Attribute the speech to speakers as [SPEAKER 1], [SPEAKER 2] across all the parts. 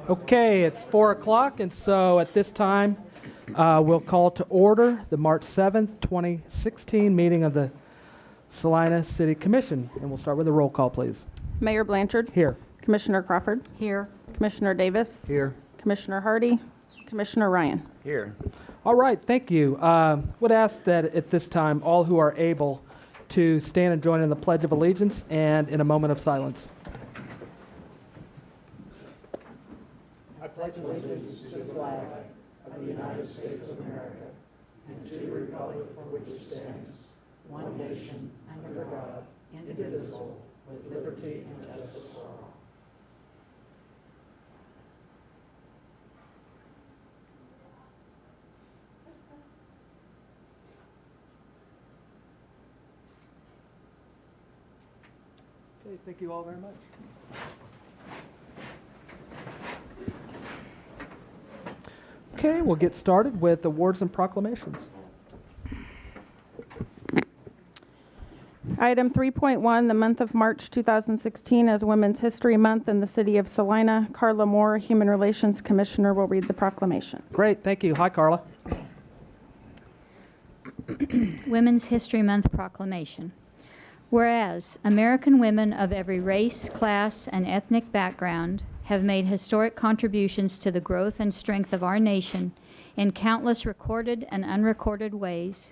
[SPEAKER 1] Okay, it's 4 o'clock, and so at this time, we'll call to order the March 7th, 2016 meeting of the Salina City Commission. And we'll start with a roll call, please.
[SPEAKER 2] Mayor Blanchard.
[SPEAKER 1] Here.
[SPEAKER 2] Commissioner Crawford.
[SPEAKER 3] Here.
[SPEAKER 2] Commissioner Davis.
[SPEAKER 4] Here.
[SPEAKER 2] Commissioner Hardy. Commissioner Ryan.
[SPEAKER 4] Here.
[SPEAKER 1] All right, thank you. Would ask that at this time, all who are able to stand and join in the Pledge of Allegiance and in a moment of silence. I pledge allegiance to the flag of the United States of America and to the republic for which it stands, one nation, under God, indivisible, with liberty and justice for all. Okay, thank you all very much. Okay, we'll get started with awards and proclamations.
[SPEAKER 2] Item 3.1, the month of March 2016 is Women's History Month in the city of Salina. Carla Moore, Human Relations Commissioner, will read the proclamation.
[SPEAKER 1] Great, thank you. Hi, Carla.
[SPEAKER 3] Women's History Month Proclamation. Whereas American women of every race, class, and ethnic background have made historic contributions to the growth and strength of our nation in countless recorded and unrecorded ways,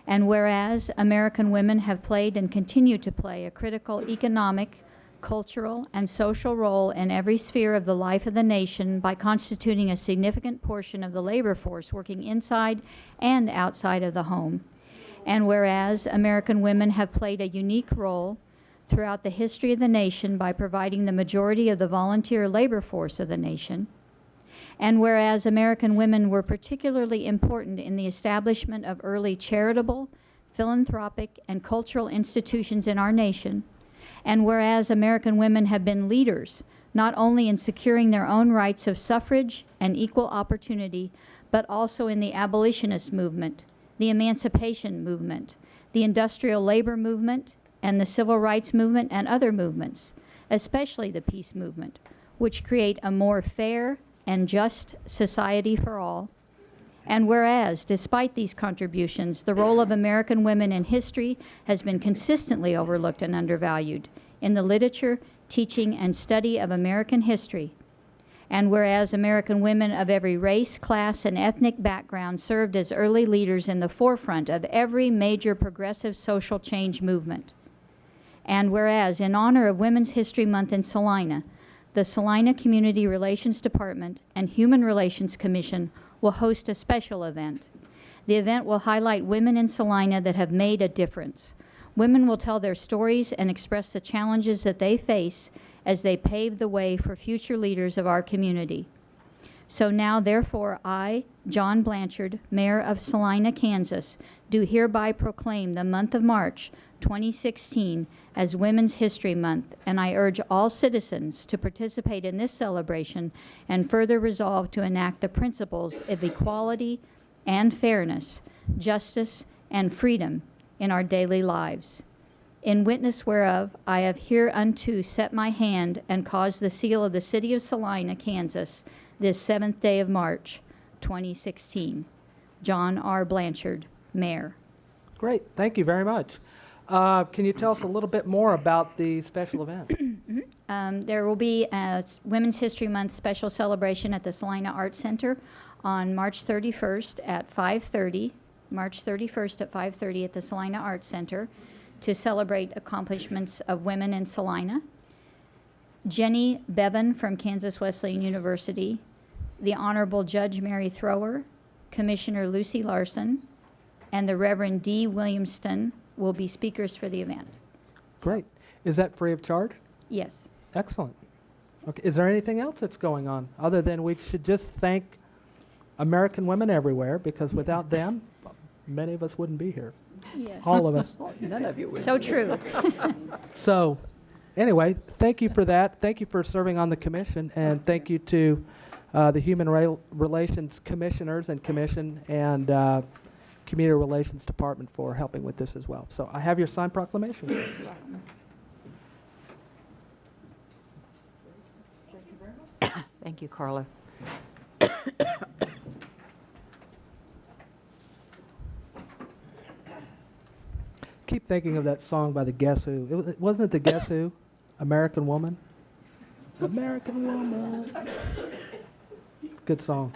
[SPEAKER 3] and whereas American women have played and continue to play a critical economic, cultural, and social role in every sphere of the life of the nation by constituting a significant portion of the labor force working inside and outside of the home, and whereas American women have played a unique role throughout the history of the nation by providing the majority of the volunteer labor force of the nation, and whereas American women were particularly important in the establishment of early charitable, philanthropic, and cultural institutions in our nation, and whereas American women have been leaders not only in securing their own rights of suffrage and equal opportunity, but also in the abolitionist movement, the emancipation movement, the industrial labor movement, and the civil rights movement and other movements, especially the peace movement, which create a more fair and just society for all. And whereas, despite these contributions, the role of American women in history has been consistently overlooked and undervalued in the literature, teaching, and study of American history. And whereas American women of every race, class, and ethnic background served as early leaders in the forefront of every major progressive social change movement. And whereas, in honor of Women's History Month in Salina, the Salina Community Relations Department and Human Relations Commission will host a special event. The event will highlight women in Salina that have made a difference. Women will tell their stories and express the challenges that they face as they pave the way for future leaders of our community. So now, therefore, I, John Blanchard, Mayor of Salina, Kansas, do hereby proclaim the month of March 2016 as Women's History Month, and I urge all citizens to participate in this celebration and further resolve to enact the principles of equality and fairness, justice and freedom in our daily lives. In witness whereof, I have hereunto set my hand and caused the seal of the city of Salina, Kansas, this 7th day of March, 2016. John R. Blanchard, Mayor.
[SPEAKER 1] Great, thank you very much. Can you tell us a little bit more about the special event?
[SPEAKER 3] There will be a Women's History Month special celebration at the Salina Arts Center on March 31st at 5:30. March 31st at 5:30 at the Salina Arts Center to celebrate accomplishments of women in Salina. Jenny Bevan from Kansas Wesleyan University, the Honorable Judge Mary Thrower, Commissioner Lucy Larson, and the Reverend D. Williamston will be speakers for the event.
[SPEAKER 1] Great. Is that free of charge?
[SPEAKER 3] Yes.
[SPEAKER 1] Excellent. Okay. Is there anything else that's going on other than we should just thank American women everywhere, because without them, many of us wouldn't be here.
[SPEAKER 3] Yes.
[SPEAKER 1] All of us.
[SPEAKER 4] None of you will.
[SPEAKER 3] So true.
[SPEAKER 1] So, anyway, thank you for that. Thank you for serving on the commission, and thank you to the Human Relations Commissioners and Commission and Community Relations Department for helping with this as well. So I have your signed proclamation.
[SPEAKER 4] Thank you, Carla.
[SPEAKER 1] Keep thinking of that song by the Guess Who. Wasn't it the Guess Who? American Woman? American Woman. Good song.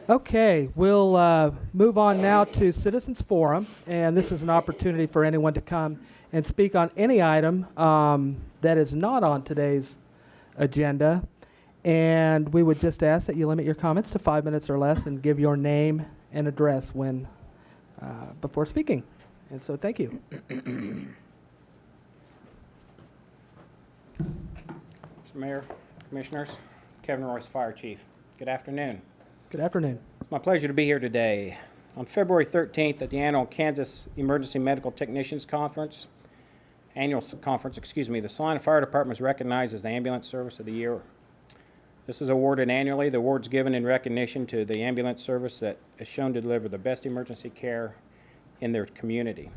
[SPEAKER 1] Okay, we'll move on now to Citizens Forum, and this is an opportunity for anyone to come and speak on any item that is not on today's agenda. And we would just ask that you limit your comments to 5 minutes or less and give your name and address when before speaking. And so thank you.
[SPEAKER 5] Mr. Mayor, Commissioners, Kevin Royce, Fire Chief. Good afternoon.
[SPEAKER 1] Good afternoon.
[SPEAKER 5] It's my pleasure to be here today. On February 13th at the annual Kansas Emergency Medical Technicians Conference, the Salina Fire Department was recognized as the Ambulance Service of the Year. This is awarded annually. The award's given in recognition to the ambulance service that is shown to deliver the best emergency care in their community.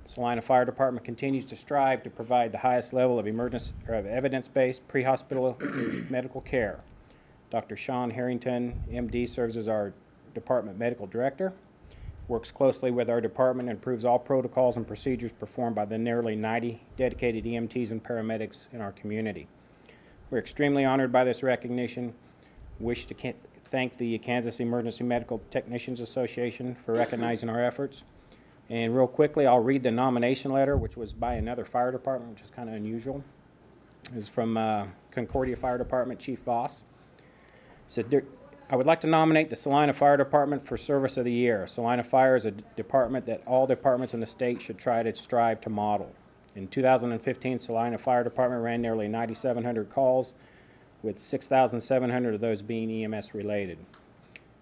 [SPEAKER 5] The Salina Fire Department continues to strive to provide the highest level of evidence-based pre-hospital medical care. Dr. Sean Harrington, MD, serves as our department medical director, works closely with our department and improves all protocols and procedures performed by the nearly 90 dedicated EMTs and paramedics in our community. We're extremely honored by this recognition. Wish to thank the Kansas Emergency Medical Technicians Association for recognizing our efforts. And real quickly, I'll read the nomination letter, which was by another fire department, which is kind of unusual. It was from Concordia Fire Department, Chief Voss. Said, I would like to nominate the Salina Fire Department for Service of the Year. Salina Fire is a department that all departments in the state should try to strive to model. In 2015, Salina Fire Department ran nearly 9,700 calls, with 6,700 of those being EMS related.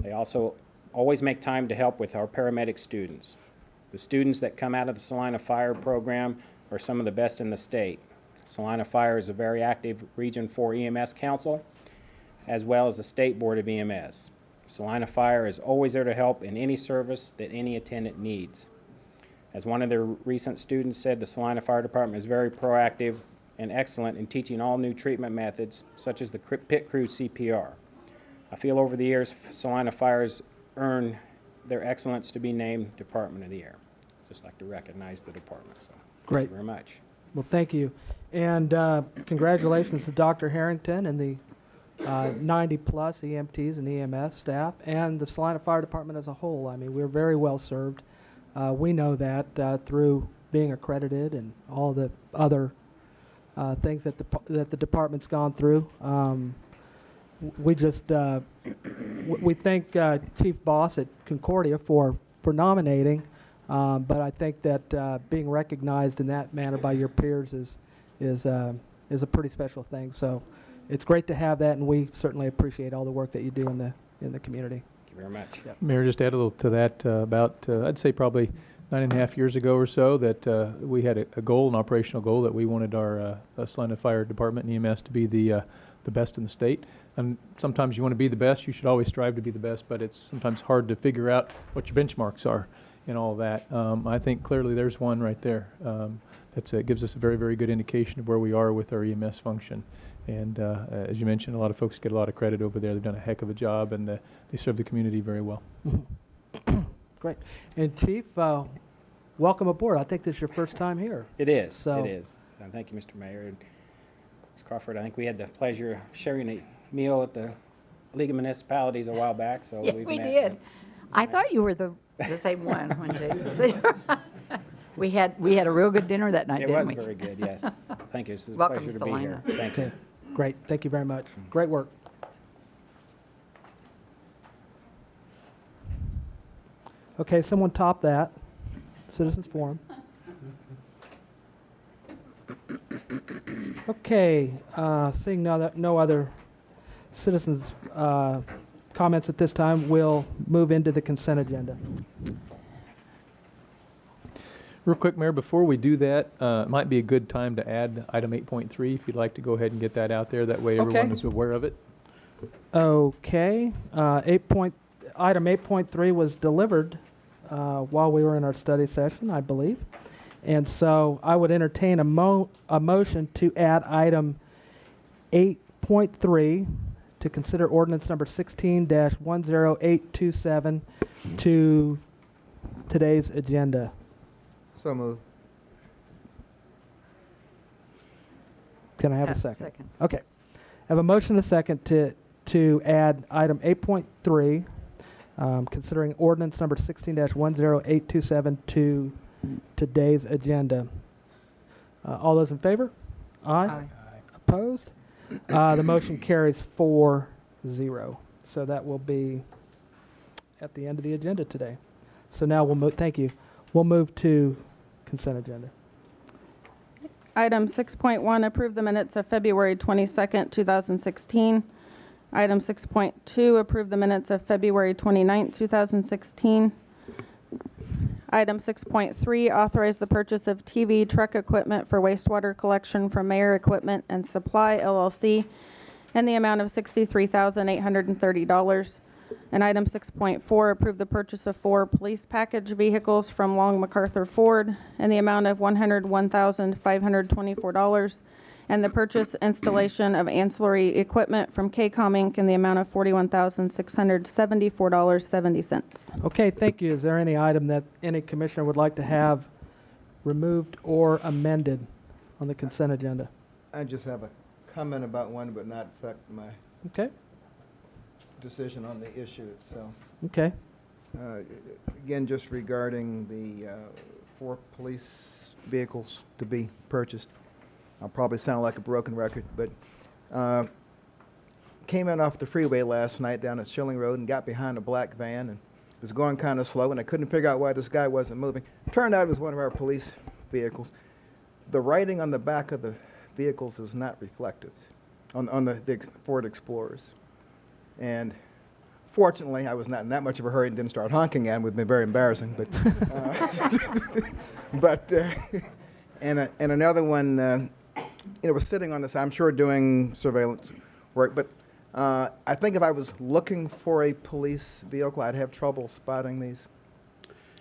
[SPEAKER 5] They also always make time to help with our paramedic students. The students that come out of the Salina Fire program are some of the best in the state. Salina Fire is a very active Region 4 EMS Council, as well as the State Board of EMS. Salina Fire is always there to help in any service that any attendant needs. As one of their recent students said, the Salina Fire Department is very proactive and excellent in teaching all new treatment methods, such as the pit crew CPR. I feel over the years, Salina Fire's earned their excellence to be named Department of the Year. Just like to recognize the department. So,
[SPEAKER 1] Great.
[SPEAKER 5] Thank you very much.
[SPEAKER 1] Well, thank you. And congratulations to Dr. Harrington and the 90-plus EMTs and EMS staff and the Salina Fire Department as a whole. I mean, we're very well served. We know that through being accredited and all the other things that the department's gone through. We just we thank Chief Boss at Concordia for nominating, but I think that being recognized in that manner by your peers is a pretty special thing. So it's great to have that, and we certainly appreciate all the work that you do in the community.
[SPEAKER 5] Thank you very much.
[SPEAKER 1] Yep.
[SPEAKER 6] Mayor, just add a little to that. About I'd say probably 9.5 years ago or so, that we had a goal, an operational goal, that we wanted our Salina Fire Department and EMS to be the best in the state. And sometimes you want to be the best. You should always strive to be the best, but it's sometimes hard to figure out what your benchmarks are and all that. I think clearly there's one right there. That gives us a very, very good indication of where we are with our EMS function. And as you mentioned, a lot of folks get a lot of credit over there. They've done a heck of a job, and they serve the community very well.
[SPEAKER 1] Great. And Chief, welcome aboard. I think this is your first time here.
[SPEAKER 5] It is.
[SPEAKER 1] So-
[SPEAKER 5] It is. Thank you, Mr. Mayor. And Ms. Crawford, I think we had the pleasure of sharing a meal at the League of Municipalities a while back. So
[SPEAKER 4] Yeah,
[SPEAKER 5] we've
[SPEAKER 4] we
[SPEAKER 5] met.
[SPEAKER 4] did.
[SPEAKER 5] It's
[SPEAKER 4] I
[SPEAKER 5] nice.
[SPEAKER 4] thought you were the same one when Jason said. We had a real good dinner that night,
[SPEAKER 5] It
[SPEAKER 4] didn't
[SPEAKER 5] was
[SPEAKER 4] we?
[SPEAKER 5] very good, yes. Thank you. This is a
[SPEAKER 4] Welcome,
[SPEAKER 5] pleasure to be here.
[SPEAKER 4] Salina.
[SPEAKER 5] Thank you.
[SPEAKER 1] Okay. Great. Thank you very much. Great work. Okay, someone top that. Citizens Forum. Okay, seeing no other citizens' comments at this time, we'll move into the consent agenda.
[SPEAKER 6] Real quick, Mayor, before we do that, it might be a good time to add item 8.3 if you'd like to go ahead and get that out there. That way everyone
[SPEAKER 1] Okay.
[SPEAKER 6] is aware of it.
[SPEAKER 1] Okay, item 8.3 was delivered while we were in our study session, I believe. And so I would entertain a motion to add item 8 8.3, to consider ordinance number 16-10827 to today's agenda.
[SPEAKER 7] So moved.
[SPEAKER 1] Can I have a second? Okay. I have a motion and a second to add item 8.3, considering ordinance number 16-10827 to today's agenda. All those in favor? Aye. Opposed? The motion carries 4-0. So that will be at the end of the agenda today. So now we'll move, thank you. We'll move to consent agenda.
[SPEAKER 2] Item 6.1, approve the minutes of February 22nd, 2016. Item 6.2, approve the minutes of February 29th, 2016. Item 6.3, authorize the purchase of TV truck equipment for wastewater collection from Mayor Equipment and Supply LLC in the amount of $63,830. And item 6.4, approve the purchase of 4 police package vehicles from Long MacArthur Ford in the amount of $101,524, and the purchase installation of ancillary equipment from KCOM Inc. in the amount of $41,674.70.
[SPEAKER 1] Okay, thank you. Is there any item that any commissioner would like to have removed or amended on the consent agenda?
[SPEAKER 7] I just have a comment about one, but not affect my
[SPEAKER 1] Okay,
[SPEAKER 7] decision on the issue itself.
[SPEAKER 1] okay.
[SPEAKER 7] Again, just regarding the 4 police vehicles to be purchased. I'll probably sound like a broken record, but came in off the freeway last night down at Schilling Road and got behind a black van and was going kind of slow, and I couldn't figure out why this guy wasn't moving. Turned out it was one of our police vehicles. The writing on the back of the vehicles is not reflective on the Ford Explorers. And fortunately, I was not in that much of a hurry and didn't start honking at him. It would have been very embarrassing. But, and another one, was sitting on this, I'm sure doing surveillance work. But I think if I was looking for a police vehicle, I'd have trouble spotting these.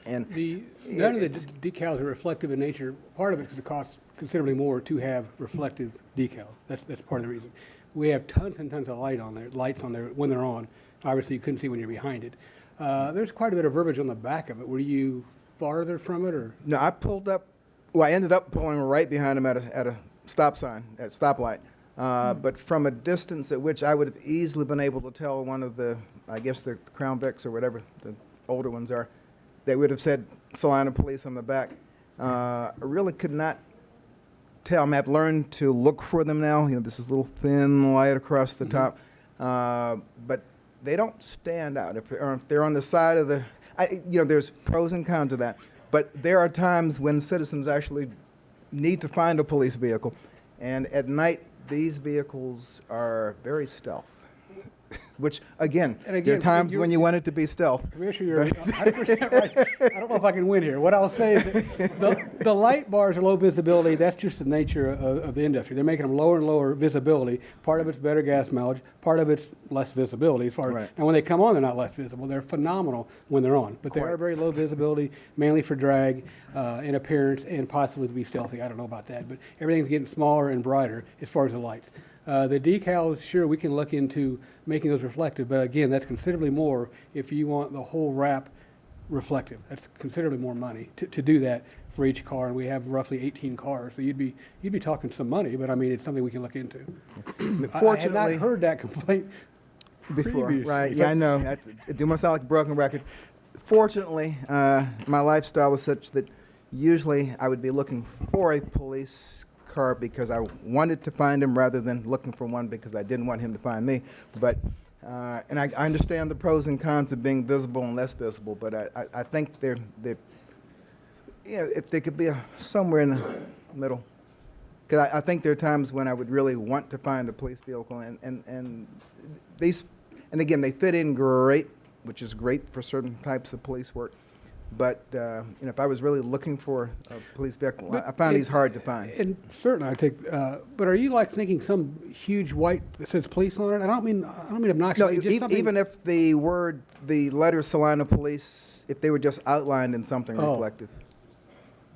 [SPEAKER 7] And
[SPEAKER 8] None of the
[SPEAKER 7] it's-
[SPEAKER 8] decals are reflective in nature. Part of it is it costs considerably more to have reflective decals. That's part of the reason. We have tons and tons of lights on there when they're on. Obviously, you couldn't see when you're behind it. There's quite a bit of verbiage on the back of it. Were you farther from it, or?
[SPEAKER 7] No, I pulled up. Well, I ended up pulling right behind him at a stop sign, at stoplight. But from a distance at which I would have easily been able to tell one of the, I guess the Crown Vics or whatever the older ones are, they would have said Salina Police on the back. I really could not tell. I mean, I've learned to look for them now. This is a little thin light across the top. But they don't stand out. If they're on the side of the, there's pros and cons of that. But there are times when citizens actually need to find a police vehicle. And at night, these vehicles are very stealth. Which, again,
[SPEAKER 8] And again,
[SPEAKER 7] there are times when you want it to be stealth.
[SPEAKER 8] Commissioner, you're 100% right. I don't know if I can win here. What I'll say is that the light bars are low visibility. That's just the nature of the industry. They're making them lower and lower visibility. Part of it's better gas mileage. Part of it's less visibility.
[SPEAKER 7] Right.
[SPEAKER 8] And when they come on, they're not less visible. They're phenomenal when they're on. But they
[SPEAKER 7] Quite.
[SPEAKER 8] are very low visibility, mainly for drag and appearance and possibly to be stealthy. I don't know about that. But everything's getting smaller and brighter as far as the lights. The decals, sure, we can look into making those reflective, but again, that's considerably more if you want the whole wrap reflective. That's considerably more money to do that for each car, and we have roughly 18 cars, so you'd be talking some money, but I mean, it's something we can look into. I have
[SPEAKER 7] Fortunately,
[SPEAKER 8] not heard that complaint
[SPEAKER 7] before,
[SPEAKER 8] previously.
[SPEAKER 7] right? Yeah, I know. I do myself like a broken record. Fortunately, my lifestyle is such that usually I would be looking for a police car because I wanted to find him rather than looking for one because I didn't want him to find me. But and I understand the pros and cons of being visible and less visible, but I think they're if they could be somewhere in the middle. Because I think there are times when I would really want to find a police vehicle, and these, and again, they fit in great, which is great for certain types of police work. But if I was really looking for a police vehicle, I found these hard to find.
[SPEAKER 8] And certainly, I take. But are you like thinking some huge white that says police on it? I don't mean obnoxious.
[SPEAKER 7] No,
[SPEAKER 8] just something-
[SPEAKER 7] even if the letter Salina Police, if they were just outlined in something reflective.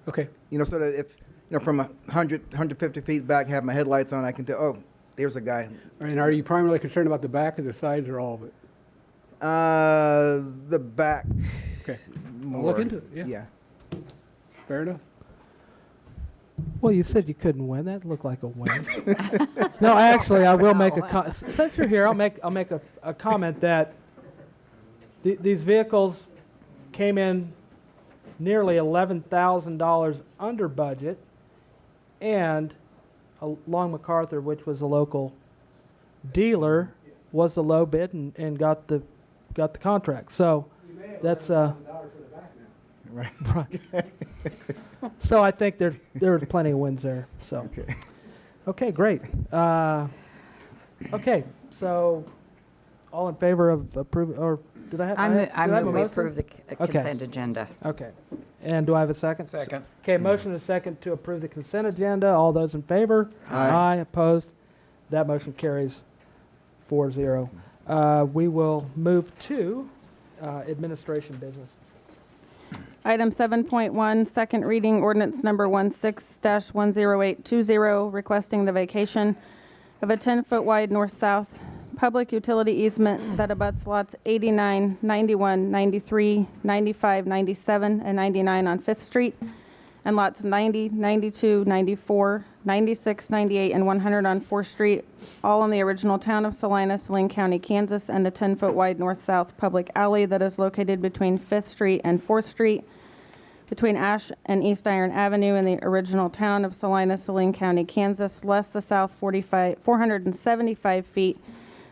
[SPEAKER 8] Okay.
[SPEAKER 7] So that if, from 100, 150 feet back, have my headlights on, I can tell, oh, there's a guy.
[SPEAKER 8] And are you primarily concerned about the back or the sides or all of it?
[SPEAKER 7] The back.
[SPEAKER 8] Okay, I'll
[SPEAKER 7] More.
[SPEAKER 8] look into it, yeah.
[SPEAKER 7] Yeah.
[SPEAKER 8] Fair enough.
[SPEAKER 1] Well, you said you couldn't win. That looked like a win. No, actually, I will make a since you're here, I'll make a comment that these vehicles came in nearly $11,000 under budget, and Long MacArthur, which was a local dealer, was the low bid and got the contract. So that's
[SPEAKER 7] Right.
[SPEAKER 1] right. So I think there was plenty of wins there. So
[SPEAKER 7] Okay.
[SPEAKER 1] okay, great. Okay, so all in favor of approving, or did I have?
[SPEAKER 4] I
[SPEAKER 1] did I have a
[SPEAKER 4] move we
[SPEAKER 1] motion?
[SPEAKER 4] approve the
[SPEAKER 1] Okay.
[SPEAKER 4] consent agenda.
[SPEAKER 1] Okay, and do I have a second?
[SPEAKER 6] Second.
[SPEAKER 1] Okay, motion and a second to approve the consent agenda. All those in favor?
[SPEAKER 7] Aye.
[SPEAKER 1] Opposed? That motion carries 4-0. We will move to administration business.
[SPEAKER 2] Item 7.1, second reading ordinance number 16-10820, requesting the vacation of a 10-foot wide north-south public utility easement that abuts lots 89, 91, 93, 95, 97, and 99 on Fifth Street, and lots 90, 92, 94, 96, 98, and 100 on 4th Street, all in the original town of Salina, Saline County, Kansas, and a 10-foot wide north-south public alley that is located between 5th Street and 4th Street, between Ash and East Iron Avenue in the original town of Salina, Saline County, Kansas, less the south 475 feet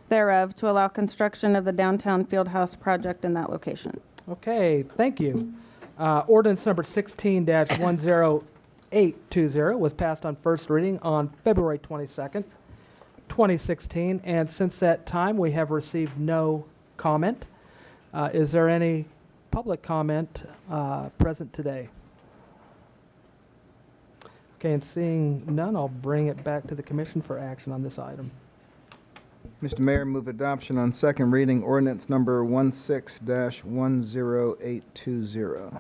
[SPEAKER 2] thereof, to allow construction of the downtown Fieldhouse project in that location.
[SPEAKER 1] Okay, thank you. Ordinance number 16-10820 was passed on first reading on February 22nd, 2016, and since that time, we have received no comment. Is there any public comment present today? Okay, and seeing none, I'll bring it back to the commission for action on this item.
[SPEAKER 7] Mr. Mayor, move adoption on second reading ordinance number 16-10820.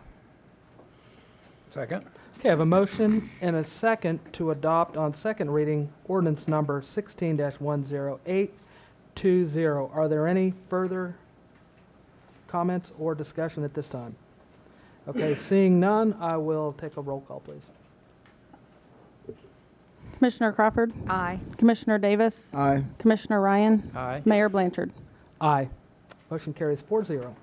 [SPEAKER 6] Second.
[SPEAKER 1] Okay, I have a motion and a second to adopt on second reading ordinance number 16-10820. Are there any further comments or discussion at this time? Okay, seeing none, I will take a roll call, please.
[SPEAKER 2] Commissioner Crawford,
[SPEAKER 4] Aye.
[SPEAKER 2] Commissioner Davis,
[SPEAKER 7] Aye.
[SPEAKER 2] Commissioner Ryan,
[SPEAKER 6] Aye.
[SPEAKER 2] Mayor Blanchard.
[SPEAKER 1] Aye. Motion carries 4-0.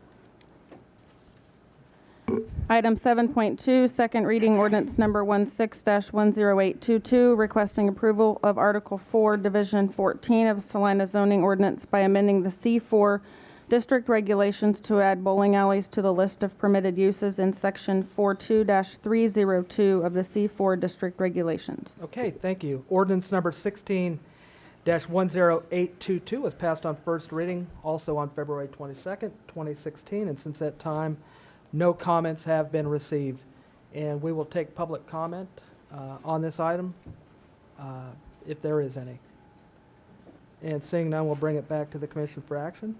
[SPEAKER 2] Item 7.2, second reading ordinance number 16-10822, requesting approval of Article 4, Division 14 of Salina zoning ordinance by amending the C4 district regulations to add bowling alleys to the list of permitted uses in Section 42-302 of the C4 district regulations.
[SPEAKER 1] Okay, thank you. Ordinance number 16-10822 was passed on first reading also on February 22nd, 2016, and since that time, no comments have been received. And we will take public comment on this item, if there is any. And seeing none, we'll bring it back to the commission for action.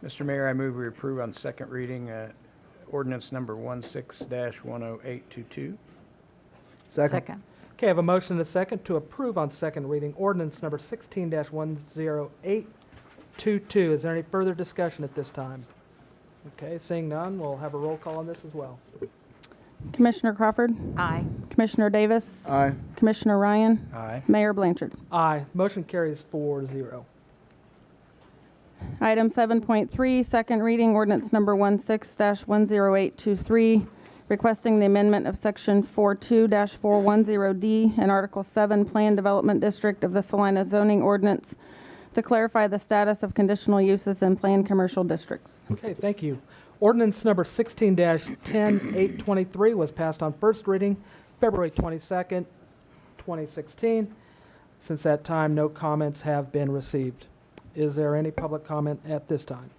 [SPEAKER 6] Mr. Mayor, I move we approve on second reading ordinance number 16-10822.
[SPEAKER 7] Second.
[SPEAKER 1] Okay, I have a motion and a second to approve on second reading ordinance number 16-10822. Is there any further discussion at this time? Okay, seeing none, we'll have a roll call on this as well.
[SPEAKER 2] Commissioner Crawford,
[SPEAKER 4] Aye.
[SPEAKER 2] Commissioner Davis,
[SPEAKER 7] Aye.
[SPEAKER 2] Commissioner Ryan,
[SPEAKER 6] Aye.
[SPEAKER 2] Mayor Blanchard.
[SPEAKER 1] Aye. Motion carries 4-0.
[SPEAKER 2] Item 7.3, second reading ordinance number 16-10823, requesting the amendment of Section 42-410D and Article 7 Plan Development District of the Salina zoning ordinance to clarify the status of conditional uses in planned commercial districts.
[SPEAKER 1] Okay, thank you. Ordinance number 16-10823 was passed on first reading February 22nd, 2016. Since that time, no comments have been received. Is there any public comment at this time?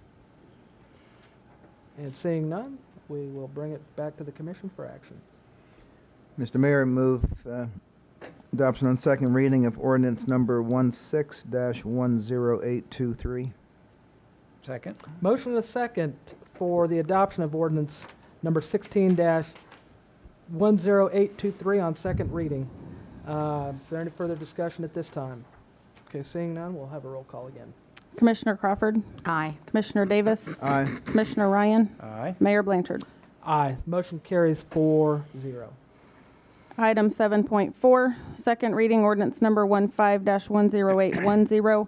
[SPEAKER 1] And seeing none, we will bring it back to the commission for action.
[SPEAKER 7] Mr. Mayor, move adoption on second reading of ordinance number 16-10823.
[SPEAKER 6] Second.
[SPEAKER 1] Motion and a second for the adoption of ordinance number 16-10823 on second reading. Is there any further discussion at this time? Okay, seeing none, we'll have a roll call again.
[SPEAKER 2] Commissioner Crawford,
[SPEAKER 4] Aye.
[SPEAKER 2] Commissioner Davis,
[SPEAKER 7] Aye.
[SPEAKER 2] Commissioner Ryan,
[SPEAKER 6] Aye.
[SPEAKER 2] Mayor Blanchard.
[SPEAKER 1] Aye. Motion carries 4-0.
[SPEAKER 2] Item 7.4, second reading ordinance number 15-10810,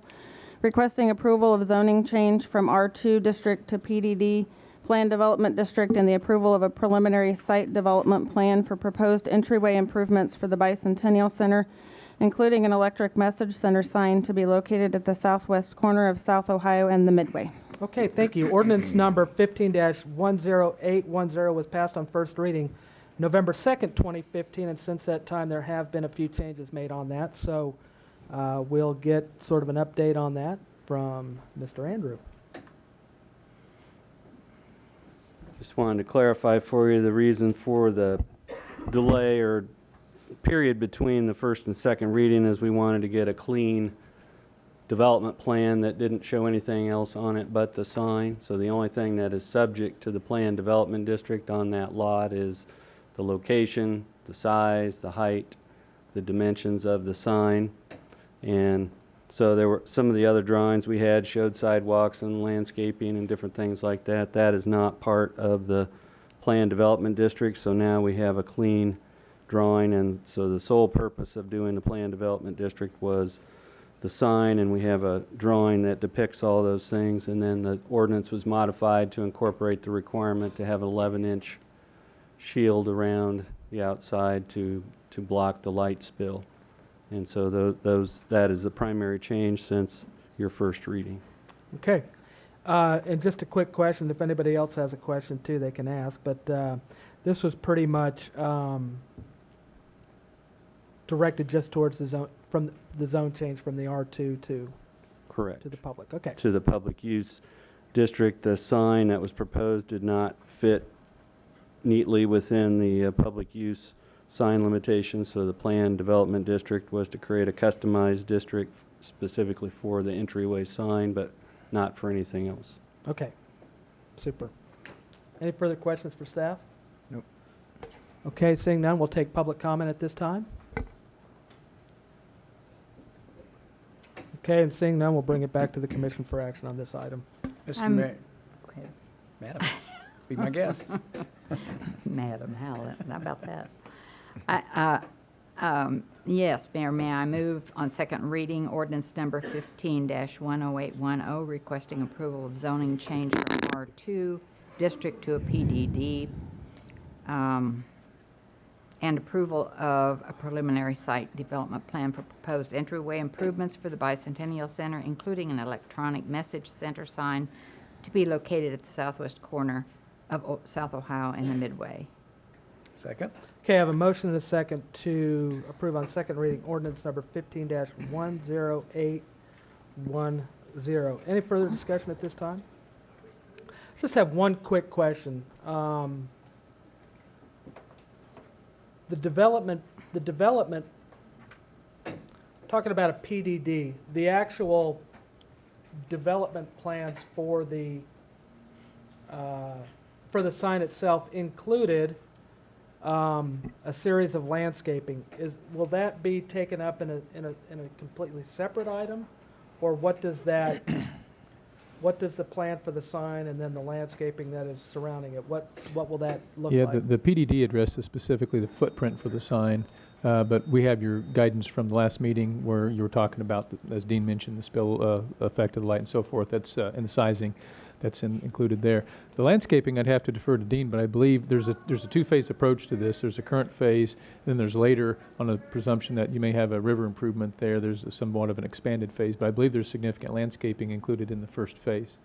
[SPEAKER 2] requesting approval of zoning change from R2 district to PDD Plan Development District and the approval of a preliminary site development plan for proposed entryway improvements for the Bicentennial Center, including an electric message center sign to be located at the southwest corner of South Ohio and the Midway.
[SPEAKER 1] Okay, thank you. Ordinance number 15-10810 was passed on first reading November 2nd, 2015, and since that time, there have been a few changes made on that. So we'll get sort of an update on that from Mr. Andrew.
[SPEAKER 9] Just wanted to clarify for you the reason for the delay or period between the first and second reading is we wanted to get a clean development plan that didn't show anything else on it but the sign. So the only thing that is subject to the planned development district on that lot is the location, the size, the height, the dimensions of the sign. And so there were some of the other drawings we had showed sidewalks and landscaping and different things like that. That is not part of the planned development district, so now we have a clean drawing. And so the sole purpose of doing the planned development district was the sign, and we have a drawing that depicts all those things. And then the ordinance was modified to incorporate the requirement to have an 11-inch shield around the outside to block the light spill. And so that is the primary change since your first reading.
[SPEAKER 1] Okay. And just a quick question, if anybody else has a question too, they can ask, but this was pretty much directed just towards the zone, from the zone change from the R2 to
[SPEAKER 9] Correct.
[SPEAKER 1] the public. Okay.
[SPEAKER 9] To the public use district. The sign that was proposed did not fit neatly within the public use sign limitations, so the planned development district was to create a customized district specifically for the entryway sign, but not for anything else.
[SPEAKER 1] Okay. Super. Any further questions for staff?
[SPEAKER 7] Nope.
[SPEAKER 1] Okay, seeing none, we'll take public comment at this time. Okay, and seeing none, we'll bring it back to the commission for action on this item.
[SPEAKER 5] Mr.
[SPEAKER 4] I'm-
[SPEAKER 5] Mayor, Madam, be my guest.
[SPEAKER 4] Madam, how about that? Yes, Mayor, may I move on second reading ordinance number 15-10810, requesting approval of zoning change from R2 district to a PDD, and approval of a preliminary site development plan for proposed entryway improvements for the Bicentennial Center, including an electronic message center sign to be located at the southwest corner of South Ohio and the Midway.
[SPEAKER 5] Second?
[SPEAKER 1] Okay, I have a motion and a second to approve on second reading ordinance number 15-10810. Any further discussion at this time? Just have one quick question. The development, talking about a PDD, the actual development plans for the sign itself included a series of landscaping. Will that be taken up in a completely separate item, or what does that? What does the plan for the sign and then the landscaping that is surrounding it? What will that look
[SPEAKER 6] Yeah,
[SPEAKER 1] like?
[SPEAKER 6] the PDD addresses specifically the footprint for the sign, but we have your guidance from the last meeting where you were talking about, as Dean mentioned, the spill effect of the light and so forth. That's and the sizing that's included there. The landscaping, I'd have to defer to Dean, but I believe there's a two-phase approach to this. There's a current phase, and then there's later, on a presumption that you may have a river improvement there, there's somewhat of an expanded phase, but I believe there's significant landscaping included in the first phase.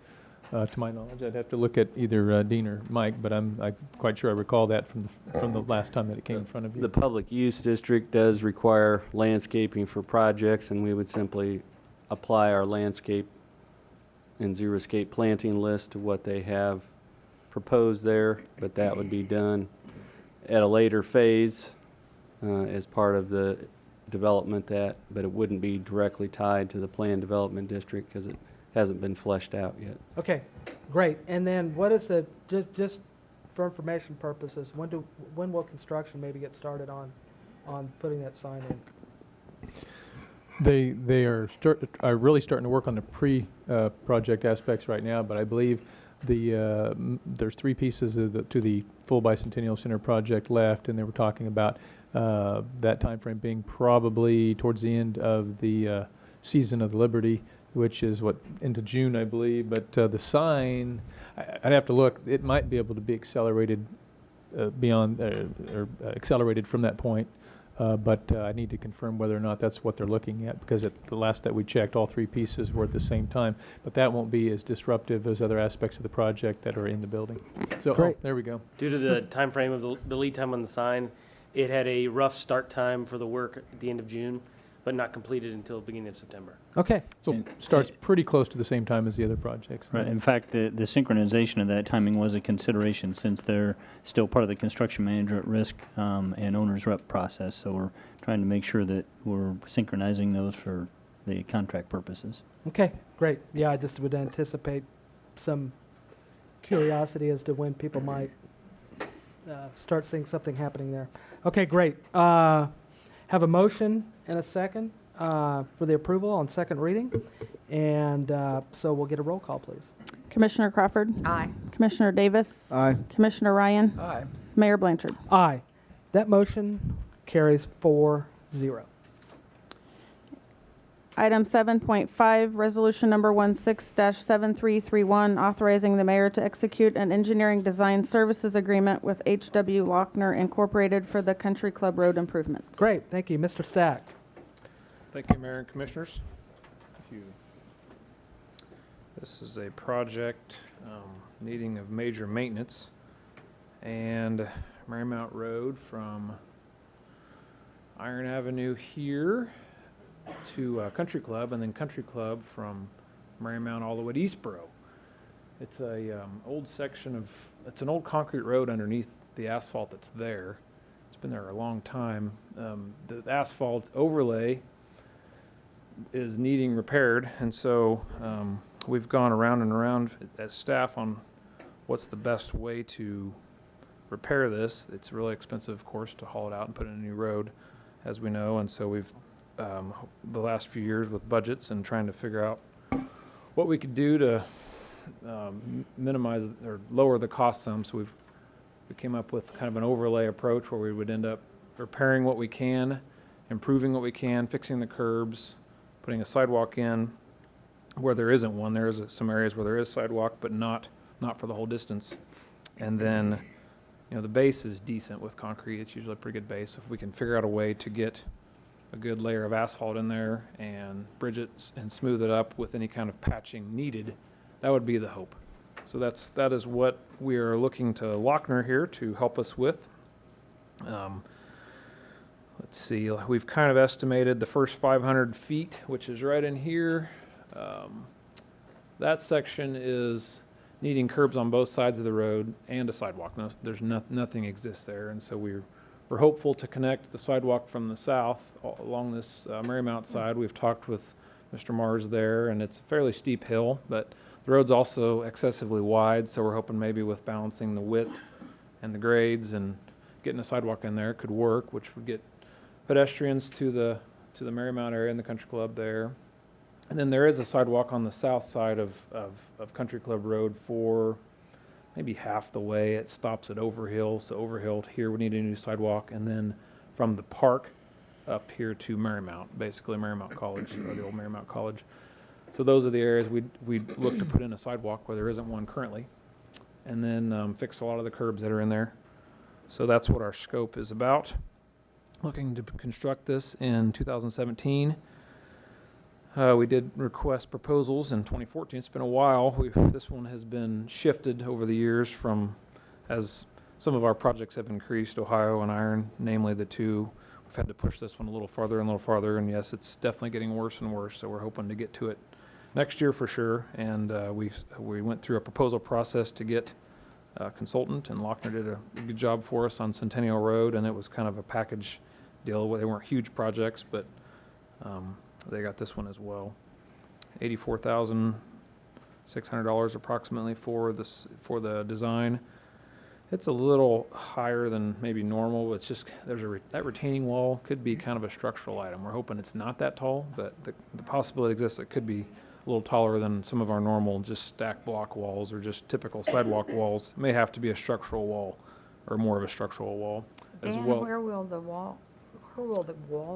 [SPEAKER 6] To my knowledge, I'd have to look at either Dean or Mike, but I'm quite sure I recall that from the last time that it came in front of you.
[SPEAKER 9] The public use district does require landscaping for projects, and we would simply apply our landscape and xeriscape planting list to what they have proposed there, but that would be done at a later phase as part of the development but it wouldn't be directly tied to the planned development district because it hasn't been fleshed out yet.
[SPEAKER 1] Okay, great. And then what is just for information purposes, when will construction maybe get started on putting that sign in?
[SPEAKER 6] They are really starting to work on the project aspects right now, but I believe there's 3 pieces to the full Bicentennial Center project left, and they were talking about that time frame being probably towards the end of the season of the Liberty, which is into June, I believe. But the sign, I'd have to look. It might be able to be accelerated beyond or accelerated from that point. But I need to confirm whether or not that's what they're looking at, because at the last that we checked, all 3 pieces were at the same time. But that won't be as disruptive as other aspects of the project that are in the building. So,
[SPEAKER 1] Great.
[SPEAKER 6] there we go.
[SPEAKER 10] Due to the time frame of the lead time on the sign, it had a rough start time for the work at the end of June, but not completed until the beginning of September.
[SPEAKER 1] Okay,
[SPEAKER 6] So
[SPEAKER 11] And-
[SPEAKER 6] starts pretty close to the same time as the other projects.
[SPEAKER 11] Right. In fact, the synchronization of that timing was a consideration since they're still part of the construction manager at risk and owner's rep process. So we're trying to make sure that we're synchronizing those for the contract purposes.
[SPEAKER 1] okay, great. Yeah, I just would anticipate some curiosity as to when people might start seeing something happening there. Okay, great. Have a motion and a second for the approval on second reading. And so we'll get a roll call, please.
[SPEAKER 2] Commissioner Crawford.
[SPEAKER 4] Aye.
[SPEAKER 2] Commissioner Davis.
[SPEAKER 7] Aye.
[SPEAKER 2] Commissioner Ryan.
[SPEAKER 7] Aye.
[SPEAKER 2] Mayor Blanchard.
[SPEAKER 1] Aye. That motion carries 4-0.
[SPEAKER 2] Item 7.5, resolution number 16-7331, authorizing the mayor to execute an engineering design services agreement with H.W. Lochner Incorporated for the Country Club Road improvements.
[SPEAKER 1] Great, thank you. Mr. Stack.
[SPEAKER 5] Thank you, Mayor and Commissioners. This is a project needing of major maintenance, and Marymount Road from Iron Avenue here to Country Club, and then Country Club from Marymount all the way to Eastboro. It's a old section of, it's an old concrete road underneath the asphalt that's there. It's been there a long time. The asphalt overlay is needing repaired, and so we've gone around and around as staff on what's the best way to repair this. It's really expensive, of course, to haul it out and put in a new road, as we know, and so we've the last few years with budgets and trying to figure out what we could do to minimize or lower the cost some. So we came up with kind of an overlay approach where we would end up repairing what we can, improving what we can, fixing the curbs, putting a sidewalk in where there isn't one. There is some areas where there is sidewalk, but not for the whole distance. And then, the base is decent with concrete. It's usually a pretty good base. If we can figure out a way to get a good layer of asphalt in there and bridge it and smooth it up with any kind of patching needed, that would be the hope. So that is what we are looking to Lochner here to help us with. Let's see, we've kind of estimated the first 500 feet, which is right in here. That section is needing curbs on both sides of the road and a sidewalk. Nothing exists there, and so we're hopeful to connect the sidewalk from the south along this Marymount side. We've talked with Mr. Mars there, and it's a fairly steep hill, but the road's also excessively wide, so we're hoping maybe with balancing the width and the grades and getting a sidewalk in there could work, which would get pedestrians to the Marymount area and the Country Club there. And then there is a sidewalk on the south side of Country Club Road for maybe half the way. It stops at Overhill, so Overhill here we need a new sidewalk, and then from the park up here to Marymount, basically Marymount College, or the old Marymount College. So those are the areas we'd look to put in a sidewalk where there isn't one currently, and then fix a lot of the curbs that are in there. So that's what our scope is about. Looking to construct this in 2017. We did request proposals in 2014. It's been a while. This one has been shifted over the years from, as some of our projects have increased, Ohio and Iron, namely the two. We've had to push this one a little farther and a little farther, and yes, it's definitely getting worse and worse, so we're hoping to get to it next year for sure. And we went through a proposal process to get a consultant, and Lochner did a good job for us on Centennial Road, and it was kind of a package deal where they weren't huge projects, but they got this one as well. $84,600 approximately for the design.
[SPEAKER 6] It's a little higher than maybe normal. It's just, that retaining wall could be kind of a structural item. We're hoping it's not that tall, but the possibility exists it could be a little taller than some of our normal just stack block walls or just typical sidewalk walls. It may have to be a structural wall or more of a structural wall as
[SPEAKER 4] Dan,
[SPEAKER 6] well.
[SPEAKER 4] where will the wall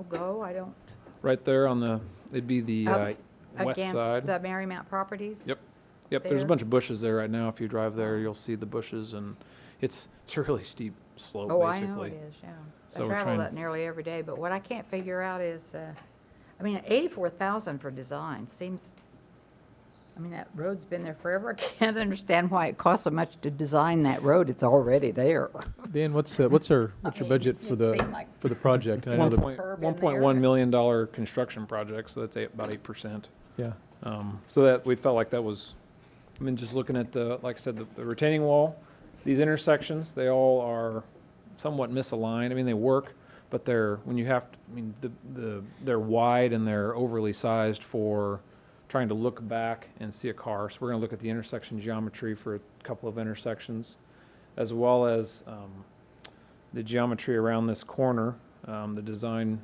[SPEAKER 4] go? I don't,
[SPEAKER 6] Right there on it'd be the
[SPEAKER 4] Up
[SPEAKER 6] west
[SPEAKER 4] against
[SPEAKER 6] side.
[SPEAKER 4] the Marymount properties?
[SPEAKER 6] Yep. Yep, there's a
[SPEAKER 4] there?
[SPEAKER 6] bunch of bushes there right now. If you drive there, you'll see the bushes, and it's a really steep slope,
[SPEAKER 4] Oh,
[SPEAKER 6] basically.
[SPEAKER 4] I know it is, yeah.
[SPEAKER 6] So
[SPEAKER 4] I
[SPEAKER 6] we're
[SPEAKER 4] travel
[SPEAKER 6] trying-
[SPEAKER 4] that nearly every day, but what I can't figure out is, I mean, 84,000 for design seems, I mean, that road's been there forever. I can't understand why it costs so much to design that road. It's already there.
[SPEAKER 6] Dan, what's your budget for
[SPEAKER 4] it seemed like
[SPEAKER 6] the project? And I know the
[SPEAKER 4] curb in there.
[SPEAKER 6] $1.1 million construction project, so that's about 8%. Yeah. So that we felt like that was, I mean, just looking at like I said, the retaining wall, these intersections, they all are somewhat misaligned. I mean, they work, but they're wide and they're overly sized for trying to look back and see a car. So we're going to look at the intersection geometry for a couple of intersections, as well as the geometry around this corner, the design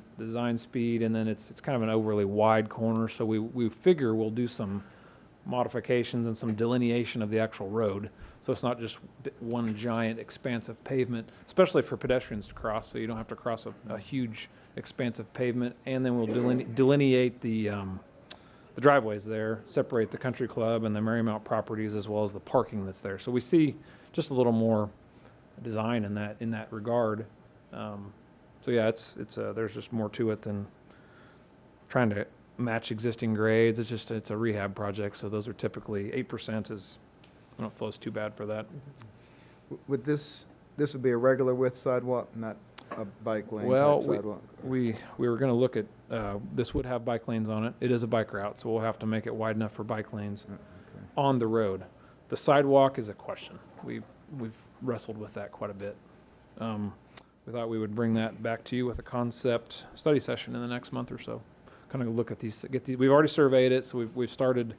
[SPEAKER 6] speed, and then it's kind of an overly wide corner. So we figure we'll do some modifications and some delineation of the actual road. So it's not just one giant expansive pavement, especially for pedestrians to cross, so you don't have to cross a huge expansive pavement. And then we'll delineate the driveways there, separate the country club and the Marymount properties as well as the parking that's there. So we see just a little more design in that regard. So yeah, there's just more to it than trying to match existing grades. It's a rehab project, so those are typically 8% is, I don't flows too bad for that.
[SPEAKER 7] Would this would be a regular width sidewalk, not a bike lane
[SPEAKER 6] Well,
[SPEAKER 7] type sidewalk?
[SPEAKER 6] We were going to look at, this would have bike lanes on it. It is a bike route, so we'll have to make it wide enough for bike lanes
[SPEAKER 7] Okay.
[SPEAKER 6] on the road. The sidewalk is a question. We've wrestled with that quite a bit. We thought we would bring that back to you with a concept study session in the next month or so. Kind of look at we've already surveyed it, so we've started,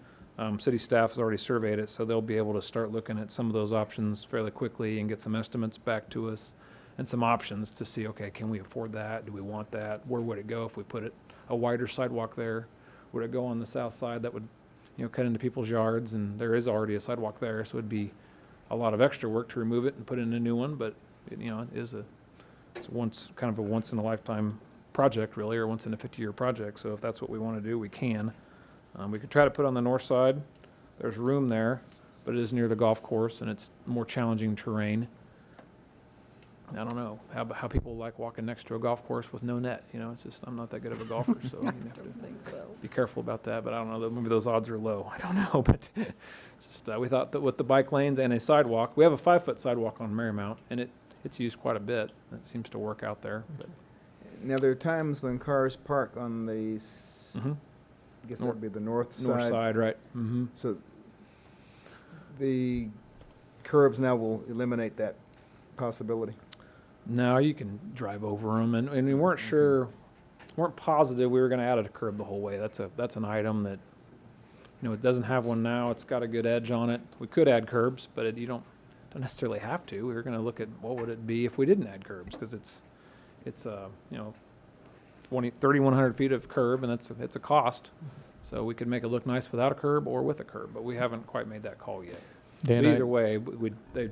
[SPEAKER 6] city staff has already surveyed it, so they'll be able to start looking at some of those options fairly quickly and get some estimates back to us and some options to see, okay, can we afford that? Do we want that? Where would it go if we put a wider sidewalk there? Would it go on the south side that would, cut into people's yards? And there is already a sidewalk there, so it'd be a lot of extra work to remove it and put in a new one, but it is it's kind of a once in a lifetime project really, or once in a 50-year project. So if that's what we want to do, we can. We could try to put on the north side. There's room there, but it is near the golf course and it's more challenging terrain. I don't know how people like walking next to a golf course with no net. It's just, I'm not that good of a golfer, so you have to be careful about that. But I don't know, maybe those odds are low. I don't know, but it's just, we thought that with the bike lanes and a sidewalk, we have a 5-foot sidewalk on Marymount, and it's used quite a bit. It seems to work out there. But
[SPEAKER 7] Now, there are times when cars park on the,
[SPEAKER 6] Mhm.
[SPEAKER 7] I guess that would be the north
[SPEAKER 6] North
[SPEAKER 7] side.
[SPEAKER 6] side, right? Mm-hmm.
[SPEAKER 7] So the curbs now will eliminate that possibility.
[SPEAKER 6] Now you can drive over them, and we weren't positive we were going to add a curb the whole way. That's an item that, it doesn't have one now. It's got a good edge on it. We could add curbs, but you don't necessarily have to. We were going to look at what would it be if we didn't add curbs, because it's 3,100 feet of curb, and it's a cost. So we could make it look nice without a curb or with a curb, but we haven't quite made that call yet. Dan, But either way, they'd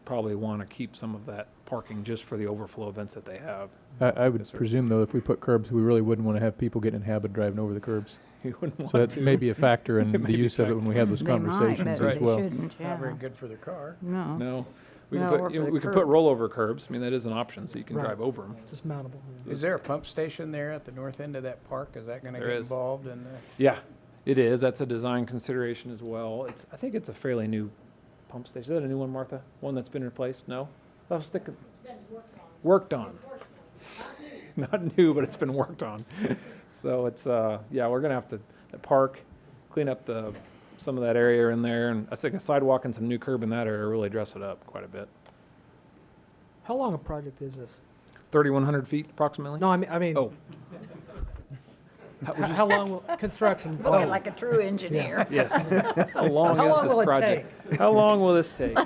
[SPEAKER 6] probably want to keep some of that parking just for the overflow events that they have. Yes,
[SPEAKER 12] I would
[SPEAKER 6] sir.
[SPEAKER 12] presume, though, if we put curbs, we really wouldn't want to have people get in the habit of driving over the curbs.
[SPEAKER 6] You wouldn't want
[SPEAKER 12] So that
[SPEAKER 6] to.
[SPEAKER 12] may be a factor in
[SPEAKER 6] It may
[SPEAKER 12] the
[SPEAKER 6] be
[SPEAKER 12] use of it when we have those
[SPEAKER 4] They might,
[SPEAKER 12] conversations
[SPEAKER 4] but
[SPEAKER 12] as
[SPEAKER 4] they
[SPEAKER 12] well.
[SPEAKER 4] shouldn't, yeah.
[SPEAKER 13] Not very good for their car.
[SPEAKER 4] No.
[SPEAKER 6] No. We
[SPEAKER 4] No,
[SPEAKER 6] can
[SPEAKER 4] or
[SPEAKER 6] put,
[SPEAKER 4] for the
[SPEAKER 6] we can put
[SPEAKER 4] curbs.
[SPEAKER 6] rollover curbs. I mean, that is an option, so you can
[SPEAKER 1] Right.
[SPEAKER 6] drive over them.
[SPEAKER 1] Just mountable.
[SPEAKER 13] Is there a pump station there at the north end of that park? Is that going to
[SPEAKER 6] There
[SPEAKER 13] get
[SPEAKER 6] is.
[SPEAKER 13] involved in the?
[SPEAKER 6] Yeah, it is. That's a design consideration as well. I think it's a fairly new pump station. Is that a new one, Martha? One that's been replaced? No? I was thinking. Worked on. Not new, but it's been worked on. So it's, we're going to have to park, clean up some of that area in there. And I think a sidewalk and some new curb in that area really dress it up quite a bit.
[SPEAKER 1] How long a project is this?
[SPEAKER 6] 3,100 feet approximately?
[SPEAKER 1] No, I mean,
[SPEAKER 6] Oh.
[SPEAKER 1] how long will construction?
[SPEAKER 4] Looking like a true engineer.
[SPEAKER 6] Yes. How long
[SPEAKER 1] How
[SPEAKER 6] is
[SPEAKER 1] long
[SPEAKER 6] this
[SPEAKER 1] will it
[SPEAKER 6] project? How long will this take?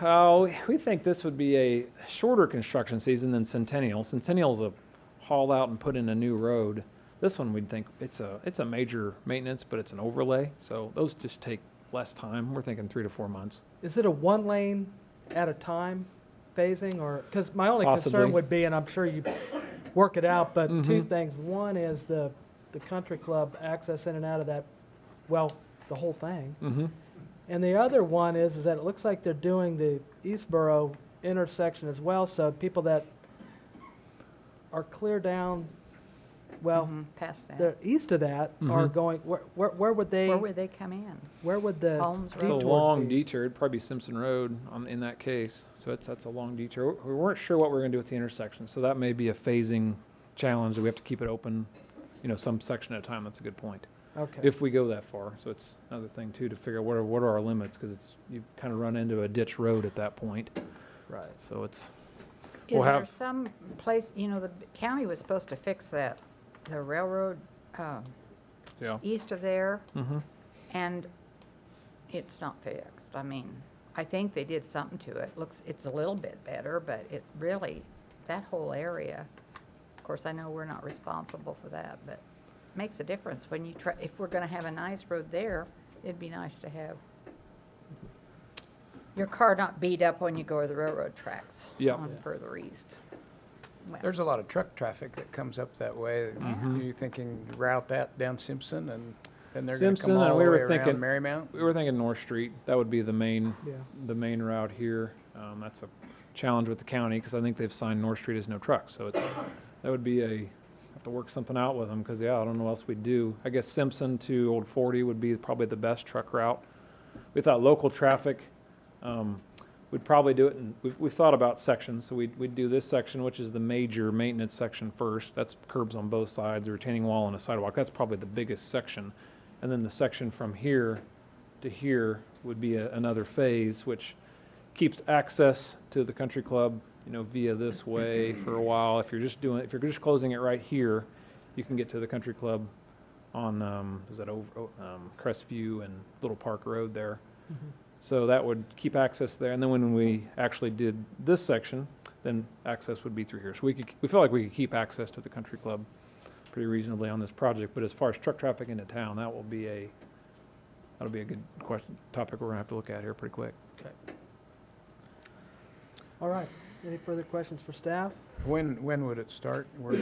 [SPEAKER 12] We think this would be a shorter construction season than Centennial. Centennial's a haul out and put in a new road. This one, we'd think it's a major maintenance, but it's an overlay, so those just take less time. We're thinking 3 to 4 months.
[SPEAKER 1] Is it a one lane at a time phasing, or, because my only
[SPEAKER 12] Possibly.
[SPEAKER 1] concern would be, and I'm sure you work it out, but two
[SPEAKER 12] Mhm.
[SPEAKER 1] things. One is the country club access in and out of that, well, the whole thing.
[SPEAKER 12] Mm-hmm.
[SPEAKER 1] And the other one is that it looks like they're doing the Eastboro intersection as well, so people that are clear down, well,
[SPEAKER 4] Past that.
[SPEAKER 1] they're east of that are
[SPEAKER 12] Mhm.
[SPEAKER 1] going, where would they,
[SPEAKER 4] Where would they come in?
[SPEAKER 1] where would the
[SPEAKER 4] Holmes
[SPEAKER 12] It's a
[SPEAKER 4] Road?
[SPEAKER 1] detours
[SPEAKER 12] long
[SPEAKER 1] be?
[SPEAKER 12] detour. It'd probably be Simpson Road in that case. So that's a long detour. We weren't sure what we were going to do with the intersection, so that may be a phasing challenge that we have to keep it open, some section at a time. That's a good point.
[SPEAKER 1] Okay.
[SPEAKER 12] If we go that far. So it's another thing too to figure out what are our limits, because you kind of run into a ditch road at that point.
[SPEAKER 1] Right.
[SPEAKER 12] So it's
[SPEAKER 4] Is
[SPEAKER 12] we'll
[SPEAKER 4] there
[SPEAKER 12] have-
[SPEAKER 4] some place, the county was supposed to fix the railroad
[SPEAKER 12] yeah.
[SPEAKER 4] east of there,
[SPEAKER 12] Mm-hmm.
[SPEAKER 4] and it's not fixed. I mean, I think they did something to it. It's a little bit better, but it really, that whole area, of course, I know we're not responsible for that, but makes a difference when you try, if we're gonna have a nice road there, it'd be nice to have your car not beat up when you go to the railroad tracks
[SPEAKER 12] Yeah.
[SPEAKER 4] on further east. Well,
[SPEAKER 13] There's a lot of truck traffic that comes up that way.
[SPEAKER 12] Mhm.
[SPEAKER 13] You thinking route that down Simpson and then they're gonna
[SPEAKER 12] Simpson,
[SPEAKER 13] come all
[SPEAKER 12] and
[SPEAKER 13] the
[SPEAKER 12] we were
[SPEAKER 13] way around
[SPEAKER 12] thinking-
[SPEAKER 13] Marymount?
[SPEAKER 12] We were thinking North Street. That would be the main
[SPEAKER 1] Yeah.
[SPEAKER 12] route here. That's a challenge with the county because I think they've signed North Street as no trucks. So that would be have to work something out with them because, I don't know what else we'd do. I guess Simpson to Old 40 would be probably the best truck route. We thought local traffic, we'd probably do it, and we've thought about sections. So we'd do this section, which is the major maintenance section first. That's curbs on both sides, a retaining wall and a sidewalk. That's probably the biggest section. And then the section from here to here would be another phase, which keeps access to the country club, via this way for a while. If you're just closing it right here, you can get to the country club on, Crestview and Little Park Road there. So that would keep access there. And then when we actually did this section, then access would be through here. So we felt like we could keep access to the country club pretty reasonably on this project. But as far as truck traffic into town, that'll be a good topic we're gonna have to look at here pretty quick.
[SPEAKER 1] All right. Any further questions for staff?
[SPEAKER 13] When would it start? We're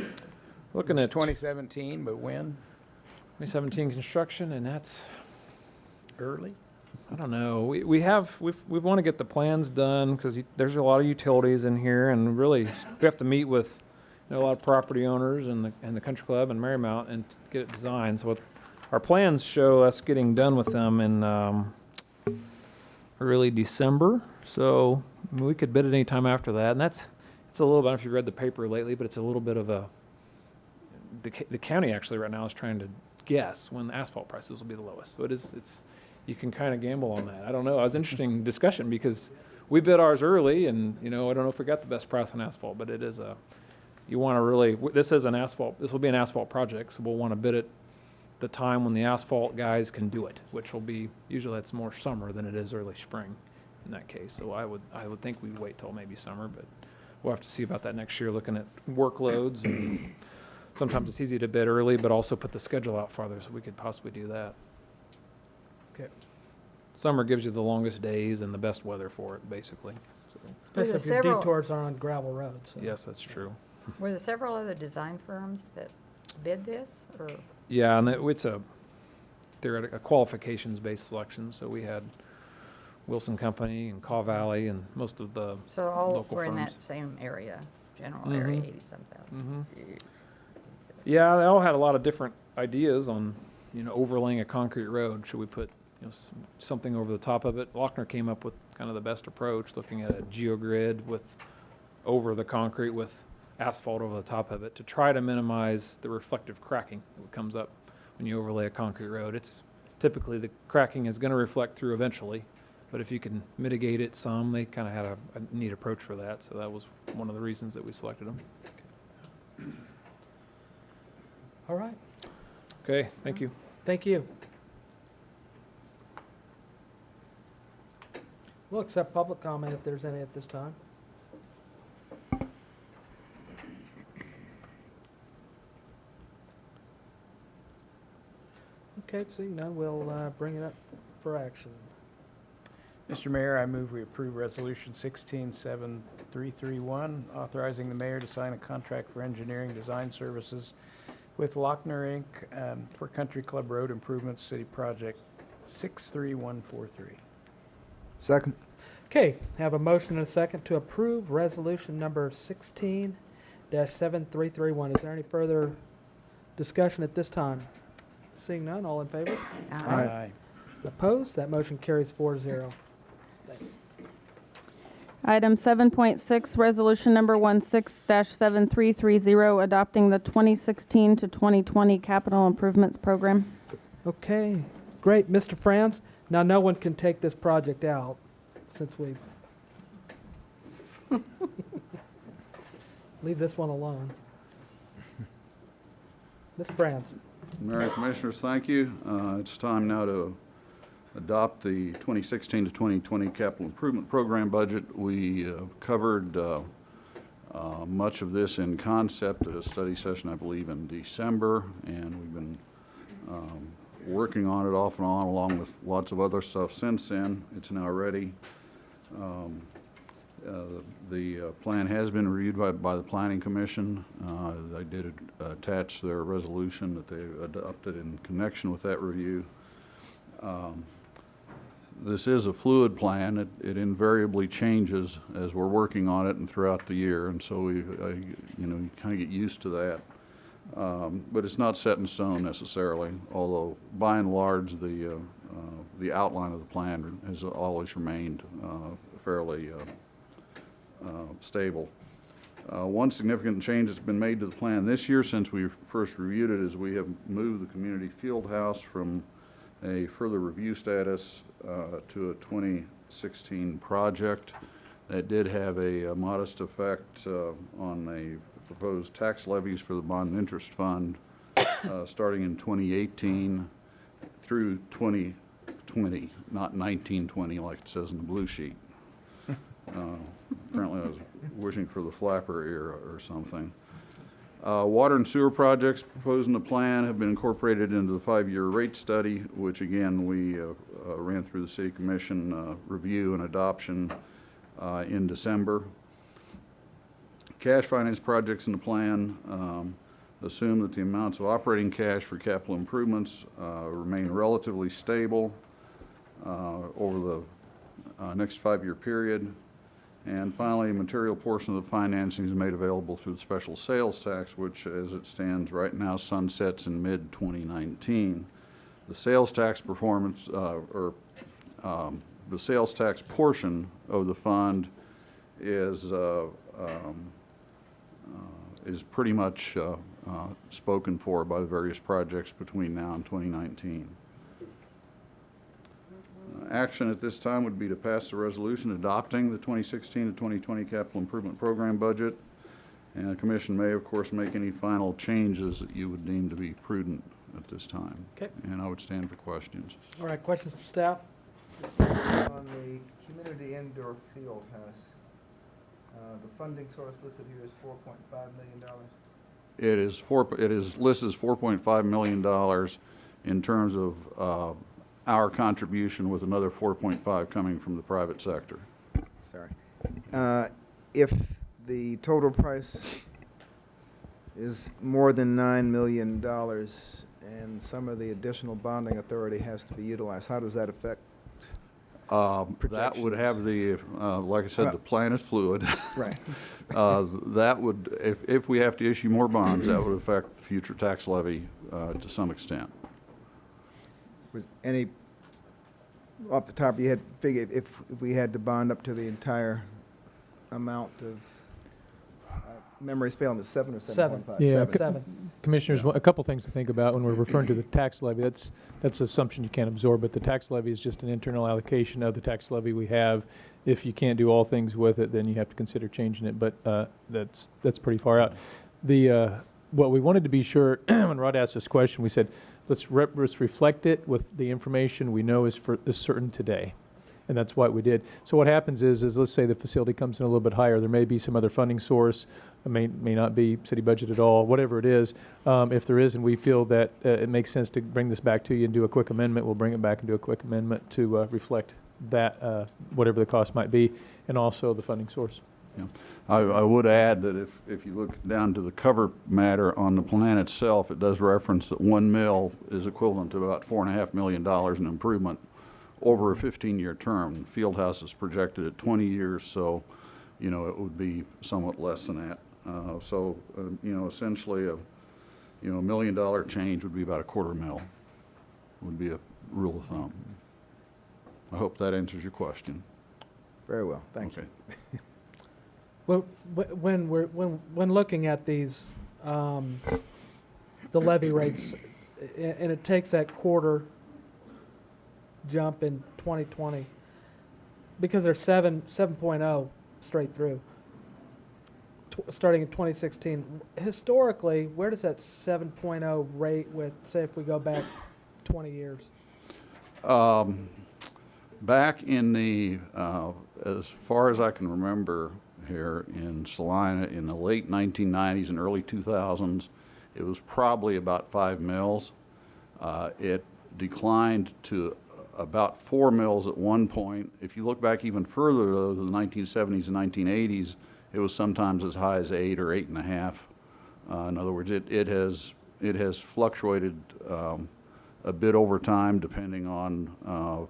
[SPEAKER 12] Looking
[SPEAKER 13] it's
[SPEAKER 12] at
[SPEAKER 13] 2017, but when?
[SPEAKER 12] 2017 construction, and that's,
[SPEAKER 13] Early?
[SPEAKER 12] I don't know. We want to get the plans done because there's a lot of utilities in here, and really we have to meet with a lot of property owners and the country club and Marymount and get it designed. So our plans show us getting done with them in early December. So we could bid it any time after that, and it's a little bit. I don't know if you've read the paper lately, but it's a little bit of the county actually right now is trying to guess when the asphalt prices will be the lowest. So it's you can kind of gamble on that. I don't know. It was an interesting discussion because we bid ours early, and I don't know if we got the best price on asphalt, but it is you want to really, this is an asphalt, this will be an asphalt project, so we'll want to bid it the time when the asphalt guys can do it, which will be, usually it's more summer than it is early spring in that case. So I would think we'd wait till maybe summer, but we'll have to see about that next year, looking at workloads. And sometimes it's easy to bid early, but also put the schedule out farther, so we could possibly do that.
[SPEAKER 1] Okay.
[SPEAKER 12] Summer gives you the longest days and the best weather for it, basically. So,
[SPEAKER 1] Especially
[SPEAKER 4] there
[SPEAKER 1] if your
[SPEAKER 4] several-
[SPEAKER 1] detours are on gravel roads. So.
[SPEAKER 12] yes, that's true.
[SPEAKER 4] Were there several other design firms that bid this, or?
[SPEAKER 12] Yeah, and they're at a qualifications-based selection, so we had Wilson Company and Caw Valley and most of the
[SPEAKER 4] So all
[SPEAKER 12] local
[SPEAKER 4] were in
[SPEAKER 12] firms.
[SPEAKER 4] that same area, general area,
[SPEAKER 12] Mhm.
[SPEAKER 4] 80-some thousand.
[SPEAKER 12] Yeah, they all had a lot of different ideas on, overlaying a concrete road. Should we put, something over the top of it? Lochner came up with kind of the best approach, looking at a geogrid over the concrete with asphalt over the top of it to try to minimize the reflective cracking that comes up when you overlay a concrete road. It's typically the cracking is going to reflect through eventually, but if you can mitigate it some, they kind of had a neat approach for that. So that was one of the reasons that we selected them.
[SPEAKER 1] All right.
[SPEAKER 12] Okay, thank you.
[SPEAKER 1] Thank you. We'll accept public comment if there's any at this time. Okay, seeing none, we'll bring it up for action.
[SPEAKER 13] Mr. Mayor, I move we approve Resolution 167331, authorizing the mayor to sign a contract for engineering design services with Lochner, Inc. For Country Club Road Improvements City Project 63143.
[SPEAKER 7] Second.
[SPEAKER 1] Okay, have a motion and a second to approve resolution number 16-7331. Is there any further discussion at this time? Seeing none, all in favor?
[SPEAKER 7] Aye.
[SPEAKER 1] Opposed? That motion carries 4-0. Thanks.
[SPEAKER 2] Item 7.6, resolution number 16-7330, adopting the 2016 to 2020 capital improvements program.
[SPEAKER 1] Okay, great. Mr. Franz, now no one can take this project out since we've... Leave this one alone. Mr. Franz.
[SPEAKER 14] Mayor and Commissioners, thank you. It's time now to adopt the 2016 to 2020 capital improvement program budget. We covered much of this in concept at a study session, I believe, in December, and we've been working on it off and on, along with lots of other stuff since then. It's now ready. The plan has been reviewed by the Planning Commission. They did attach their resolution that they adopted in connection with that review. This is a fluid plan. It invariably changes as we're working on it and throughout the year, and so you kind of get used to that. But it's not set in stone necessarily, although by and large the outline of the plan has always remained fairly stable. One significant change that's been made to the plan this year since we first reviewed it is we have moved the community field house from a further review status to a 2016 project. That did have a modest effect on the proposed tax levies for the bond and interest fund starting in 2018 through 2020, not 1920 like it says in the blue sheet. Apparently I was wishing for the flapper era or something. Water and sewer projects proposed in the plan have been incorporated into the 5-year rate study, which again we ran through the City Commission review and adoption in December. Cash finance projects in the plan assume that the amounts of operating cash for capital improvements remain relatively stable over the next 5-year period. And finally, a material portion of the financing is made available through the special sales tax, which as it stands right now sunsets in mid-2019. The sales tax performance, the sales tax portion of the fund is pretty much spoken for by the various projects between now and 2019. Action at this time would be to pass the resolution adopting the 2016 to 2020 capital improvement program budget. And the Commission may, of course, make any final changes that you would deem to be prudent at this time.
[SPEAKER 1] Okay.
[SPEAKER 14] And I would stand for questions.
[SPEAKER 1] All right, questions for staff?
[SPEAKER 7] On the community indoor field house, the funding source listed here is $4.5 million.
[SPEAKER 14] It is listed as $4.5 million in terms of our contribution, with another 4.5 coming from the private sector.
[SPEAKER 7] Sorry. If the total price is more than $9 million and some of the additional bonding authority has to be utilized, how does that affect?
[SPEAKER 14] That would have the, like I said, the plan is fluid.
[SPEAKER 7] Right.
[SPEAKER 14] That would, if we have to issue more bonds, that would affect the future tax levy to some extent.
[SPEAKER 7] Was any, off the top of your head, figure if we had to bond up to the entire amount of, memory's failing, is 7 or 7.5?
[SPEAKER 6] Yeah,
[SPEAKER 1] Seven.
[SPEAKER 6] Commissioners, a couple things to think about when we're referring to the tax levy. That's an assumption you can't absorb, but the tax levy is just an internal allocation of the tax levy we have. If you can't do all things with it, then you have to consider changing it, but that's pretty far out. What we wanted to be sure, when Rod asked this question, we said, let's reflect it with the information we know is certain today. and that's what we did. So what happens is let's say the facility comes in a little bit higher, there may be some other funding source, it may not be city budget at all, whatever it is. If there is, and we feel that it makes sense to bring this back to you and do a quick amendment, we'll bring it back and do a quick amendment to reflect that, whatever the cost might be, and also the funding source.
[SPEAKER 14] Yeah. I would add that if you look down to the cover matter on the plan itself, it does reference that 1 mil is equivalent to about $4.5 million in improvement over a 15-year term. The field house is projected at 20 years, so, you know, it would be somewhat less than that. You know, essentially $1 million change would be about $250,000, would be a rule of thumb. I hope that answers your question.
[SPEAKER 7] Very well, thank you.
[SPEAKER 1] Well, when looking at these, the levy rates, and it takes that quarter jump in 2020, because they're 7.0 straight through, starting in 2016. Historically, where does that 7.0 rate with, say, if we go back 20 years?
[SPEAKER 14] Back in the, as far as I can remember here in Salina, in the late 1990s and early 2000s, it was probably about 5 mils. It declined to about 4 mils at one point. If you look back even further, though, to the 1970s and 1980s, it was sometimes as high as 8 or 8.5. In other words, it has fluctuated a bit over time, depending on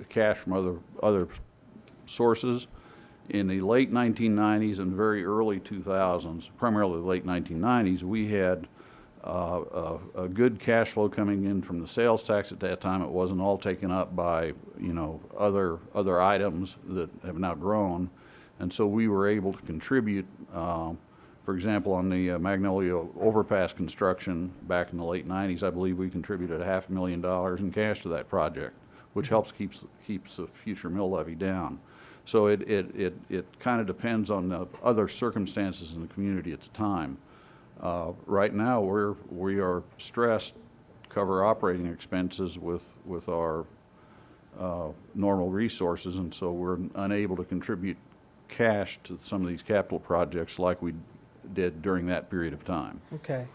[SPEAKER 14] cash from other sources. In the late 1990s and very early 2000s, primarily the late 1990s, we had a good cash flow coming in from the sales tax at that time. It wasn't all taken up by other items that have now grown, and so we were able to contribute. For example, on the Magnolia Overpass construction back in the late 90s, I believe we contributed $500,000 in cash to that project, which helps keeps the future mill levy down. So it kind of depends on the other circumstances in the community at the time. Right now, we are stressed to cover operating expenses with our normal resources, and so we're unable to contribute cash to some of these capital projects like we did during that period of time.
[SPEAKER 1] Okay.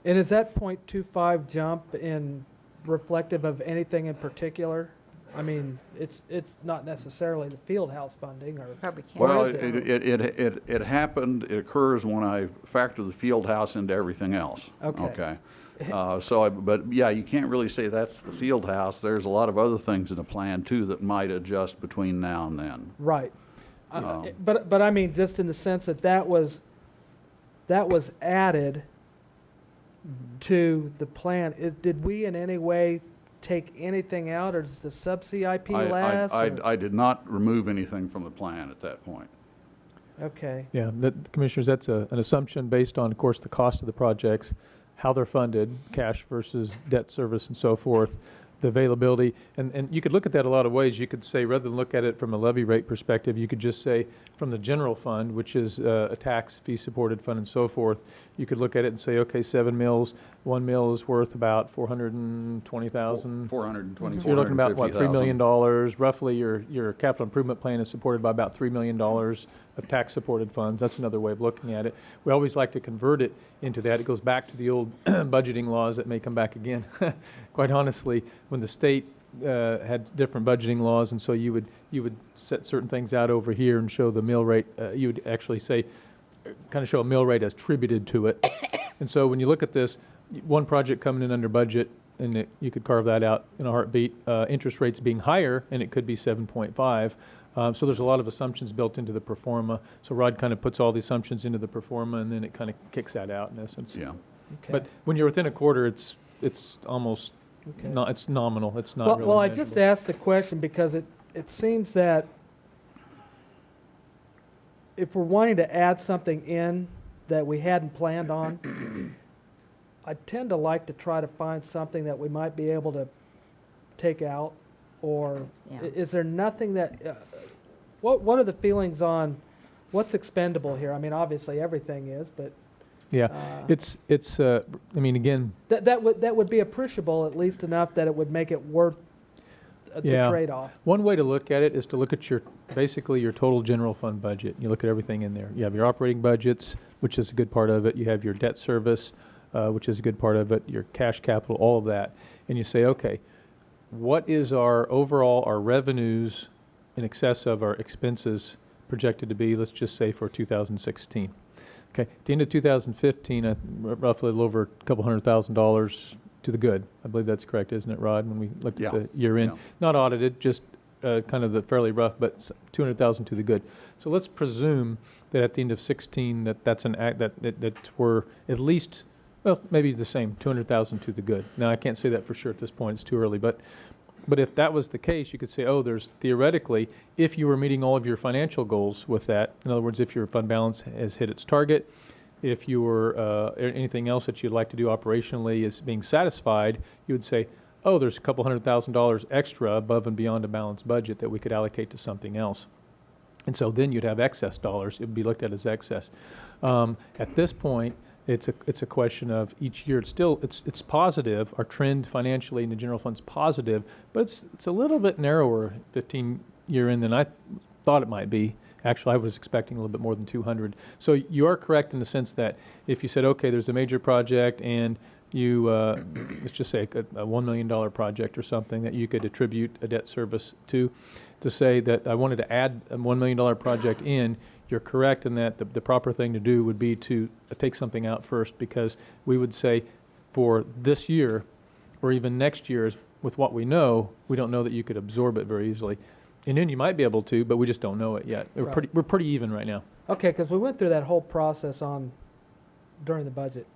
[SPEAKER 1] And is that 0.25 jump in reflective of anything in particular? I mean, it's not necessarily the field house funding, or
[SPEAKER 4] Probably can't.
[SPEAKER 14] Well,
[SPEAKER 1] is it?
[SPEAKER 14] it happened, it occurs when I factor the field house into everything else.
[SPEAKER 1] Okay.
[SPEAKER 14] But yeah, you can't really say that's the field house. There's a lot of other things in the plan too that might adjust between now and then.
[SPEAKER 1] right. But I mean, just in the sense that was added to the plan. Did we in any way take anything out, or does the sub-CIP last?
[SPEAKER 14] I did not remove anything from the plan at that point.
[SPEAKER 1] Okay.
[SPEAKER 6] Yeah, Commissioners, that's an assumption based on, of course, the cost of the projects, how they're funded, cash versus debt service and so forth, the availability. And you could look at that a lot of ways. You could say, rather than look at it from a levy rate perspective, you could just say from the general fund, which is a tax fee-supported fund and so forth, you could look at it and say, okay, 7 mills, 1 mill is worth about $420,000.
[SPEAKER 14] 420,
[SPEAKER 6] So you're looking about, what, $3 million?
[SPEAKER 14] 450,000.
[SPEAKER 6] Roughly, your capital improvement plan is supported by about $3 million of tax-supported funds. That's another way of looking at it. We always like to convert it into that. It goes back to the old budgeting laws that may come back again. Quite honestly, when the state had different budgeting laws, and so you would set certain things out over here and show the mill rate. You would actually say, kind of show a mill rate as attributed to it. And so when you look at this, one project coming in under budget, and you could carve that out in a heartbeat. Interest rates being higher, and it could be 7.5. So there's a lot of assumptions built into the pro forma. So Rod kind of puts all the assumptions into the pro forma, and then it kind of kicks that out in essence.
[SPEAKER 14] Yeah.
[SPEAKER 1] Okay.
[SPEAKER 6] But when you're within a quarter, it's almost
[SPEAKER 1] Okay.
[SPEAKER 6] not. It's nominal. It's not really.
[SPEAKER 1] Well, I just asked the question because it seems that if we're wanting to add something in that we hadn't planned on, I tend to like to try to find something that we might be able to take out, or
[SPEAKER 4] Yeah.
[SPEAKER 1] is there nothing that, what are the feelings on what's expendable here? I mean, obviously everything is, but
[SPEAKER 6] Yeah, it's. I mean, again,
[SPEAKER 1] that would be appreciable, at least enough that it would make it worth the
[SPEAKER 6] Yeah.
[SPEAKER 1] trade-off.
[SPEAKER 6] One way to look at it is to look at basically your total general fund budget. You look at everything in there. You have your operating budgets, which is a good part of it. You have your debt service, which is a good part of it, your cash capital, all of that. And you say, okay, what is our revenues in excess of our expenses projected to be, let's just say for 2016. Okay, at the end of 2015, roughly a little over a couple $100,000 to the good. I believe that's correct, isn't it, Rod, when we looked at the year end?
[SPEAKER 14] Yeah.
[SPEAKER 6] Not audited, just kind of the fairly rough, but 200,000 to the good. So let's presume that at the end of 16, that's an act that we're at least, well, maybe the same, 200,000 to the good. Now, I can't say that for sure at this point, it's too early, but if that was the case, you could say, oh, there's theoretically, if you were meeting all of your financial goals with that, in other words, if your fund balance has hit its target, if you were anything else that you'd like to do operationally is being satisfied, you would say, oh, there's a couple $100,000 extra above and beyond a balanced budget that we could allocate to something else. And so then you'd have excess dollars. It would be looked at as excess. At this point, it's a question of each year. It's positive. Our trend financially in the general fund's positive, but it's a little bit narrower 15 year in than I thought it might be. Actually, I was expecting a little bit more than 200. So you are correct in the sense that if you said, okay, there's a major project and you, let's just say a $1 million project or something that you could attribute a debt service to say that I wanted to add a $1 million project in, you're correct in that the proper thing to do would be to take something out first, because we would say for this year or even next year, with what we know, we don't know that you could absorb it very easily. And then you might be able to, but we just don't know it yet.
[SPEAKER 1] Right.
[SPEAKER 6] We're pretty even right now.
[SPEAKER 1] Okay, because we went through that whole process during the budget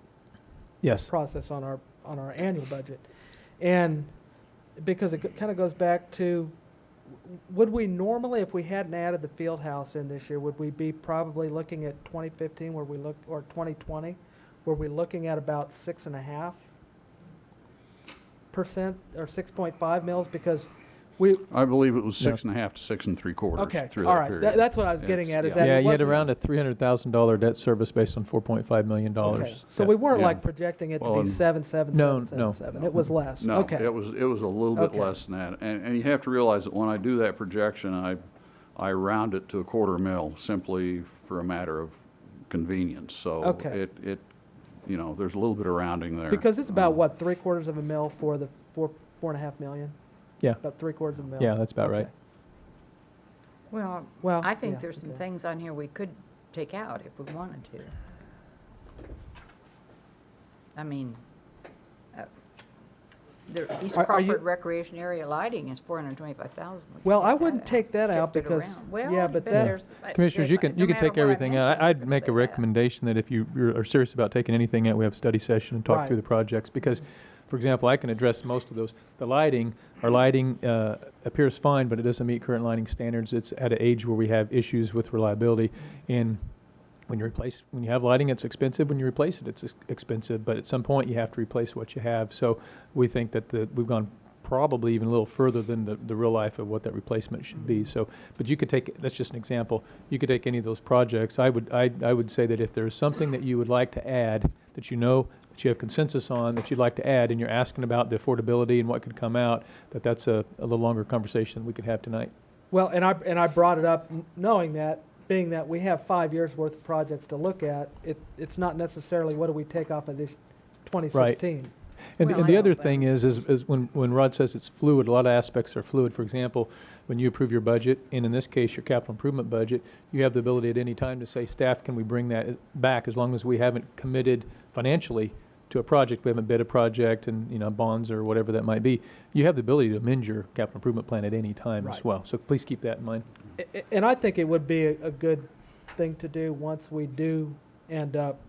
[SPEAKER 6] Yes.
[SPEAKER 1] process on our annual budget, and because it kind of goes back to, would we normally, if we hadn't added the field house in this year, would we be probably looking at 2015 or 2020, where we're looking at about 6.5% or 6.5 mils, because
[SPEAKER 14] I believe it was
[SPEAKER 6] No.
[SPEAKER 14] 6.5 to 6 3/4
[SPEAKER 1] okay,
[SPEAKER 14] through
[SPEAKER 1] all
[SPEAKER 14] that
[SPEAKER 1] right,
[SPEAKER 14] period.
[SPEAKER 1] that's what I was getting at. Is
[SPEAKER 14] Yeah.
[SPEAKER 1] that
[SPEAKER 6] Yeah,
[SPEAKER 1] it
[SPEAKER 6] you had
[SPEAKER 1] wasn't-
[SPEAKER 6] around a $300,000 debt service based on $4.5 million.
[SPEAKER 1] Okay, so we weren't
[SPEAKER 14] Yeah.
[SPEAKER 1] like projecting it to
[SPEAKER 14] Well,
[SPEAKER 1] be
[SPEAKER 14] and-
[SPEAKER 1] 7,
[SPEAKER 6] No,
[SPEAKER 1] 7. It was less.
[SPEAKER 14] No,
[SPEAKER 1] Okay.
[SPEAKER 14] it was a little bit
[SPEAKER 1] Okay.
[SPEAKER 14] less than that. And you have to realize that when I do that projection, I round it to a $0.25 simply for a matter of convenience. So
[SPEAKER 1] Okay.
[SPEAKER 14] there's a little bit of rounding there.
[SPEAKER 1] Because it's about what, 3/4 of a mil for the 4.5 million?
[SPEAKER 6] Yeah.
[SPEAKER 1] About 3/4 of a mil.
[SPEAKER 6] Yeah, that's about right.
[SPEAKER 1] Okay.
[SPEAKER 4] Well,
[SPEAKER 1] Well,
[SPEAKER 4] I think
[SPEAKER 1] yeah,
[SPEAKER 4] there's some
[SPEAKER 1] okay.
[SPEAKER 4] things on here we could take out if we wanted to. I mean, the East
[SPEAKER 1] Are you-
[SPEAKER 4] Crawford Recreation Area lighting is $425,000. We could
[SPEAKER 1] Well, I
[SPEAKER 4] take
[SPEAKER 1] wouldn't
[SPEAKER 4] that
[SPEAKER 1] take that out
[SPEAKER 4] shift it
[SPEAKER 1] because,
[SPEAKER 4] around. Well,
[SPEAKER 1] yeah, but that,
[SPEAKER 4] there's-
[SPEAKER 6] Commissioners,
[SPEAKER 4] if-
[SPEAKER 6] you can
[SPEAKER 4] no
[SPEAKER 6] take
[SPEAKER 4] matter what I
[SPEAKER 6] everything out.
[SPEAKER 4] mention, you
[SPEAKER 6] I'd
[SPEAKER 4] could
[SPEAKER 6] make
[SPEAKER 4] say
[SPEAKER 6] a
[SPEAKER 4] that.
[SPEAKER 6] recommendation that if you are serious about taking anything out, we have a study session and talk
[SPEAKER 1] Right.
[SPEAKER 6] through the projects. Because, for example, I can address most of those. Our lighting appears fine, but it doesn't meet current lighting standards. It's at an age where we have issues with reliability. And when you have lighting, it's expensive. When you replace it, it's expensive. But at some point, you have to replace what you have. So we think that we've gone probably even a little further than the real life of what that replacement should be. So, but you could take, that's just an example. You could take any of those projects. I would say that if there's something that you would like to add, that you know that you have consensus on, that you'd like to add, and you're asking about the affordability and what could come out, that's a little longer conversation we could have tonight.
[SPEAKER 1] well, and I brought it up knowing that, being that we have 5 years worth of projects to look at, it's not necessarily what do we take off of this 2016.
[SPEAKER 6] And,
[SPEAKER 4] Well,
[SPEAKER 6] and
[SPEAKER 4] I
[SPEAKER 6] the other
[SPEAKER 4] don't
[SPEAKER 6] thing is when Rod says it's fluid, a lot of aspects are fluid. For example, when you approve your budget, and in this case, your capital improvement budget, you have the ability at any time to say, staff, can we bring that back as long as we haven't committed financially to a project, we haven't bid a project and, bonds or whatever that might be. You have the ability to amend your capital improvement plan at any time as
[SPEAKER 1] Right.
[SPEAKER 6] well. So please keep that in mind.
[SPEAKER 1] And I think it would be a good thing to do once we do end up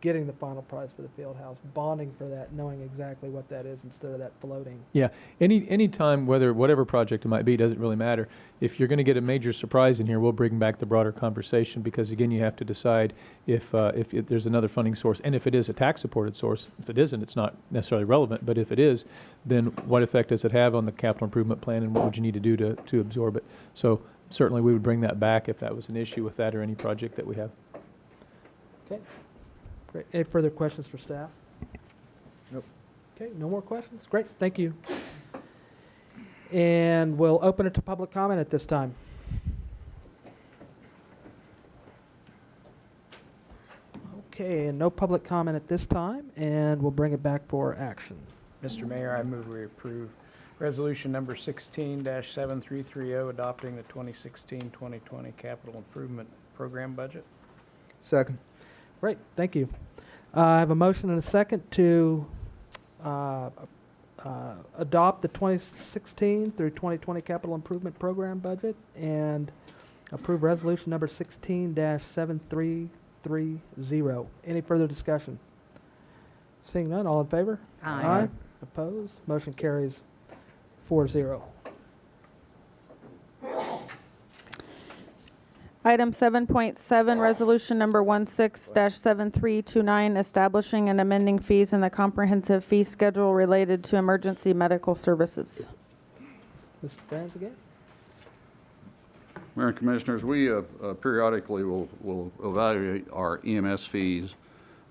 [SPEAKER 1] getting the final price for the field house, bonding for that, knowing exactly what that is instead of that floating.
[SPEAKER 6] Yeah, any time, whatever project it might be, doesn't really matter. If you're going to get a major surprise in here, we'll bring back the broader conversation, because again, you have to decide if there's another funding source, and if it is a tax-supported source. If it isn't, it's not necessarily relevant, but if it is, then what effect does it have on the capital improvement plan, and what would you need to do to absorb it? So certainly, we would bring that back if that was an issue with that or any project that we have.
[SPEAKER 1] Okay, great. Any further questions for staff?
[SPEAKER 7] Nope.
[SPEAKER 1] Okay, no more questions? Great, thank you. And we'll open it to public comment at this time. Okay, and no public comment at this time, and we'll bring it back for action.
[SPEAKER 13] Mr. Mayor, I move we approve resolution number 16-7330, adopting the 2016-2020 capital improvement program budget.
[SPEAKER 7] Second.
[SPEAKER 1] Great, thank you. I have a motion and a second to adopt the 2016 through 2020 capital improvement program budget and approve resolution number 16-7330. Any further discussion? Seeing none, all in favor?
[SPEAKER 4] Aye.
[SPEAKER 1] Opposed? Motion carries 4-0.
[SPEAKER 2] Item 7.7, resolution number 16-7329, establishing and amending fees in the comprehensive fee schedule related to emergency medical services.
[SPEAKER 1] Mr. Franz again?
[SPEAKER 14] Mayor and Commissioners, we periodically will evaluate our EMS fees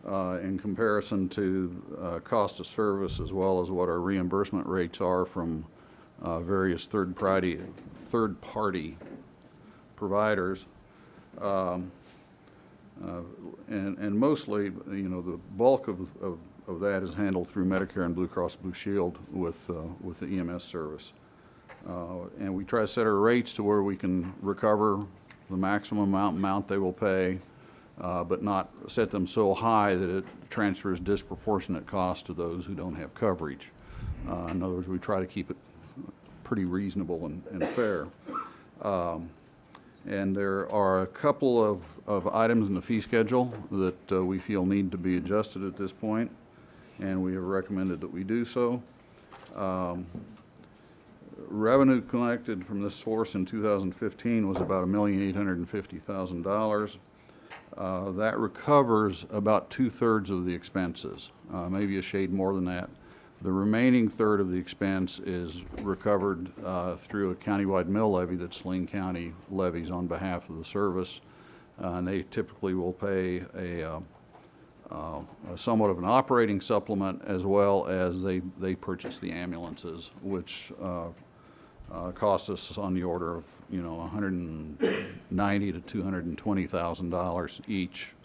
[SPEAKER 14] in comparison to cost of service as well as what our reimbursement rates are from various third-party providers. And mostly, you know, the bulk of that is handled through Medicare and Blue Cross Blue Shield with the EMS service. And we try to set our rates to where we can recover the maximum amount they will pay, but not set them so high that it transfers disproportionate cost to those who don't have coverage. In other words, we try to keep it pretty reasonable and fair. And there are a couple of items in the fee schedule that we feel need to be adjusted at this point, and we have recommended that we do so. Revenue collected from this source in 2015 was about $1,850,000. That recovers about 2/3 of the expenses, maybe a shade more than that. The remaining third of the expense is recovered through a countywide mill levy that Saline County levies on behalf of the service. And they typically will pay a somewhat of an operating supplement as well as they purchase the ambulances, which cost us on the order of, you know, $190,000 to $220,000 each,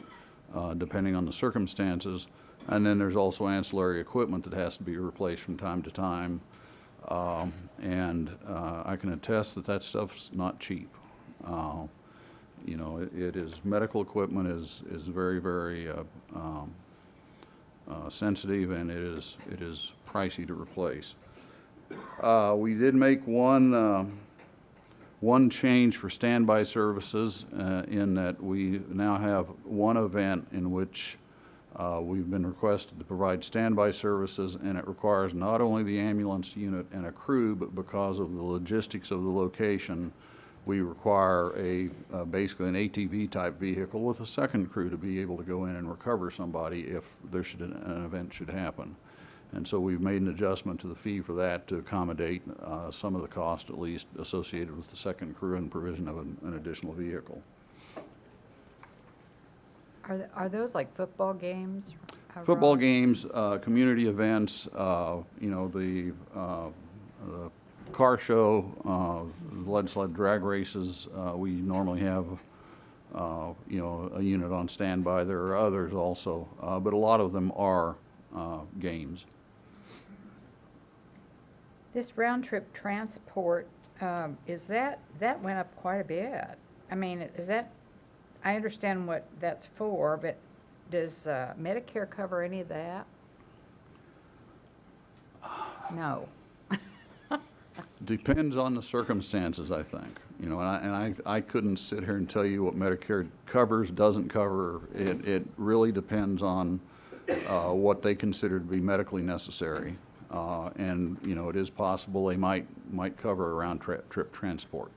[SPEAKER 14] depending on the circumstances. And then there's also ancillary equipment that has to be replaced from time to time. I can attest that that stuff's not cheap. You know, it is, medical equipment is very, very sensitive, and it is pricey to replace. We did make one change for standby services in that we now have one event in which we've been requested to provide standby services, and it requires not only the ambulance unit and a crew, but because of the logistics of the location, we require basically an ATV type vehicle with a second crew to be able to go in and recover somebody if an event should happen. And so we've made an adjustment to the fee for that to accommodate some of the cost, at least, associated with the second crew and provision of an additional vehicle.
[SPEAKER 4] Are those like football games?
[SPEAKER 14] Football games, community events, you know, the car show, lead sled drag races. We normally have, you know, a unit on standby. There are others also, but a lot of them are games.
[SPEAKER 4] This round-trip transport, is that went up quite a bit. I mean, is that, I understand what that's for, but does Medicare cover any of that? No.
[SPEAKER 14] Depends on the circumstances, I think. You know, and I couldn't sit here and tell you what Medicare covers, doesn't cover. It really depends on what they consider to be medically necessary. And, you know, it is possible they might cover a round-trip transport.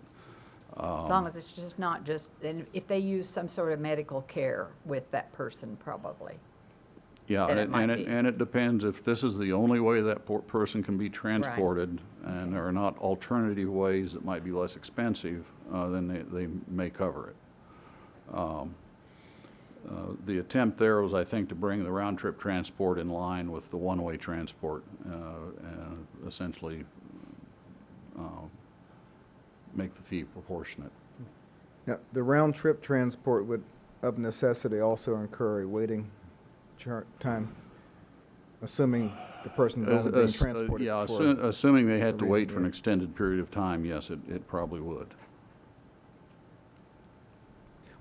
[SPEAKER 4] As long as it's just not just, and if they use some sort of medical care with that person, probably.
[SPEAKER 14] Yeah, and it depends. If this is the only way that person can be transported, and there are not alternative ways that might be less expensive, then they may cover it. The attempt there was, I think, to bring the round-trip transport in line with the one-way transport, and essentially make the fee proportionate.
[SPEAKER 7] Now, the round-trip transport would, of necessity, also incur a waiting time, assuming the person's only being transported
[SPEAKER 14] Yeah,
[SPEAKER 7] for
[SPEAKER 14] assuming they had
[SPEAKER 7] a
[SPEAKER 14] to wait
[SPEAKER 7] reason,
[SPEAKER 14] for an
[SPEAKER 7] yeah.
[SPEAKER 14] extended period of time, yes, it probably would.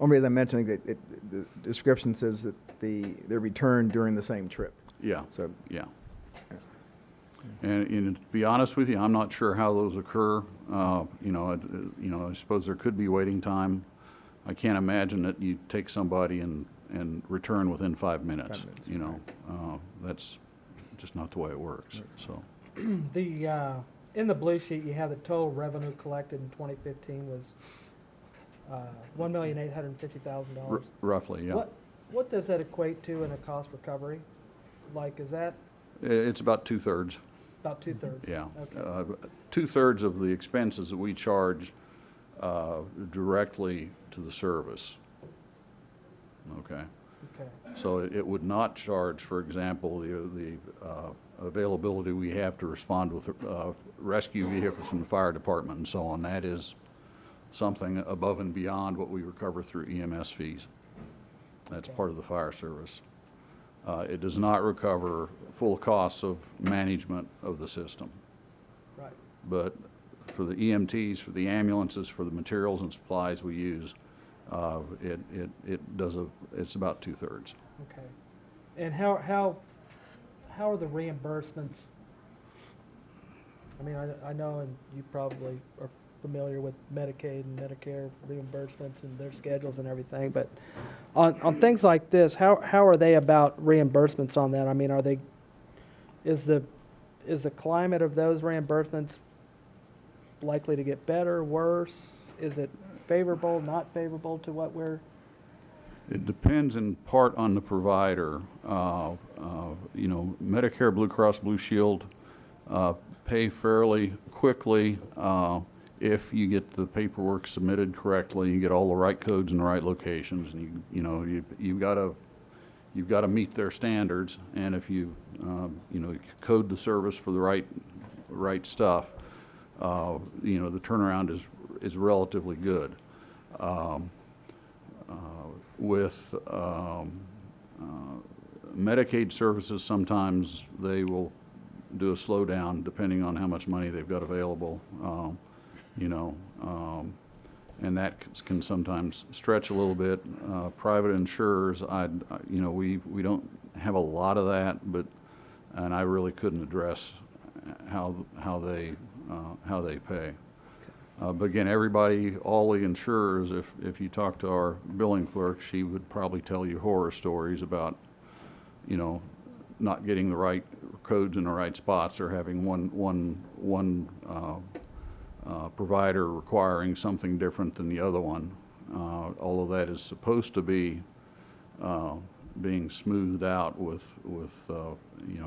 [SPEAKER 7] Only reason I'm mentioning that the description says that they're returned during the same trip.
[SPEAKER 14] Yeah,
[SPEAKER 7] So,
[SPEAKER 14] yeah. And to be honest with you, I'm not sure how those occur. I suppose there could be waiting time. I can't imagine that you take somebody and return within 5 minutes.
[SPEAKER 7] 5 minutes,
[SPEAKER 14] You know, that's just not the way it works, so.
[SPEAKER 1] The, in the blue sheet, you have the total revenue collected in 2015 was $1,850,000.
[SPEAKER 14] Roughly, yeah.
[SPEAKER 1] What does that equate to in a cost recovery? Like, is that
[SPEAKER 14] It's about 2/3.
[SPEAKER 1] about 2/3?
[SPEAKER 14] Yeah.
[SPEAKER 1] Okay.
[SPEAKER 14] 2/3 of the expenses that we charge directly to the service. Okay.
[SPEAKER 1] Okay.
[SPEAKER 14] So it would not charge, for example, the availability we have to respond with rescue vehicles from the fire department and so on. That is something above and beyond what we recover through EMS fees. That's part of the fire service. It does not recover full costs of management of the system.
[SPEAKER 1] Right.
[SPEAKER 14] But for the EMTs, for the ambulances, for the materials and supplies we use, it's about 2/3.
[SPEAKER 1] Okay. And how are the reimbursements? I mean, I know, and you probably are familiar with Medicaid and Medicare reimbursements and their schedules and everything, but on things like this, how are they about reimbursements on that? I mean, is the climate of those reimbursements likely to get better, worse? Is it favorable, not favorable to what we're?
[SPEAKER 14] It depends in part on the provider. Medicare, Blue Cross Blue Shield pay fairly quickly if you get the paperwork submitted correctly, you get all the right codes in the right locations, and you've got to meet their standards. And if you code the service for the right stuff, the turnaround is relatively good. With Medicaid services, sometimes they will do a slowdown depending on how much money they've got available, and that can sometimes stretch a little bit. Private insurers, we don't have a lot of that, and I really couldn't address how they pay. But again, all the insurers, if you talk to our billing clerk, she would probably tell you horror stories about, not getting the right codes in the right spots, or having one provider requiring something different than the other one. Although that is supposed to be being smoothed out with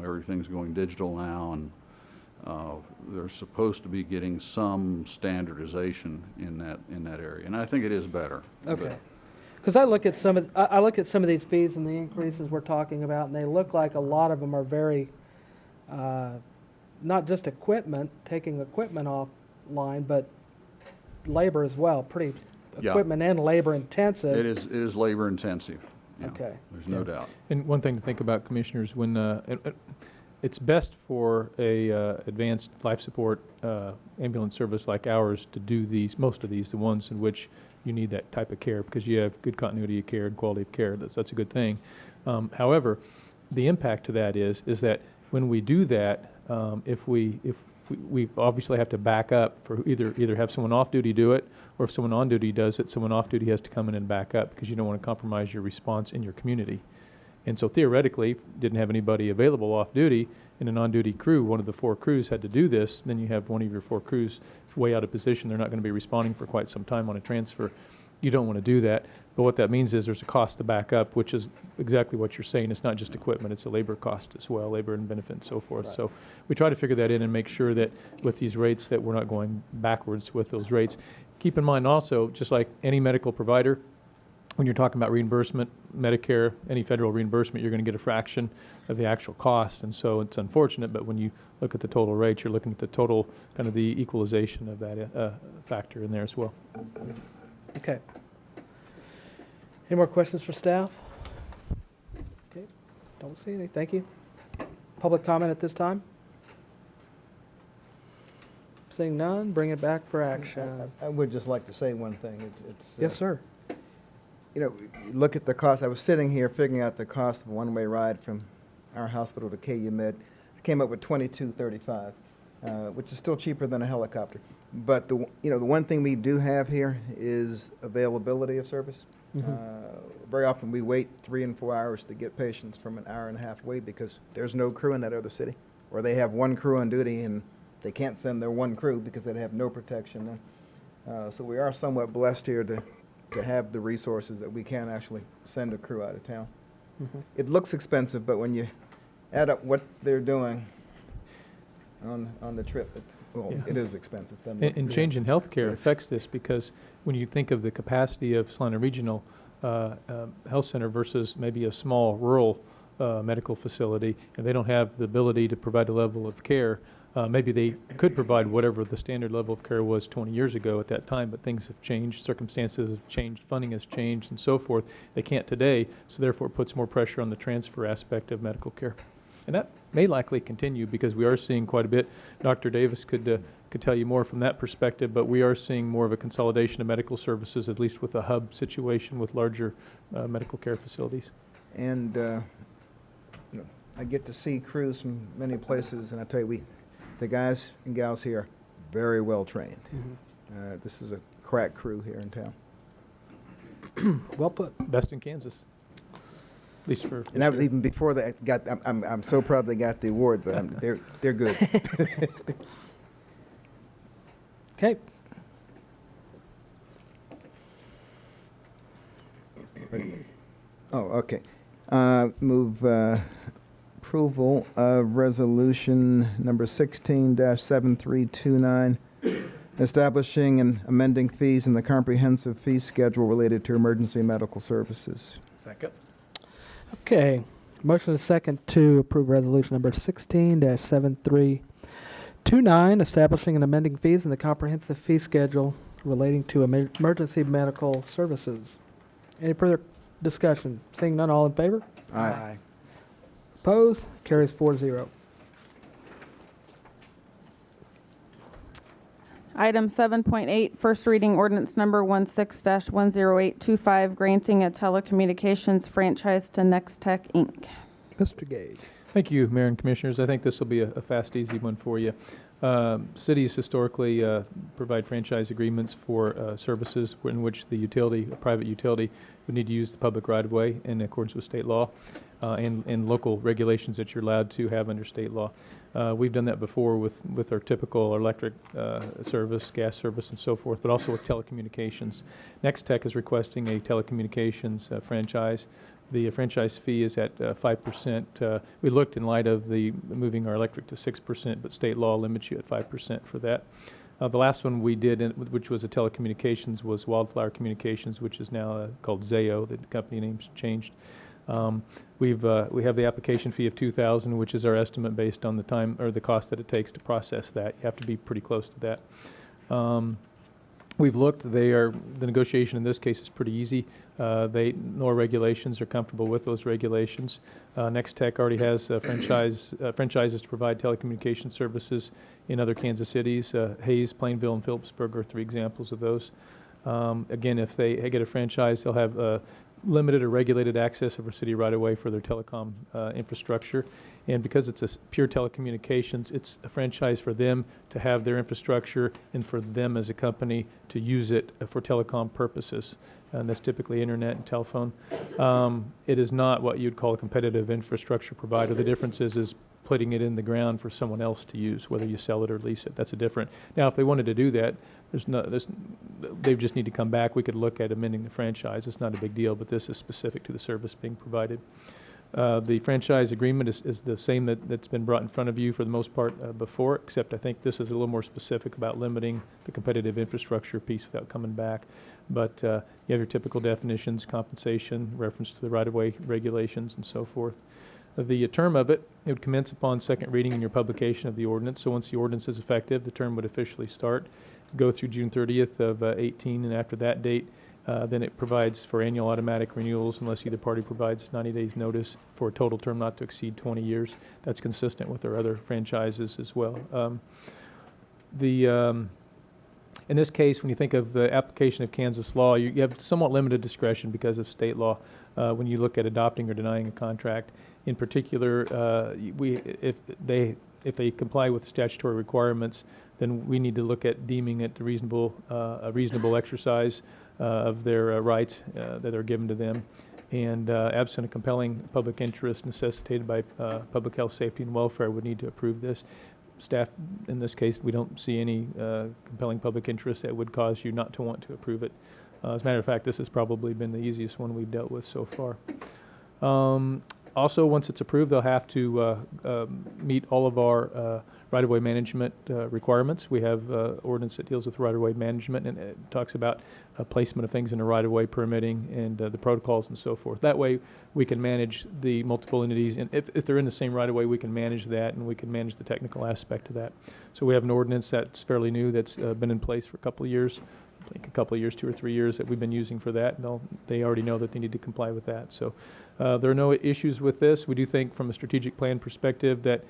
[SPEAKER 14] everything's going digital now, and they're supposed to be getting some standardization in that area, and I think it is better.
[SPEAKER 1] Okay. Because I look at some of these fees and the increases we're talking about, and they look like a lot of them are very, not just taking equipment offline, but labor as well. Pretty
[SPEAKER 14] Yeah.
[SPEAKER 1] equipment and labor intensive.
[SPEAKER 14] It is labor intensive. Yeah,
[SPEAKER 1] Okay.
[SPEAKER 14] there's no doubt.
[SPEAKER 6] And one thing to think about, Commissioners, when it's best for a advanced life support ambulance service like ours to do most of these, the ones in which you need that type of care, because you have good continuity of care and quality of care. That's a good thing. However, the impact to that is that when we do that, if we obviously have to back up for either have someone off duty do it, or if someone on duty does it, someone off duty has to come in and back up, because you don't want to compromise your response in your community. And so theoretically, if you didn't have anybody available off duty in an on-duty crew, one of the 4 crews had to do this, then you have one of your 4 crews way out of position. They're not going to be responding for quite some time on a transfer. You don't want to do that. But what that means is there's a cost to back up, which is exactly what you're saying. It's not just equipment, it's a labor cost as well, labor and benefit and so forth.
[SPEAKER 1] Right.
[SPEAKER 6] So we try to figure that in and make sure that with these rates that we're not going backwards with those rates. Keep in mind also, just like any medical provider, when you're talking about reimbursement, Medicare, any federal reimbursement, you're going to get a fraction of the actual cost. And so it's unfortunate, but when you look at the total rates, you're looking at the total, kind of the equalization of that factor in there as well.
[SPEAKER 1] Okay. Any more questions for staff? Okay, don't see any. Thank you. Public comment at this time? Seeing none, bring it back for action.
[SPEAKER 7] I would just like to say one thing. It's
[SPEAKER 1] Yes, sir.
[SPEAKER 7] you know, you look at the cost. I was sitting here figuring out the cost of a one-way ride from our hospital to KU Med. I came up with $22.35, which is still cheaper than a helicopter. But the one thing we do have here is availability of service. Very often we wait 3 and 4 hours to get patients from an hour and a half away because there's no crew in that other city, or they have one crew on duty and they can't send their one crew because they have no protection there. So we are somewhat blessed here to have the resources that we can actually send a crew out of town. It looks expensive, but when you add up what they're doing on the trip, it is expensive.
[SPEAKER 6] And change in healthcare affects this because when you think of the capacity of Salina Regional Health Center versus maybe a small rural medical facility, and they don't have the ability to provide a level of care, maybe they could provide whatever the standard level of care was 20 years ago at that time, but things have changed, circumstances have changed, funding has changed, and so forth. They can't today, so therefore it puts more pressure on the transfer aspect of medical care. And that may likely continue because we are seeing quite a bit. Dr. Davis could tell you more from that perspective, but we are seeing more of a consolidation of medical services, at least with a hub situation with larger medical care facilities.
[SPEAKER 7] And I get to see crews from many places, and I tell you, the guys and gals here are very well trained. This is a crack crew here in town.
[SPEAKER 1] Well put.
[SPEAKER 6] Best in Kansas. At least for.
[SPEAKER 7] And that was even before they got. I'm so proud they got the award, but they're good.
[SPEAKER 1] Okay.
[SPEAKER 7] Oh, okay. Move approval of resolution number 16-7329, establishing and amending fees in the comprehensive fee schedule related to emergency medical services.
[SPEAKER 13] Second.
[SPEAKER 1] Okay. Motion is second to approve resolution number 16-7329, establishing and amending fees in the comprehensive fee schedule relating to emergency medical services. Any further discussion? Seeing none, all in favor?
[SPEAKER 7] Aye.
[SPEAKER 1] Opposed? Carries 4-0.
[SPEAKER 2] Item 7.8, first reading ordinance number 16-10825, granting a telecommunications franchise to Nextech, Inc.
[SPEAKER 1] Mr. Gage.
[SPEAKER 6] Thank you, Mayor and Commissioners. I think this will be a fast, easy one for you. Cities historically provide franchise agreements for services in which the utility, a private utility, would need to use the public right-of-way in accordance with state law and local regulations that you're allowed to have under state law. We've done that before with our typical electric service, gas service, and so forth, but also with telecommunications. Nextech is requesting a telecommunications franchise. The franchise fee is at 5%. We looked in light of the moving our electric to 6%, but state law limits you at 5% for that. The last one we did, which was a telecommunications, was Wildflower Communications, which is now called Zayo. The company name's changed. We have the application fee of $2,000, which is our estimate based on the time or the cost that it takes to process that. You have to be pretty close to that. We've looked. The negotiation in this case is pretty easy. NOR regulations are comfortable with those regulations. Nextech already has franchises to provide telecommunication services in other Kansas cities. Hayes, Plainville, and Phillipsburg are 3 examples of those. Again, if they get a franchise, they'll have limited or regulated access over city right-of-way for their telecom infrastructure. And because it's a pure telecommunications, it's a franchise for them to have their infrastructure and for them as a company to use it for telecom purposes. And that's typically internet and telephone. It is not what you'd call a competitive infrastructure provider. The difference is putting it in the ground for someone else to use, whether you sell it or lease it. That's a different. Now, if they wanted to do that, they just need to come back. We could look at amending the franchise. It's not a big deal, but this is specific to the service being provided. The franchise agreement is the same that's been brought in front of you for the most part before, except I think this is a little more specific about limiting the competitive infrastructure piece without coming back. But you have your typical definitions, compensation, reference to the right-of-way regulations, and so forth. The term of it would commence upon second reading and your publication of the ordinance. So once the ordinance is effective, the term would officially start, go through June 30th of 18, and after that date, then it provides for annual automatic renewals unless either party provides 90 days notice for a total term not to exceed 20 years. That's consistent with our other franchises as well. In this case, when you think of the application of Kansas law, you have somewhat limited discretion because of state law when you look at adopting or denying a contract. In particular, if they comply with the statutory requirements, then we need to look at deeming it a reasonable exercise of their rights that are given to them. And absent a compelling public interest necessitated by public health, safety, and welfare, would need to approve this. Staff, in this case, we don't see any compelling public interest that would cause you not to want to approve it. As a matter of fact, this has probably been the easiest one we've dealt with so far. Also, once it's approved, they'll have to meet all of our right-of-way management requirements. We have ordinance that deals with right-of-way management, and it talks about placement of things in the right-of-way, permitting, and the protocols and so forth. That way, we can manage the multiple entities, and if they're in the same right-of-way, we can manage that, and we can manage the technical aspect of that. So we have an ordinance that's fairly new that's been in place for a couple of years. I think a couple of years, 2 or 3 years, that we've been using for that. And they already know that they need to comply with that. So there are no issues with this. We do think from a strategic plan perspective that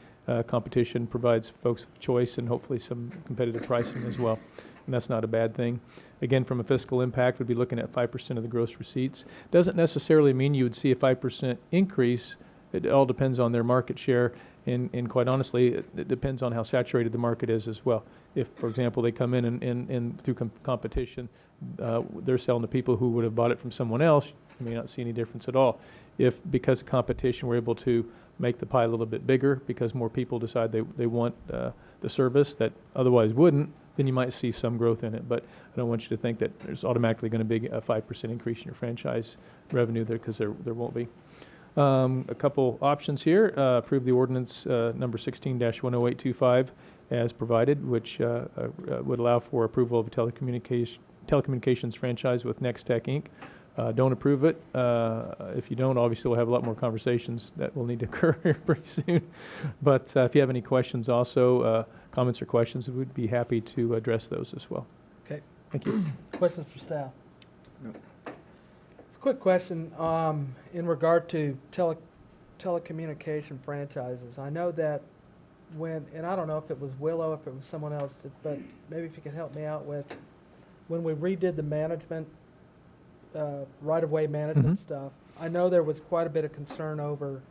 [SPEAKER 6] competition provides folks with choice and hopefully some competitive pricing as well. And that's not a bad thing. Again, from a fiscal impact, we'd be looking at 5% of the gross receipts. Doesn't necessarily mean you would see a 5% increase. It all depends on their market share. And quite honestly, it depends on how saturated the market is as well. If, for example, they come in and through competition, they're selling to people who would have bought it from someone else, you may not see any difference at all. If, because of competition, we're able to make the pie a little bit bigger because more people decide they want the service that otherwise wouldn't, then you might see some growth in it. But I don't want you to think that there's automatically going to be a 5% increase in your franchise revenue there, because there won't be. A couple options here. Approve the ordinance number 16-10825 as provided, which would allow for approval of a telecommunications franchise with Nextech Inc. Don't approve it. If you don't, obviously we'll have a lot more conversations that will need to occur here pretty soon. But if you have any questions also, comments or questions, we'd be happy to address those as well.
[SPEAKER 1] Okay.
[SPEAKER 6] Thank you.
[SPEAKER 1] Questions for staff?
[SPEAKER 7] No.
[SPEAKER 1] Quick question in regard to telecommunication franchises. I know that and I don't know if it was Willow, if it was someone else, but maybe if you could help me out with, when we redid the management, right-of-way management stuff, I know there was quite a bit of concern over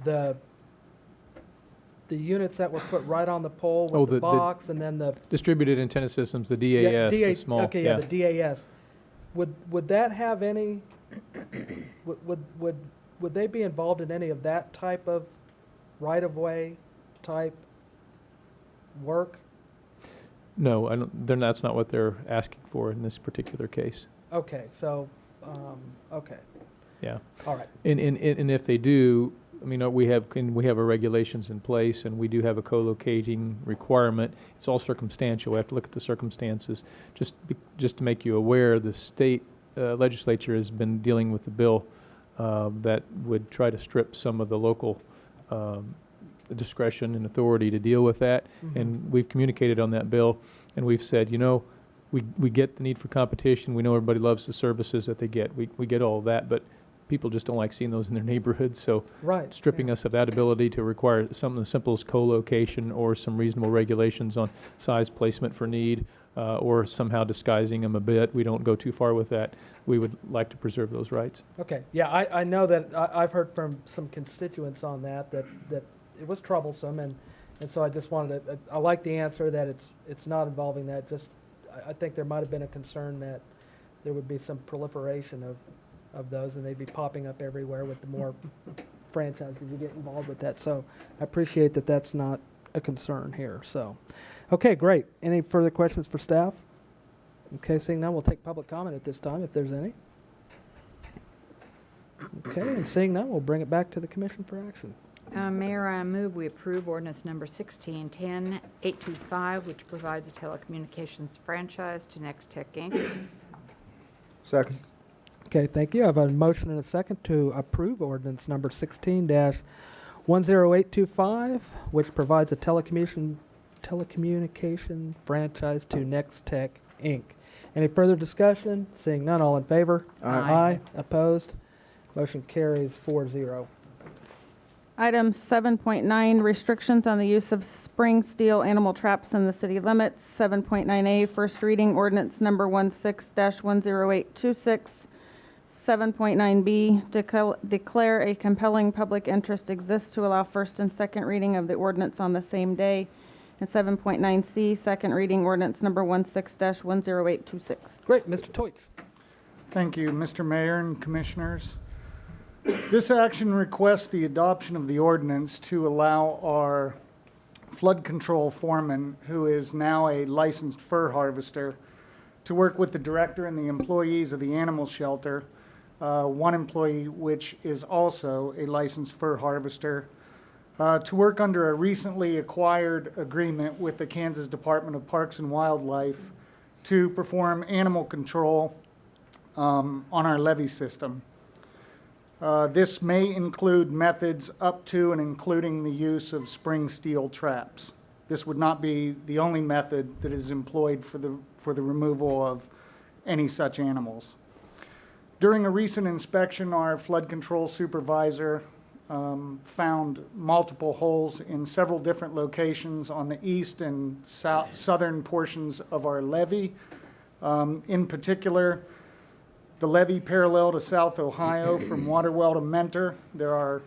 [SPEAKER 1] the units that were put right on the pole with the box, and then the
[SPEAKER 6] distributed antenna systems, the DAS, the small.
[SPEAKER 1] Okay, yeah, the DAS. Would that have any? Would they be involved in any of that type of right-of-way type work?
[SPEAKER 6] No, I don't, that's not what they're asking for in this particular case.
[SPEAKER 1] Okay, so, okay.
[SPEAKER 6] Yeah.
[SPEAKER 1] All right.
[SPEAKER 6] And if they do, I mean, we have our regulations in place, and we do have a co-locating requirement. It's all circumstantial. We have to look at the circumstances. Just to make you aware, the state legislature has been dealing with the bill that would try to strip some of the local discretion and authority to deal with that.
[SPEAKER 1] Mm-hmm.
[SPEAKER 6] And we've communicated on that bill, and we've said, we get the need for competition. We know everybody loves the services that they get. We get all of that, but people just don't like seeing those in their neighborhoods. So stripping us of that ability to require something as simple as co-location or some reasonable regulations on size, placement for need, or somehow disguising them a bit. We don't go too far with that. We would like to preserve those rights.
[SPEAKER 1] Okay. Yeah, I know that I've heard from some constituents on that it was troublesome, and so I just wanted to, I like the answer that it's not involving that. Just I think there might have been a concern that there would be some proliferation of those, and they'd be popping up everywhere with the more franchises you get involved with that. So I appreciate that that's not a concern here. So, okay, great. Any further questions for staff? Okay, seeing none, we'll take public comment at this time if there's any. Okay, and seeing none, we'll bring it back to the commission for action.
[SPEAKER 4] Mayor, I move we approve ordinance number 16-10-825, which provides a telecommunications franchise to Nextech Inc.
[SPEAKER 7] Second.
[SPEAKER 1] Okay, thank you. I have a motion and a second to approve ordinance number 16-10825, which provides a telecommunication franchise to Next Tech, Inc. Any further discussion? Seeing none, all in favor?
[SPEAKER 4] Aye.
[SPEAKER 1] Opposed? Motion carries 4-0.
[SPEAKER 2] Item 7.9, restrictions on the use of spring steel animal traps in the city limits. 7.9A, first reading ordinance number 16-10826. 7.9B, declare a compelling public interest exists to allow first and second reading of the ordinance on the same day. And 7.9C, second reading ordinance number 16-10826.
[SPEAKER 1] Great, Mr. Toich.
[SPEAKER 13] Thank you, Mr. Mayor and Commissioners. This action requests the adoption of the ordinance to allow our flood control foreman, who is now a licensed fur harvester, to work with the director and the employees of the animal shelter, one employee which is also a licensed fur harvester, to work under a recently acquired agreement with the Kansas Department of Parks and Wildlife to perform animal control on our levee system. This may include methods up to and including the use of spring steel traps. This would not be the only method that is employed for the removal of any such animals. During a recent inspection, our flood control supervisor found multiple holes in several different locations on the east and southern portions of our levee. In particular, the levee parallel to South Ohio from Waterwell to Mentor, there are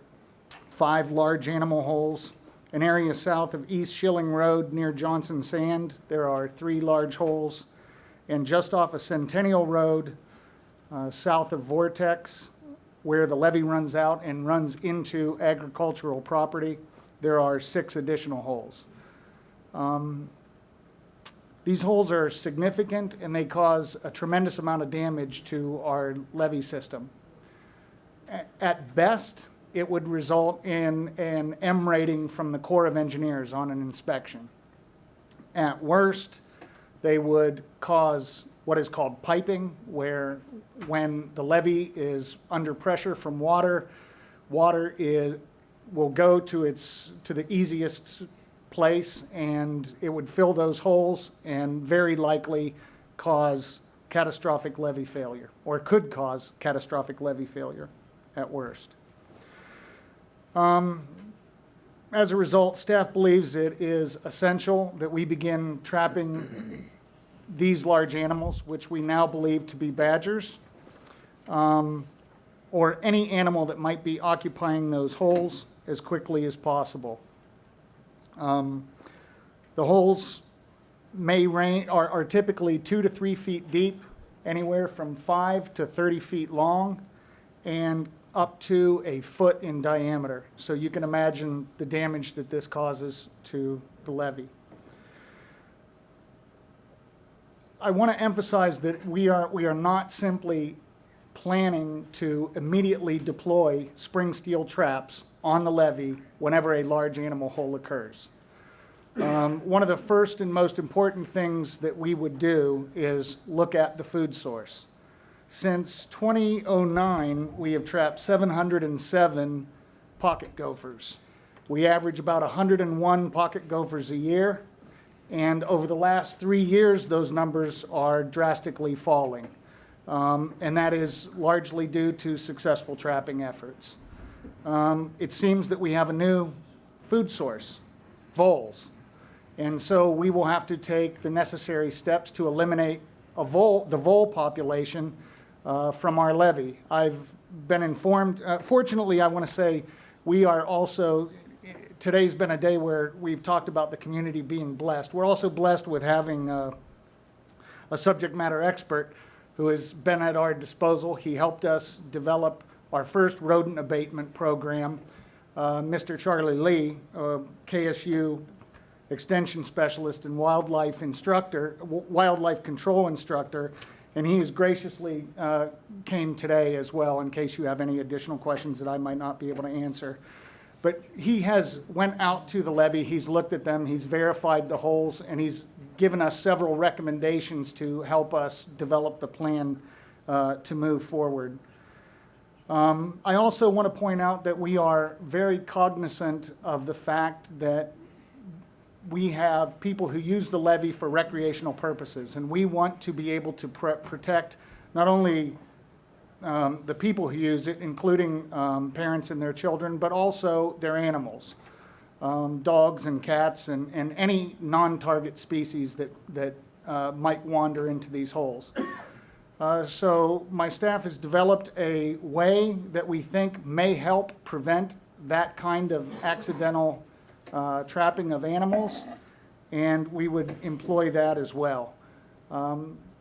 [SPEAKER 13] 5 large animal holes. An area south of East Schilling Road near Johnson Sand, there are 3 large holes. And just off of Centennial Road, south of Vortex, where the levee runs out and runs into agricultural property, there are 6 additional holes. These holes are significant and they cause a tremendous amount of damage to our levee system. At best, it would result in an M rating from the Corps of Engineers on an inspection. At worst, they would cause what is called piping, where when the levee is under pressure from water, will go to the easiest place and it would fill those holes and very likely cause catastrophic levee failure, or could cause catastrophic levee failure at worst. As a result, staff believes it is essential that we begin trapping these large animals, which we now believe to be badgers, or any animal that might be occupying those holes, as quickly as possible. The holes are typically 2 to 3 feet deep, anywhere from 5 to 30 feet long, and up to a foot in diameter. So you can imagine the damage that this causes to the levee. I want to emphasize that we are not simply planning to immediately deploy spring steel traps on the levee whenever a large animal hole occurs. One of the first and most important things that we would do is look at the food source. Since 2009, we have trapped 707 pocket gophers. We average about 101 pocket gophers a year, and over the last 3 years, those numbers are drastically falling. And that is largely due to successful trapping efforts. It seems that we have a new food source, voles. And so we will have to take the necessary steps to eliminate the vole population from our levee. I've been informed, fortunately, I want to say we are also, today's been a day where we've talked about the community being blessed. We're also blessed with having a subject matter expert who has been at our disposal. He helped us develop our first rodent abatement program. Mr. Charlie Lee, KSU extension specialist and wildlife control instructor, and he has graciously came today as well in case you have any additional questions that I might not be able to answer. But he has went out to the levee, he's looked at them, he's verified the holes, and he's given us several recommendations to help us develop the plan to move forward. I also want to point out that we are very cognizant of the fact that we have people who use the levee for recreational purposes, and we want to be able to protect not only the people who use it, including parents and their children, but also their animals, dogs and cats and any non-target species that might wander into these holes. So my staff has developed a way that we think may help prevent that kind of accidental trapping of animals, and we would employ that as well.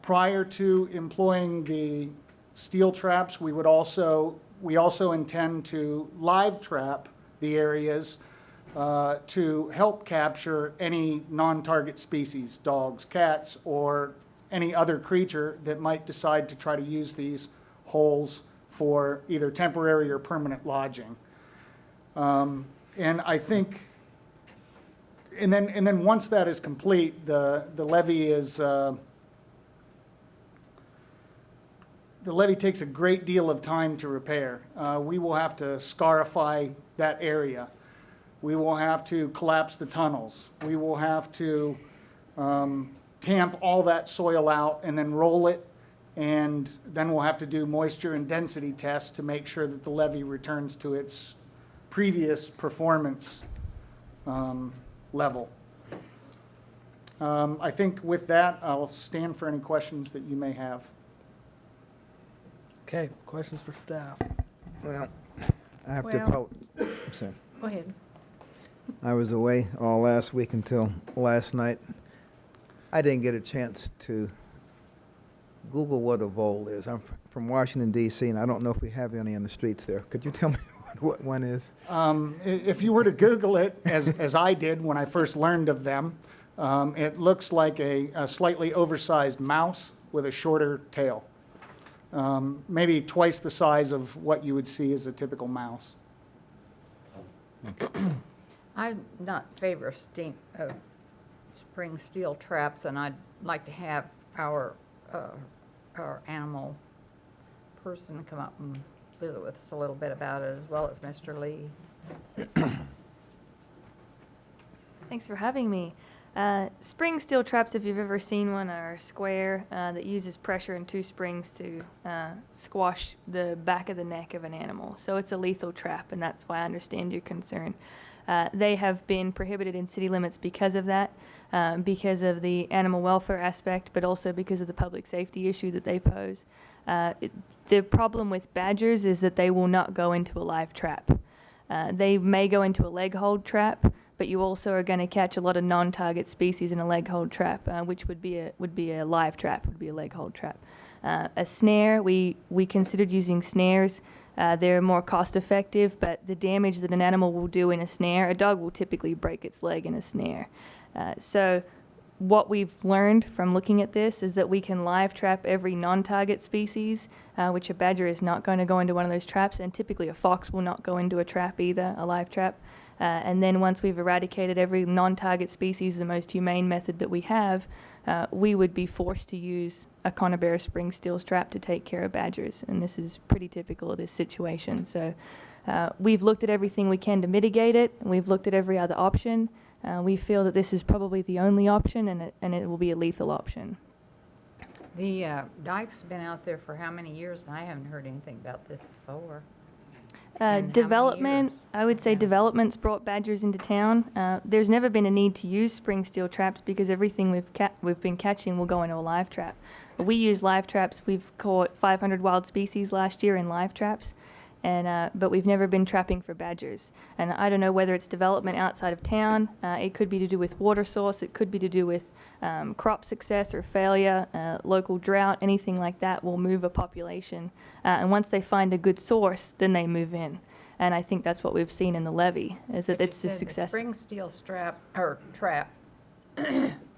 [SPEAKER 13] Prior to employing the steel traps, we also intend to live trap the areas to help capture any non-target species, dogs, cats, or any other creature that might decide to try to use these holes for either temporary or permanent lodging. And I think, and then once that is complete, the levee is, the levee takes a great deal of time to repair. We will have to scarify that area. We will have to collapse the tunnels. We will have to tamp all that soil out and then roll it, and then we'll have to do moisture and density tests to make sure that the levee returns to its previous performance level. I think with that, I'll stand for any questions that you may have.
[SPEAKER 1] Okay, questions for staff?
[SPEAKER 7] Well, I have
[SPEAKER 4] Well-
[SPEAKER 7] to sorry.
[SPEAKER 4] Go ahead.
[SPEAKER 7] I was away all last week until last night. I didn't get a chance to Google what a vole is. I'm from Washington, D.C., and I don't know if we have any on the streets there. Could you tell me what one is?
[SPEAKER 13] If you were to Google it, as I did when I first learned of them, it looks like a slightly oversized mouse with a shorter tail. Maybe twice the size of what you would see as a typical mouse.
[SPEAKER 4] I'm not in favor of spring steel traps, and I'd like to have our animal person come up and visit with us a little bit about it, as well as Mr. Lee.
[SPEAKER 15] Thanks for having me. Spring steel traps, if you've ever seen one, are square that uses pressure and two springs to squash the back of the neck of an animal. So it's a lethal trap, and that's why I understand your concern. They have been prohibited in city limits because of that, because of the animal welfare aspect, but also because of the public safety issue that they pose. The problem with badgers is that they will not go into a live trap. They may go into a leg hold trap, but you also are going to catch a lot of non-target species in a leg hold trap, which would be a live trap, would be a leg hold trap. A snare, we considered using snares. They're more cost effective, but the damage that an animal will do in a snare, a dog will typically break its leg in a snare. So what we've learned from looking at this is that we can live trap every non-target species, which a badger is not going to go into one of those traps, and typically a fox will not go into a trap either, a live trap. And then once we've eradicated every non-target species, the most humane method that we have, we would be forced to use a Conabera spring steel trap to take care of badgers. And this is pretty typical of this situation. So we've looked at everything we can to mitigate it. We've looked at every other option. We feel that this is probably the only option, and it will be a lethal option.
[SPEAKER 4] The dike's been out there for how many years, and I haven't heard anything about this before. And how many
[SPEAKER 15] Development,
[SPEAKER 4] years?
[SPEAKER 15] I would say development's brought badgers into town. There's never been a need to use spring steel traps because everything we've been catching will go into a live trap. We use live traps. We've caught 500 wild species last year in live traps, but we've never been trapping for badgers. And I don't know whether it's development outside of town. It could be to do with water source. It could be to do with crop success or failure, local drought, anything like that will move a population. And once they find a good source, then they move in. And I think that's what we've seen in the levee, is that
[SPEAKER 4] But you
[SPEAKER 15] it's a
[SPEAKER 4] said
[SPEAKER 15] success.
[SPEAKER 4] The spring steel trap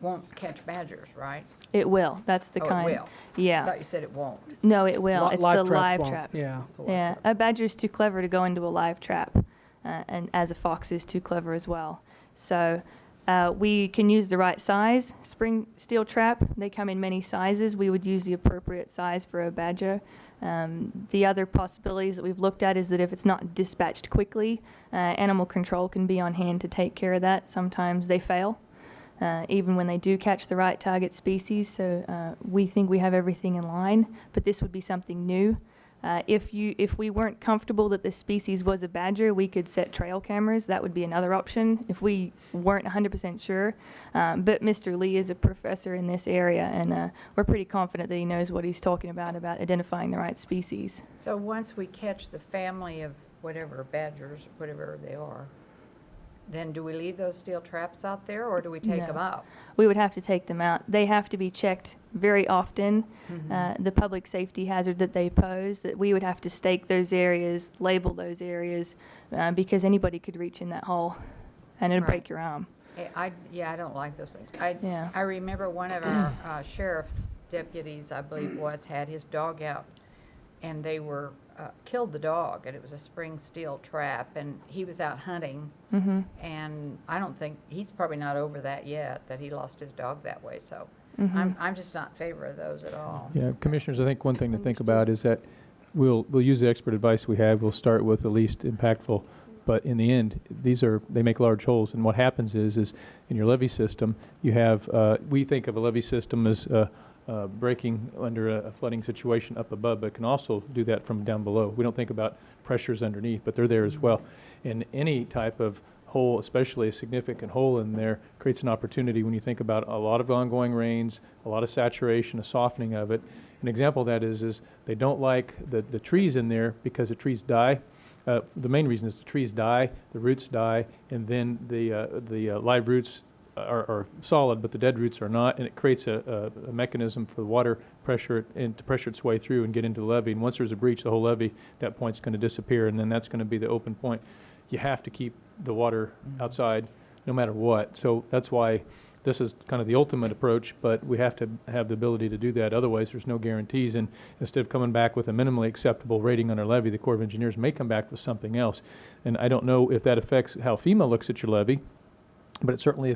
[SPEAKER 4] won't catch badgers, right?
[SPEAKER 15] It will. That's the
[SPEAKER 4] Oh,
[SPEAKER 15] kind.
[SPEAKER 4] it will. I
[SPEAKER 15] Yeah.
[SPEAKER 4] thought you said it won't.
[SPEAKER 15] No, it will.
[SPEAKER 1] Li-
[SPEAKER 15] It's
[SPEAKER 1] live
[SPEAKER 15] the
[SPEAKER 1] traps
[SPEAKER 15] live
[SPEAKER 1] won't.
[SPEAKER 15] trap.
[SPEAKER 1] Yeah, the live
[SPEAKER 15] Yeah.
[SPEAKER 1] traps.
[SPEAKER 15] A badger's too clever to go into a live trap, and as a fox is too clever as well. So We can use the right size spring steel trap. They come in many sizes. We would use the appropriate size for a badger. The other possibilities that we've looked at is that if it's not dispatched quickly, animal control can be on hand to take care of that. Sometimes they fail, even when they do catch the right target species. So we think we have everything in line, but this would be something new. If we weren't comfortable that the species was a badger, we could set trail cameras. That would be another option if we weren't 100% sure. But Mr. Lee is a professor in this area, and we're pretty confident that he knows what he's talking about identifying the right species.
[SPEAKER 4] So once we catch the family of whatever badgers, whatever they are, then do we leave those steel traps out there, or do we take them out?
[SPEAKER 15] We would have to take them out. They have to be checked very often. The public safety hazard that they pose, that we would have to stake those areas, label those areas, because anybody could reach in that hole and it'd break your arm.
[SPEAKER 4] I don't like those things.
[SPEAKER 15] Yeah.
[SPEAKER 4] I remember one of our sheriff's deputies, I believe had his dog out, and they were killed the dog, and it was a spring steel trap, and he was out hunting, and I don't think, he's probably not over that yet, that he lost his dog that way, so I'm just not in favor of those at all.
[SPEAKER 6] Yeah, Commissioners, I think one thing to think about is that we'll use the expert advice we have. We'll start with the least impactful, but in the end, they make large holes, and what happens is in your levee system, you have, we think of a levee system as breaking under a flooding situation up above, but it can also do that from down below. We don't think about pressures underneath, but they're there as well. And any type of hole, especially a significant hole in there, creates an opportunity when you think about a lot of ongoing rains, a lot of saturation, a softening of it. An example of that is they don't like the trees in there because the trees die. The main reason is the trees die, the roots die, and then the live roots are solid, but the dead roots are not, and it creates a mechanism for the water pressure and to pressure its way through and get into the levee. And once there's a breach, the whole levee at that point is going to disappear, and then that's going to be the open point. You have to keep the water outside no matter what. So that's why this is kind of the ultimate approach, but we have to have the ability to do that. Otherwise, there's no guarantees. And instead of coming back with a minimally acceptable rating on our levee, the Corps of Engineers may come back with something else. And I don't know if that affects how FEMA looks at your levee, but it certainly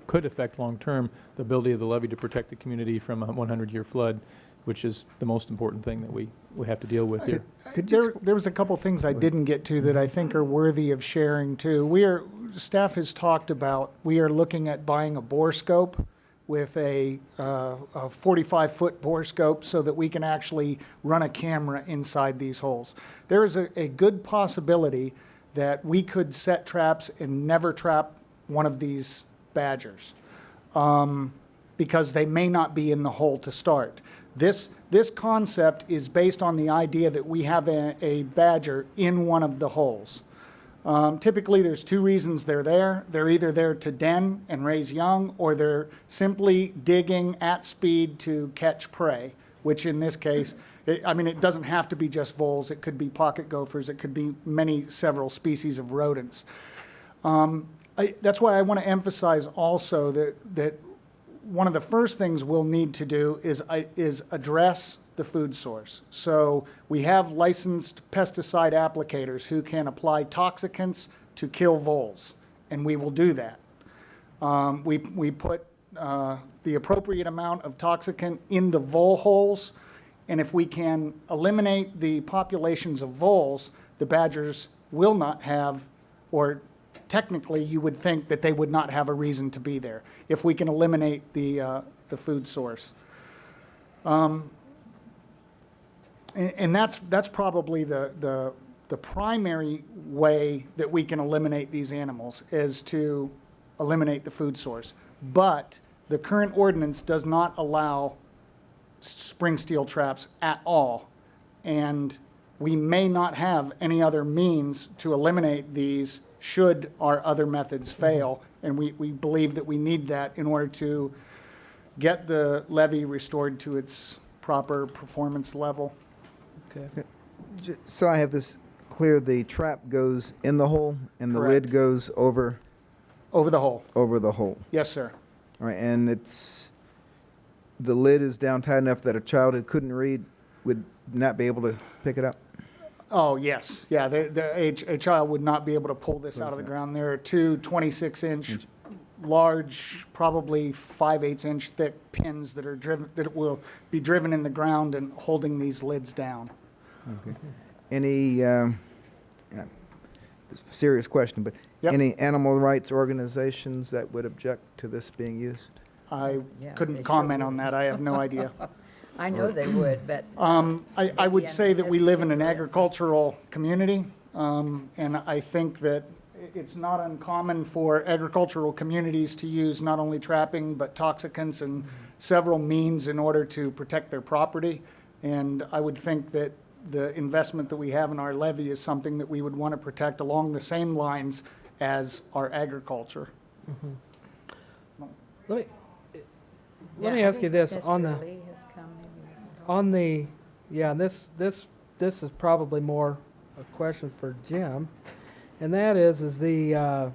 [SPEAKER 6] could affect long-term the ability of the levee to protect the community from a 100-year flood, which is the most important thing that we have to deal with here.
[SPEAKER 13] There was a couple things I didn't get to that I think are worthy of sharing too. Staff has talked about, we are looking at buying a bore scope with a 45-foot bore scope so that we can actually run a camera inside these holes. There is a good possibility that we could set traps and never trap one of these badgers because they may not be in the hole to start. This concept is based on the idea that we have a badger in one of the holes. Typically, there's two reasons they're there. They're either there to den and raise young, or they're simply digging at speed to catch prey, which in this case, it doesn't have to be just voles. It could be pocket gophers. It could be several species of rodents. That's why I want to emphasize also that one of the first things we'll need to do is address the food source. So we have licensed pesticide applicators who can apply toxicants to kill voles, and we will do that. We put the appropriate amount of toxicant in the vole holes, and if we can eliminate the populations of voles, the badgers will not have, or technically you would think that they would not have a reason to be there if we can eliminate the food source. And that's probably the primary way that we can eliminate these animals, is to eliminate the food source. But the current ordinance does not allow spring steel traps at all, and we may not have any other means to eliminate these should our other methods fail, and we believe that we need that in order to get the levee restored to its proper performance level.
[SPEAKER 1] Okay.
[SPEAKER 7] So I have this clear, the trap goes in the hole and the
[SPEAKER 13] Correct.
[SPEAKER 7] lid goes over
[SPEAKER 13] the hole.
[SPEAKER 7] Over the hole.
[SPEAKER 13] Yes, sir.
[SPEAKER 7] All right, and the lid is down tight enough that a child who couldn't read would not be able to pick it up?
[SPEAKER 13] Oh, yes. Yeah, a child would not be able to pull this out of the ground. There are two 26-inch large, probably 5/8 inch thick pins that are driven, that will be driven in the ground and holding these lids down.
[SPEAKER 7] Okay. Any, this is a serious question, but
[SPEAKER 13] Yep.
[SPEAKER 7] any animal rights organizations that would object to this being used?
[SPEAKER 13] I
[SPEAKER 4] Yeah, they
[SPEAKER 13] couldn't
[SPEAKER 4] sure
[SPEAKER 13] comment
[SPEAKER 4] would.
[SPEAKER 13] on that. I have no idea.
[SPEAKER 4] I know they would, but
[SPEAKER 13] I would
[SPEAKER 4] the
[SPEAKER 13] say that we live in an
[SPEAKER 4] hesitancy.
[SPEAKER 13] agricultural community, and I think that it's not uncommon for agricultural communities to use not only trapping, but toxicants and several means in order to protect their property. And I would think that the investment that we have in our levee is something that we would want to protect along the same lines as our agriculture.
[SPEAKER 1] Let me
[SPEAKER 4] Yeah, I
[SPEAKER 1] ask you
[SPEAKER 4] think
[SPEAKER 1] this,
[SPEAKER 4] Mr.
[SPEAKER 1] on the,
[SPEAKER 4] Lee has come in.
[SPEAKER 1] on the, yeah, this is probably more a question for Jim. And that is the,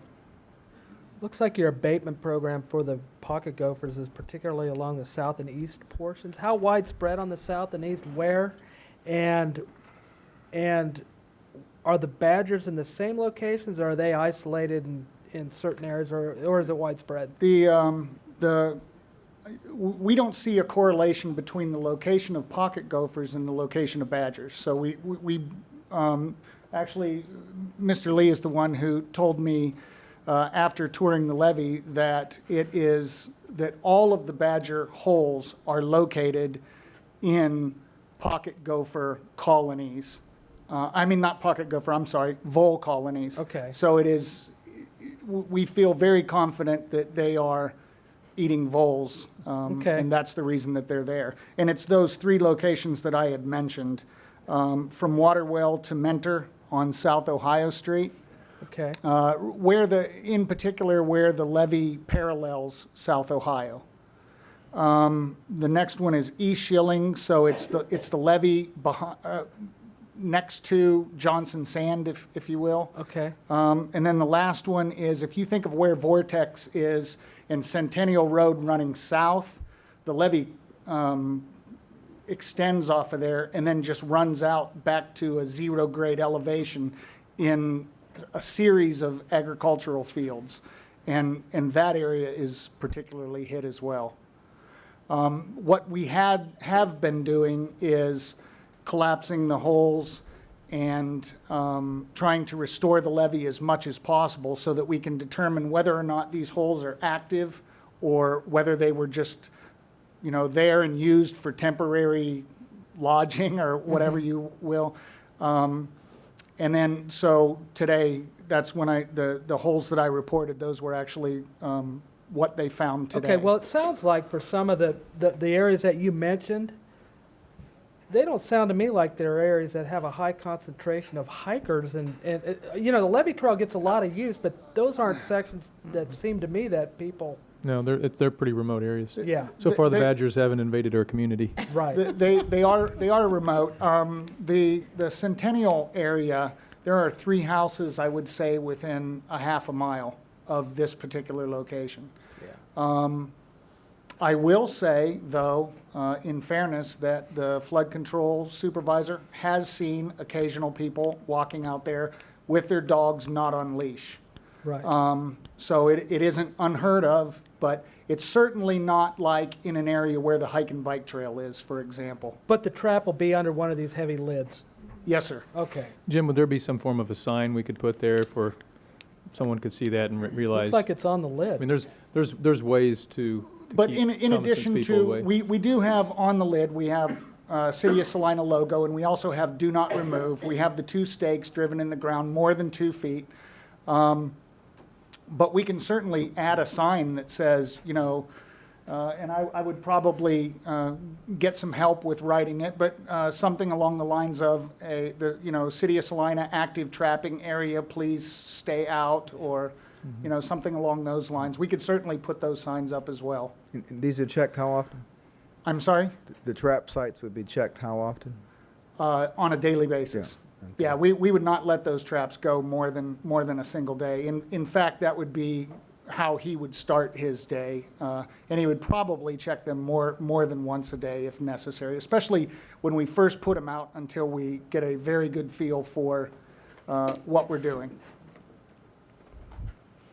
[SPEAKER 1] looks like your abatement program for the pocket gophers is particularly along the south and east portions. How widespread on the south and east? Where? And are the badgers in the same locations, or are they isolated in certain areas, or is it widespread?
[SPEAKER 13] We don't see a correlation between the location of pocket gophers and the location of badgers. So we actually, Mr. Lee is the one who told me after touring the levee that that all of the badger holes are located in pocket gopher colonies. I mean, not pocket gopher, I'm sorry, vole colonies.
[SPEAKER 1] Okay.
[SPEAKER 13] So we feel very confident that they are eating voles.
[SPEAKER 1] Okay.
[SPEAKER 13] And that's the reason that they're there. And it's those three locations that I had mentioned, from Waterwell to Mentor on South Ohio Street,
[SPEAKER 1] Okay.
[SPEAKER 13] in particular where the levee parallels South Ohio. The next one is East Schilling, so it's the levee next to Johnson Sand, if you will.
[SPEAKER 1] Okay.
[SPEAKER 13] And then the last one is, if you think of where Vortex is in Centennial Road running south, the levee extends off of there and then just runs out back to a 0 grade elevation in a series of agricultural fields. And that area is particularly hit as well. What we have been doing is collapsing the holes and trying to restore the levee as much as possible so that we can determine whether or not these holes are active or whether they were just, there and used for temporary lodging or whatever you will. And then, so today, that's when the holes that I reported, those were actually what they found today.
[SPEAKER 1] Okay, well, it sounds like for some of the areas that you mentioned, they don't sound to me like they're areas that have a high concentration of hikers. And the levee trail gets a lot of use, but those aren't sections that seem to me that people,
[SPEAKER 6] No, they're pretty remote areas.
[SPEAKER 1] yeah,
[SPEAKER 6] So far, the
[SPEAKER 13] They-
[SPEAKER 6] badgers haven't invaded our community.
[SPEAKER 1] right.
[SPEAKER 13] They are remote. The Centennial area, there are 3 houses, I would say, within a half a mile of this particular location. I will say, though, in fairness, that the flood control supervisor has seen occasional people walking out there with their dogs not on leash.
[SPEAKER 1] Right.
[SPEAKER 13] So it isn't unheard of, but it's certainly not like in an area where the hike and bike trail is, for example.
[SPEAKER 1] But the trap will be under one of these heavy lids.
[SPEAKER 13] Yes, sir.
[SPEAKER 1] Okay.
[SPEAKER 6] Jim, would there be some form of a sign we could put there for someone could see that and realize?
[SPEAKER 1] Looks like it's on the
[SPEAKER 6] I
[SPEAKER 1] lid.
[SPEAKER 6] mean, there's ways to
[SPEAKER 13] But
[SPEAKER 6] keep
[SPEAKER 13] in
[SPEAKER 6] common sense
[SPEAKER 13] addition
[SPEAKER 6] people
[SPEAKER 13] to,
[SPEAKER 6] away.
[SPEAKER 13] we do have on the lid, we have City of Salina logo, and we also have do not remove. We have the 2 stakes driven in the ground more than 2 feet. But we can certainly add a sign that says, and I would probably get some help with writing it, but something along the lines of City of Salina active trapping area, please stay out, or something along those lines. We could certainly put those signs up as well.
[SPEAKER 7] And these are checked how often?
[SPEAKER 13] I'm sorry?
[SPEAKER 7] The trap sites would be checked how often?
[SPEAKER 13] On a daily basis. Yeah, we would not let those traps go more than a single day. In fact, that would be how he would start his day, and he would probably check them more than once a day if necessary, especially when we first put them out until we get a very good feel for what we're doing.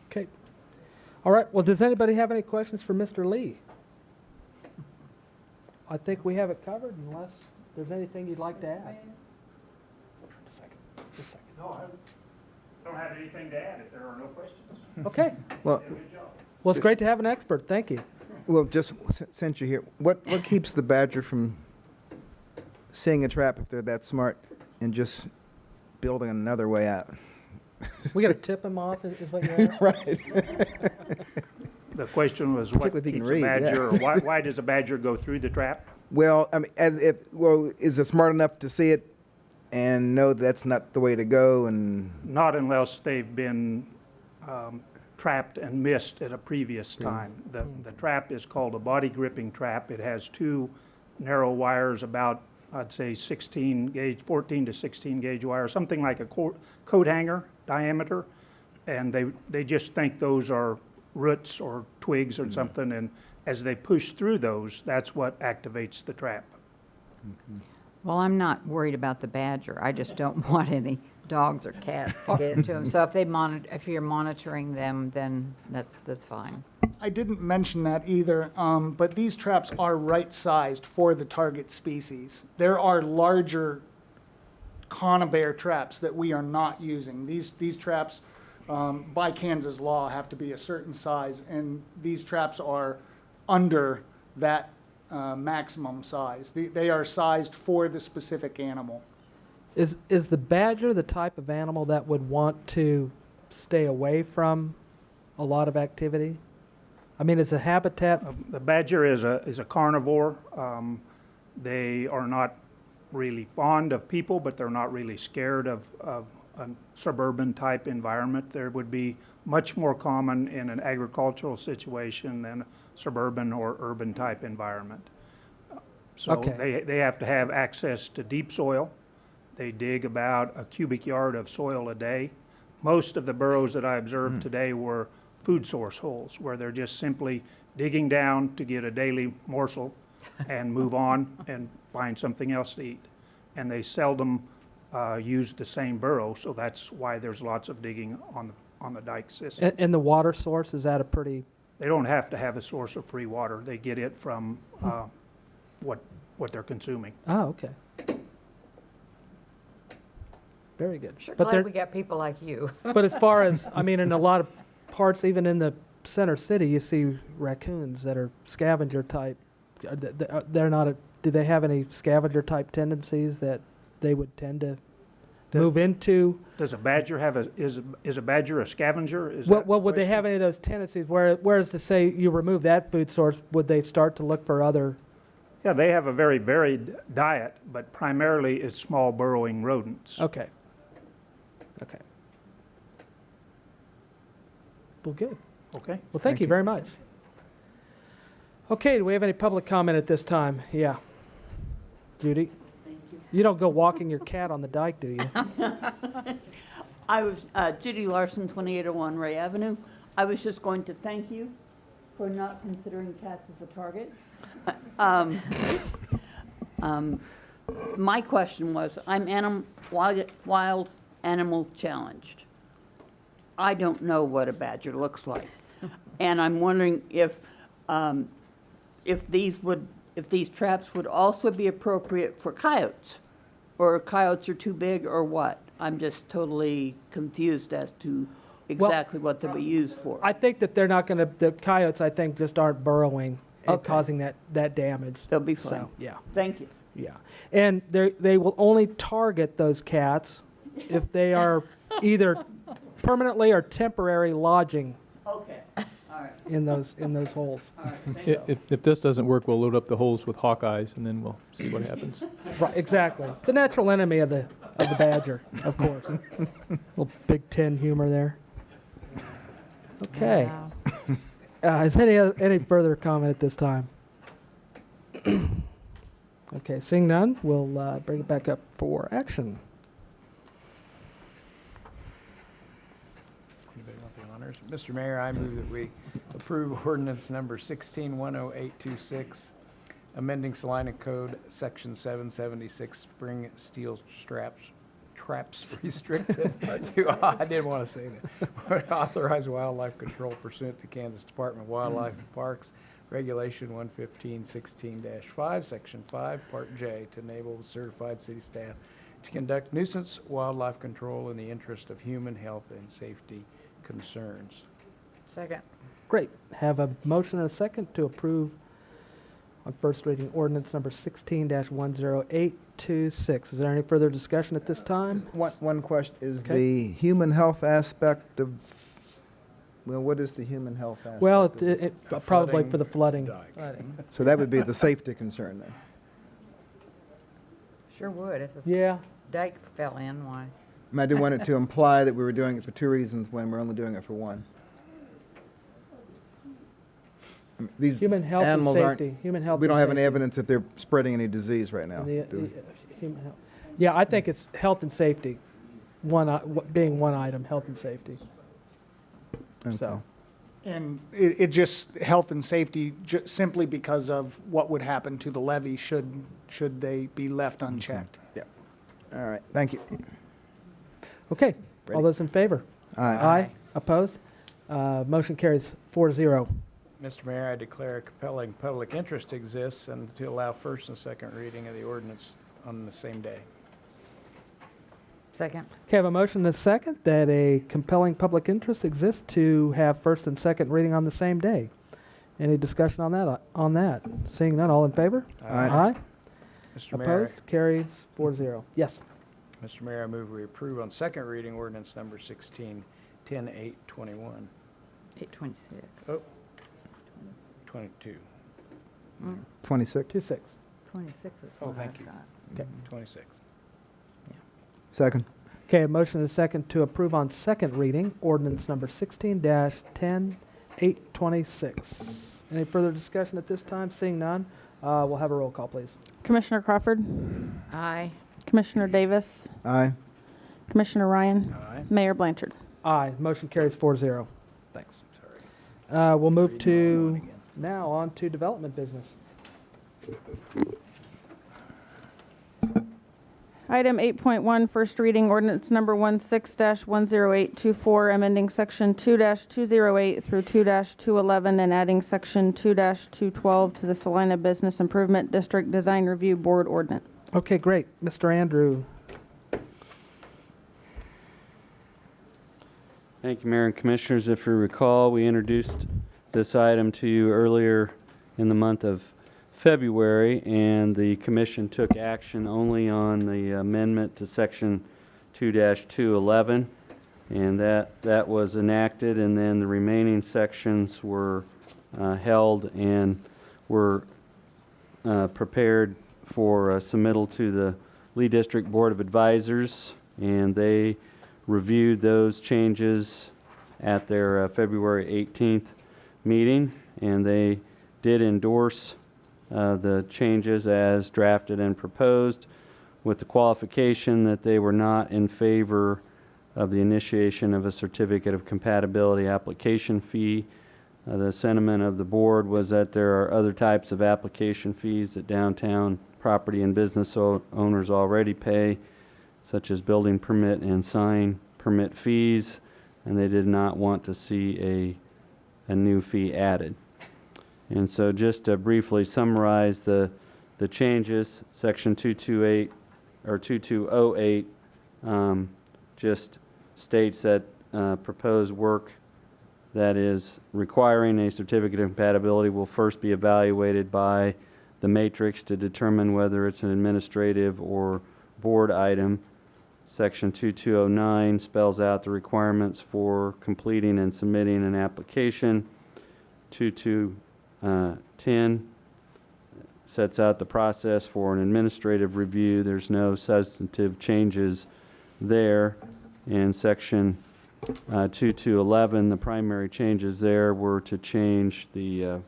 [SPEAKER 1] Okay. All right, well, does anybody have any questions for Mr. Lee? I think we have it covered unless there's anything you'd like to add. Just a second, just a second.
[SPEAKER 16] No, I don't have anything to add if there are no questions.
[SPEAKER 1] Okay,
[SPEAKER 7] Well,
[SPEAKER 16] Good job.
[SPEAKER 1] well, it's great to have an expert, thank you.
[SPEAKER 7] well, just since you're here, what keeps the badger from seeing a trap if they're that smart and just building another way out?
[SPEAKER 1] We got to tip him off, is what you're asking?
[SPEAKER 7] Right.
[SPEAKER 16] The question was what
[SPEAKER 7] Particularly if he can
[SPEAKER 16] keeps a
[SPEAKER 7] read,
[SPEAKER 16] badger,
[SPEAKER 7] yeah.
[SPEAKER 16] or why does a badger go through the trap?
[SPEAKER 7] Well, I mean, is it smart enough to see it and know that's not the way to go? And
[SPEAKER 16] Not unless they've been trapped and missed at a previous time. The trap is called a body gripping trap. It has two narrow wires, about, I'd say 14 to 16 gauge wire, something like a coat hanger diameter. And they just think those are roots or twigs or something, and as they push through those, that's what activates the trap.
[SPEAKER 4] Well, I'm not worried about the badger. I just don't want any dogs or cats to get into them. So if you're monitoring them, then that's fine.
[SPEAKER 13] I didn't mention that either, but these traps are right-sized for the target species. There are larger conibear traps that we are not using. These traps, by Kansas law, have to be a certain size, and these traps are under that maximum size. They are sized for the specific animal.
[SPEAKER 1] Is the badger the type of animal that would want to stay away from a lot of activity? I mean, is the habitat...
[SPEAKER 16] The badger is a carnivore. They are not really fond of people, but they're not really scared of a suburban type environment. There would be much more common in an agricultural situation than a suburban or urban type environment. So
[SPEAKER 1] Okay.
[SPEAKER 16] they have to have access to deep soil. They dig about a cubic yard of soil a day. Most of the burrows that I observed today were food source holes, where they're just simply digging down to get a daily morsel and move on and find something else to eat. And they seldom use the same burrow, so that's why there's lots of digging on the dike system.
[SPEAKER 1] And the water source, is that a pretty...
[SPEAKER 16] They don't have to have a source of free water. They get it from what they're consuming.
[SPEAKER 1] Oh, okay. Very good.
[SPEAKER 4] Sure
[SPEAKER 1] But
[SPEAKER 4] glad we got people like you.
[SPEAKER 1] But as far as, I mean, in a lot of parts, even in the center city, you see raccoons that are scavenger type. They're not do they have any scavenger type tendencies that they would tend to move into?
[SPEAKER 16] Does a badger have is a badger a scavenger?
[SPEAKER 1] Well, would they have any of those tendencies? Whereas to say you remove that food source, would they start to look for other?
[SPEAKER 16] Yeah, they have a very varied diet, but primarily it's small burrowing rodents.
[SPEAKER 1] Okay. Okay. Well, good.
[SPEAKER 16] Okay.
[SPEAKER 1] Well, thank you very much. Okay, do we have any public comment at this time? Yeah. Judy?
[SPEAKER 17] Thank you.
[SPEAKER 1] You don't go walking your cat on the dike, do you?
[SPEAKER 17] I was, Judy Larson, 2801 Ray Avenue. I was just going to thank you for not considering cats as a target. My question was, I'm wild animal challenged. I don't know what a badger looks like. And I'm wondering if these traps would also be appropriate for coyotes, or coyotes are too big, or what? I'm just totally confused as to exactly what they'll be used for.
[SPEAKER 1] I think that they're not going to, the coyotes, I think, just aren't burrowing and
[SPEAKER 17] Okay.
[SPEAKER 1] causing that damage.
[SPEAKER 17] They'll be fine.
[SPEAKER 1] So, yeah.
[SPEAKER 17] Thank you.
[SPEAKER 1] Yeah. And they will only target those cats if they are either permanently or temporary lodging
[SPEAKER 17] Okay, all right,
[SPEAKER 1] in those holes.
[SPEAKER 17] all right, thank you.
[SPEAKER 6] If this doesn't work, we'll load up the holes with hawkeyes, and then we'll see what happens.
[SPEAKER 1] Right, exactly. The natural enemy of the badger, of course. Little Big Ten humor there. Okay.
[SPEAKER 4] Wow.
[SPEAKER 1] Is any further comment at this time? Okay, seeing none, we'll bring it back up for action.
[SPEAKER 18] Anybody want the honors? Mr. Mayor, I move that we approve ordinance number 1610826, amending Salina Code Section 776, spring steel traps restricted. I didn't want to say that. Authorize wildlife control pursuant to Kansas Department of Wildlife and Parks Regulation 11516-5, Section 5, Part J, to enable the certified city staff to conduct nuisance wildlife control in the interest of human health and safety concerns.
[SPEAKER 4] Second.
[SPEAKER 1] Great. Have a motion and a second to approve on first reading ordinance number 16-10826. Is there any further discussion at this time?
[SPEAKER 7] One question, is
[SPEAKER 1] Okay.
[SPEAKER 7] the human health aspect of, well, what is the human health aspect?
[SPEAKER 1] Well,
[SPEAKER 7] of it?
[SPEAKER 1] probably for the flooding.
[SPEAKER 7] So that would be the safety concern then?
[SPEAKER 4] Sure would. If a
[SPEAKER 1] Yeah.
[SPEAKER 4] dike fell in, why?
[SPEAKER 7] I didn't want it to imply that we were doing it for two reasons when we're only doing it for one. These
[SPEAKER 1] Human health and
[SPEAKER 7] animals aren't-
[SPEAKER 1] safety. Human health
[SPEAKER 7] We
[SPEAKER 1] and
[SPEAKER 7] don't have any
[SPEAKER 1] safety.
[SPEAKER 7] evidence that they're spreading any disease right now,
[SPEAKER 1] The,
[SPEAKER 7] do we?
[SPEAKER 1] human health. Yeah, I think it's health and safety, being one item, health and safety. So,
[SPEAKER 13] And it just, health and safety, simply because of what would happen to the levee should they be left unchecked.
[SPEAKER 7] Yeah. All right, thank you.
[SPEAKER 1] okay. All
[SPEAKER 7] Ready?
[SPEAKER 1] those in favor?
[SPEAKER 7] Aye.
[SPEAKER 1] Aye. Opposed? Motion carries 4-0.
[SPEAKER 18] Mr. Mayor, I declare a compelling public interest exists and to allow first and second reading of the ordinance on the same day.
[SPEAKER 4] Second.
[SPEAKER 1] Okay, I have a motion and a second that a compelling public interest exists to have first and second reading on the same day. Any discussion on that? Seeing none, all in favor?
[SPEAKER 7] Aye.
[SPEAKER 18] Mr. Mayor,
[SPEAKER 1] Opposed? Carries 4-0. Yes.
[SPEAKER 18] Mr. Mayor, I move we approve on second reading ordinance number 16-10-821.
[SPEAKER 4] 826.
[SPEAKER 18] Oh. 22.
[SPEAKER 7] 26,
[SPEAKER 1] 2-6.
[SPEAKER 4] 26 is
[SPEAKER 18] Oh,
[SPEAKER 4] what
[SPEAKER 18] thank
[SPEAKER 4] I've
[SPEAKER 18] you.
[SPEAKER 4] got.
[SPEAKER 1] Okay.
[SPEAKER 18] 26.
[SPEAKER 7] second.
[SPEAKER 1] Okay, a motion and a second to approve on second reading ordinance number 16-10-826. Any further discussion at this time? Seeing none, we'll have a roll call, please.
[SPEAKER 2] Commissioner Crawford,
[SPEAKER 4] Aye.
[SPEAKER 2] Commissioner Davis,
[SPEAKER 7] Aye.
[SPEAKER 2] Commissioner Ryan,
[SPEAKER 18] Aye.
[SPEAKER 2] Mayor Blanchard.
[SPEAKER 1] Aye. Motion carries 4-0. Thanks.
[SPEAKER 18] Sorry.
[SPEAKER 1] We'll move
[SPEAKER 18] Reading
[SPEAKER 1] to
[SPEAKER 18] one again.
[SPEAKER 1] now on to development business.
[SPEAKER 2] Item 8.1, first reading ordinance number 16-10824, amending section 2-208 through 2-211 and adding section 2-212 to the Salina Business Improvement District Design Review Board ordinance.
[SPEAKER 1] Okay, great. Mr. Andrew.
[SPEAKER 9] Thank you, Mayor and Commissioners. If you recall, we introduced this item to you earlier in the month of February, and the commission took action only on the amendment to section 2-211, and that was enacted, and then the remaining sections were held and were prepared for submittal to the Lee District Board of Advisors, and they reviewed those changes at their February 18th meeting, and they did endorse the changes as drafted and proposed, with the qualification that they were not in favor of the initiation of a certificate of compatibility application fee. The sentiment of the board was that there are other types of application fees that downtown property and business owners already pay, such as building permit and sign permit fees, and they did not want to see a new fee added. And so just to briefly summarize the changes, section 228 or 2208 just states that proposed work that is requiring a certificate of compatibility will first be evaluated by the matrix to determine whether it's an administrative or board item. Section 2209 spells out the requirements for completing and submitting an application. 2210 sets out the process for an administrative review. There's no substantive changes there. In section 2211, the primary changes there were to change the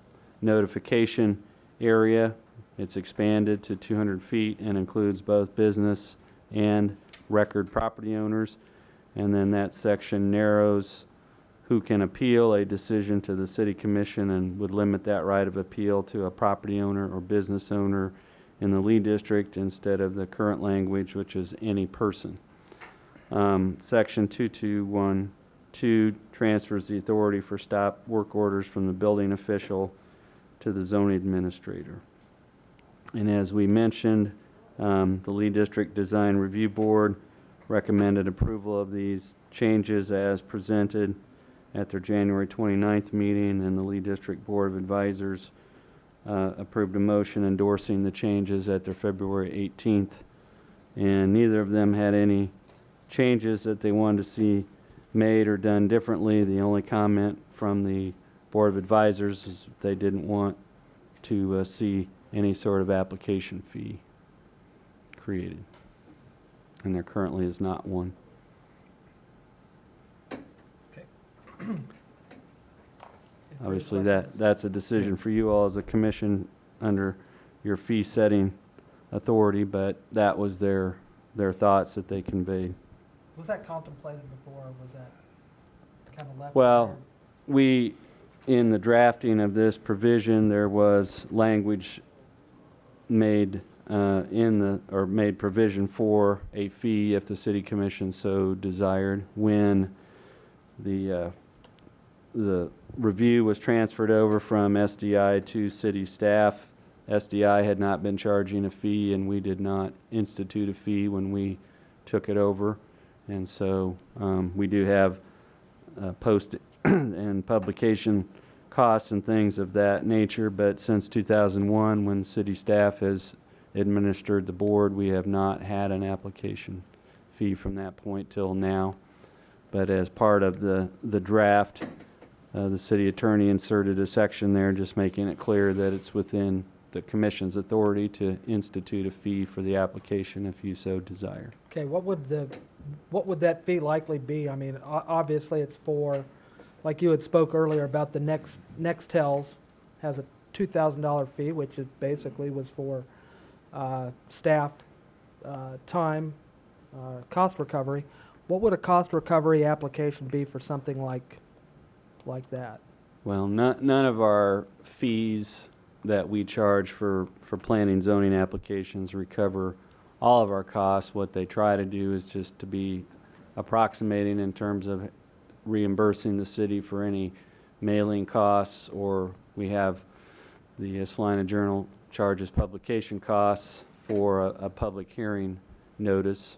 [SPEAKER 9] notification area. It's expanded to 200 feet and includes both business and record property owners. And then that section narrows who can appeal a decision to the city commission and would limit that right of appeal to a property owner or business owner in the Lee District instead of the current language, which is any person. Section 2212 transfers the authority for stop work orders from the building official to the zoning administrator. And as we mentioned, the Lee District Design Review Board recommended approval of these changes as presented at their January 29th meeting, and the Lee District Board of Advisors approved a motion endorsing the changes at their February 18th. And neither of them had any changes that they wanted to see made or done differently. The only comment from the Board of Advisors is they didn't want to see any sort of application fee created. And there currently is not one. Obviously, that's a decision for you all as a commission under your fee-setting authority, but that was their thoughts that they conveyed.
[SPEAKER 1] Was that contemplated before, or was that kind of left?
[SPEAKER 9] Well, in the drafting of this provision, there was language made made provision for a fee if the city commission so desired. When the review was transferred over from SDI to city staff, SDI had not been charging a fee, and we did not institute a fee when we took it over. And so we do have post and publication costs and things of that nature, but since 2001, when city staff has administered the board, we have not had an application fee from that point till now. But as part of the draft, the city attorney inserted a section there just making it clear that it's within the commission's authority to institute a fee for the application if you so desire.
[SPEAKER 1] Okay, what would that fee likely be? I mean, obviously it's for, like you had spoke earlier about the Nextels has a $2,000 fee, which is basically was for staff time, cost recovery. What would a cost recovery application be for something like that?
[SPEAKER 9] Well, none of our fees that we charge for planning zoning applications recover all of our costs. What they try to do is just to be approximating in terms of reimbursing the city for any mailing costs, or we have the Salina Journal charges publication costs for a public hearing notice,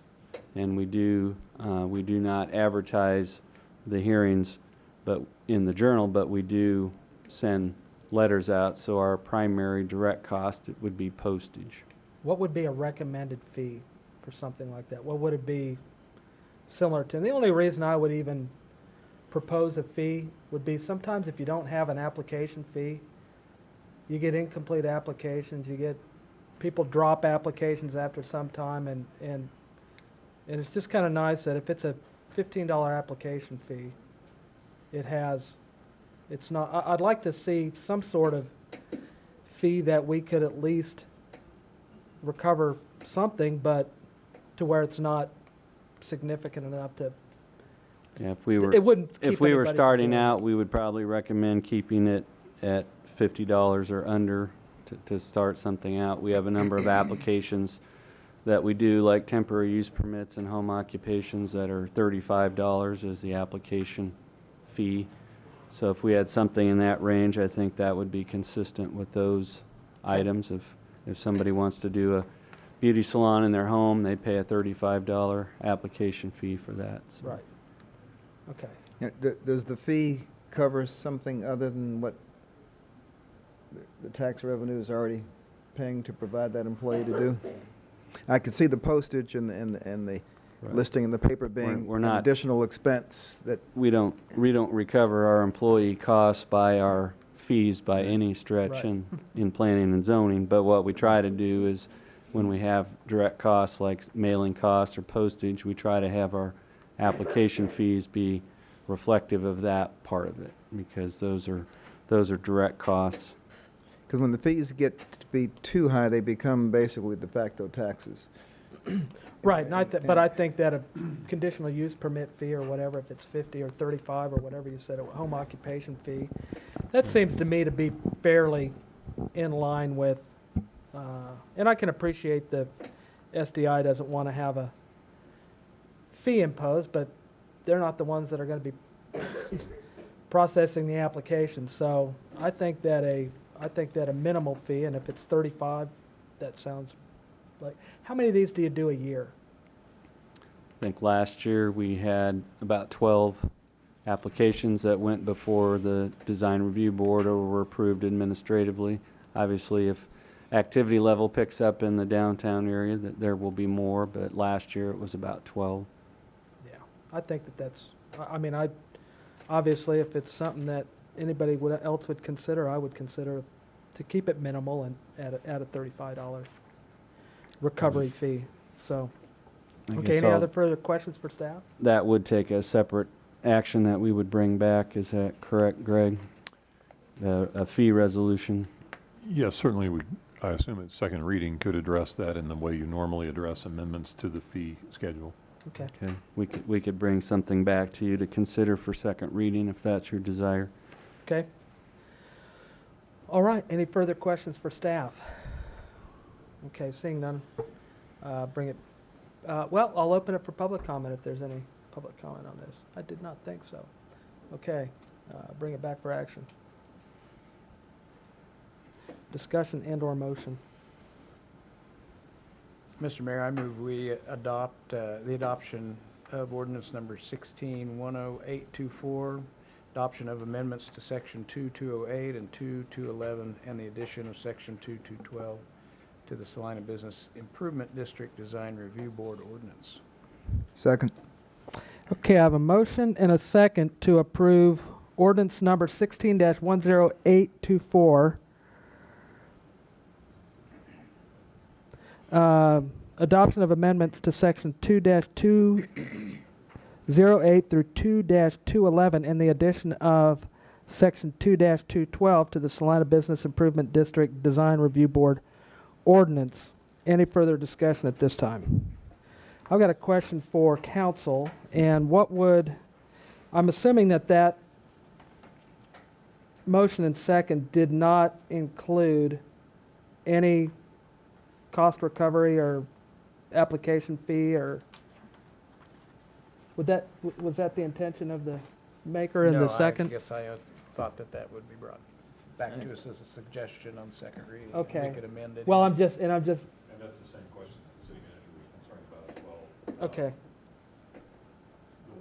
[SPEAKER 9] and we do not advertise the hearings but in the journal, but we do send letters out, so our primary direct cost would be postage.
[SPEAKER 1] What would be a recommended fee for something like that? What would it be similar to? And the only reason I would even propose a fee would be sometimes if you don't have an application fee, you get incomplete applications, you get people drop applications after some time, and it's just kind of nice that if it's a $15 application fee, it's not, I'd like to see some sort of fee that we could at least recover something, but to where it's not significant enough to,
[SPEAKER 9] Yeah, if we were,
[SPEAKER 1] it wouldn't keep
[SPEAKER 9] if we were
[SPEAKER 1] anybody from
[SPEAKER 9] starting
[SPEAKER 1] doing it.
[SPEAKER 9] out, we would probably recommend keeping it at $50 or under to start something out. We have a number of applications that we do, like temporary use permits and home occupations, that are $35 as the application fee. So if we had something in that range, I think that would be consistent with those items. If somebody wants to do a beauty salon in their home, they pay a $35 application fee for that. So.
[SPEAKER 1] Right. Okay.
[SPEAKER 7] Yeah, does the fee cover something other than what the tax revenue is already paying to provide that employee to do? I could see the postage and the
[SPEAKER 9] Right.
[SPEAKER 7] listing in the paper being
[SPEAKER 9] We're
[SPEAKER 7] an
[SPEAKER 9] not-
[SPEAKER 7] additional expense that,
[SPEAKER 9] We don't recover our employee costs by our fees by any stretch
[SPEAKER 1] Right.
[SPEAKER 9] in planning and zoning, but what we try to do is when we have direct costs like mailing costs or postage, we try to have our application fees be reflective of that part of it, because those are direct costs.
[SPEAKER 7] because when the fees get to be too high, they become basically de facto taxes.
[SPEAKER 1] Right, and but I think that a conditional use permit fee or whatever, if it's 50 or 35 or whatever you said, a home occupation fee, that seems to me to be fairly in line with, and I can appreciate the SDI doesn't want to have a fee imposed, but they're not the ones that are going to be processing the application. So I think that a minimal fee, and if it's 35, that sounds like, how many of these do you do a year?
[SPEAKER 9] I think last year we had about 12 applications that went before the design review board or were approved administratively. Obviously, if activity level picks up in the downtown area, that there will be more, but last year it was about 12.
[SPEAKER 1] Yeah, I think that's, I mean, obviously, if it's something that anybody else would consider, I would consider to keep it minimal and add a $35 recovery fee. So,
[SPEAKER 9] I
[SPEAKER 1] okay,
[SPEAKER 9] guess
[SPEAKER 1] any
[SPEAKER 9] I'll-
[SPEAKER 1] other further questions for staff?
[SPEAKER 9] That would take a separate action that we would bring back. Is that correct, Greg? A fee resolution?
[SPEAKER 19] Yes, certainly, I assume its second reading could address that in the way you normally address amendments to the fee schedule.
[SPEAKER 1] Okay.
[SPEAKER 9] Okay, we could bring something back to you to consider for second reading if that's your desire.
[SPEAKER 1] Okay. All right, any further questions for staff? Okay, seeing none, bring it, well, I'll open it for public comment if there's any public comment on this. I did not think so. Okay, bring it back for action. Discussion and/or motion.
[SPEAKER 18] Mr. Mayor, I move we adopt the adoption of ordinance number 16-10824, adoption of amendments to section 2208 and 2211, and the addition of section 2212 to the Salina Business Improvement District Design Review Board ordinance.
[SPEAKER 7] Second.
[SPEAKER 1] Okay, I have a motion and a second to approve ordinance number 16-10824. Adoption of amendments to section 2-208 through 2-211 and the addition of section 2-212 to the Salina Business Improvement District Design Review Board ordinance. Any further discussion at this time? I've got a question for council, and I'm assuming that motion and second did not include any cost recovery or application fee, or was that the intention of the maker in the second?
[SPEAKER 18] I guess I thought that would be brought back to us as a suggestion on second reading. and
[SPEAKER 1] Okay.
[SPEAKER 18] We could amend it.
[SPEAKER 1] Well,
[SPEAKER 18] in-
[SPEAKER 1] I'm just,
[SPEAKER 19] And that's the same question that the city manager was concerned about as well.
[SPEAKER 1] okay,
[SPEAKER 19] The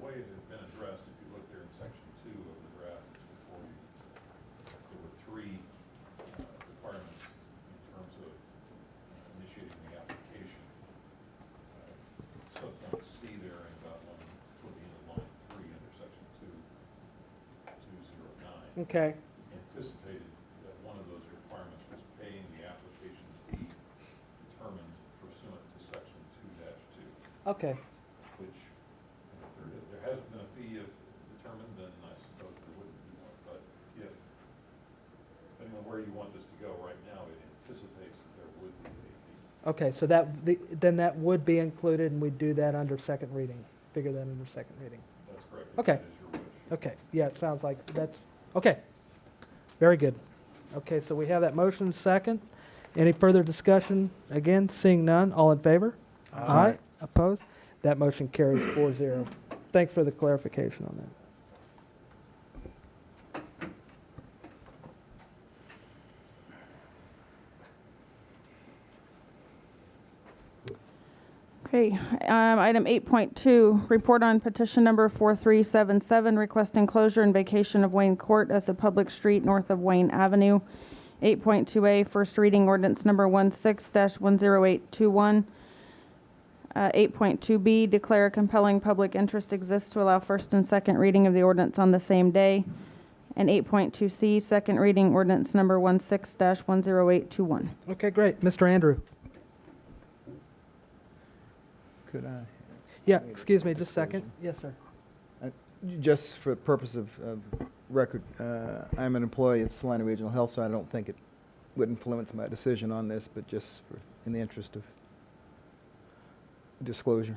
[SPEAKER 19] way it had been addressed, if you look there in section 2 of the draft before you, there were 3 requirements in terms of initiating the application. Subpoint C there in about line, toward the end of line 3 under section 209.
[SPEAKER 1] okay,
[SPEAKER 19] Anticipated that one of those requirements was paying the application fee determined pursuant to section 2-2.
[SPEAKER 1] okay.
[SPEAKER 19] Which, if there hasn't been a fee determined, then I suppose there wouldn't be one. But if, depending on where you want this to go right now, it anticipates that there would be a fee.
[SPEAKER 1] Okay, so then that would be included, and we'd do that under second reading, figure that under second reading.
[SPEAKER 19] That's correct.
[SPEAKER 1] Okay.
[SPEAKER 19] That is your wish.
[SPEAKER 1] Okay, yeah, it sounds like that's, okay. Very good. Okay, so we have that motion second. Any further discussion? Again, seeing none, all in favor? Aye. Opposed? That motion carries 4-0. Thanks for the clarification on that.
[SPEAKER 2] Okay, item 8.2, report on petition number 4377, requesting closure and vacation of Wayne Court as a public street north of Wayne Avenue. 8.2A, first reading ordinance number 16-10821. 8.2B, declare a compelling public interest exists to allow first and second reading of the ordinance on the same day. And 8.2C, second reading ordinance number 16-10821.
[SPEAKER 1] Okay, great. Mr. Andrew?
[SPEAKER 7] Could I?
[SPEAKER 1] Yeah, excuse me, just a second. Yes, sir.
[SPEAKER 7] Just for the purpose of record, I'm an employee of Salina Regional Health, so I don't think it would influence my decision on this, but just in the interest of disclosure.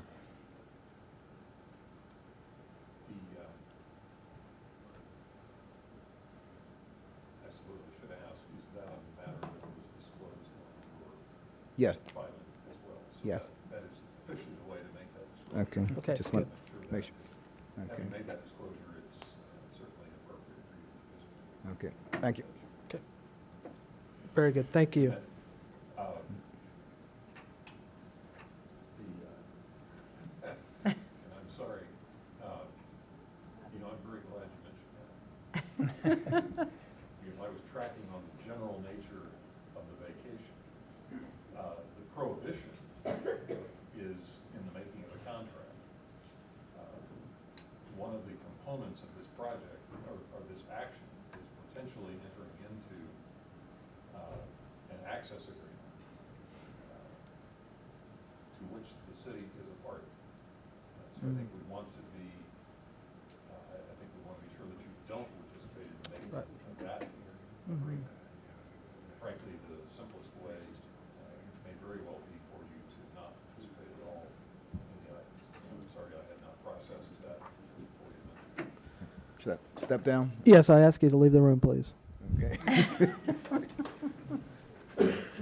[SPEAKER 19] I suppose I should ask, is that a matter that was disclosed on your
[SPEAKER 7] Yes.
[SPEAKER 19] filing as well? So
[SPEAKER 7] Yes.
[SPEAKER 19] that is officially the way to make that disclosure.
[SPEAKER 7] Okay.
[SPEAKER 1] Okay,
[SPEAKER 7] Just want
[SPEAKER 1] good.
[SPEAKER 7] to make sure. Okay.
[SPEAKER 19] Having made that disclosure, it's certainly appropriate for you to participate.
[SPEAKER 7] Okay. Thank you.
[SPEAKER 1] Very good, thank you.
[SPEAKER 19] And I'm sorry, I'm very glad you mentioned that. Because I was tracking on the general nature of the vacation. The prohibition is in the making of a contract. One of the components of this project, or this action, is potentially entering into an access agreement to which the city is a party. So I think we want to be, I think we want to be sure that you don't participate in the making of that agreement. Frankly, the simplest way may very well be for you to not participate at all in the items. So I'm sorry I had not processed that for you.
[SPEAKER 7] Should I step down?
[SPEAKER 1] Yes, I ask you to leave the room, please.
[SPEAKER 7] Okay.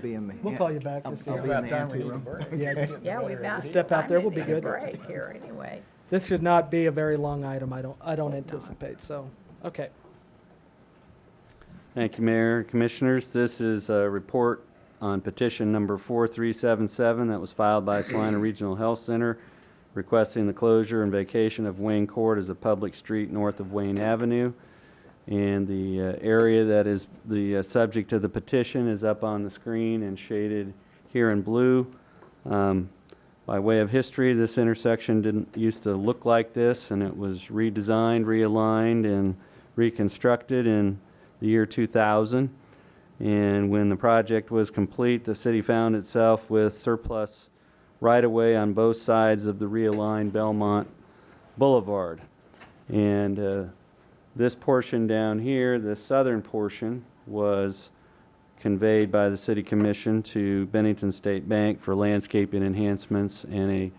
[SPEAKER 7] Be in the.
[SPEAKER 1] We'll call you back.
[SPEAKER 7] I'll
[SPEAKER 1] Just
[SPEAKER 7] be
[SPEAKER 1] about
[SPEAKER 7] in the anteroom.
[SPEAKER 1] Yeah, just
[SPEAKER 4] Yeah, we've got
[SPEAKER 1] step out there, we'll be good.
[SPEAKER 4] break here anyway.
[SPEAKER 1] This should not be a very long item, I don't anticipate, so, okay.
[SPEAKER 9] Thank you, Mayor and Commissioners. This is a report on petition number 4377 that was filed by Salina Regional Health Center requesting the closure and vacation of Wayne Court as a public street north of Wayne Avenue. And the area that is the subject of the petition is up on the screen and shaded here in blue. By way of history, this intersection didn't used to look like this, and it was redesigned, realigned, and reconstructed in the year 2000. And when the project was complete, the city found itself with surplus right-of-way on both sides of the realigned Belmont Boulevard. And this portion down here, the southern portion, was conveyed by the City Commission to Bennington State Bank for landscaping enhancements and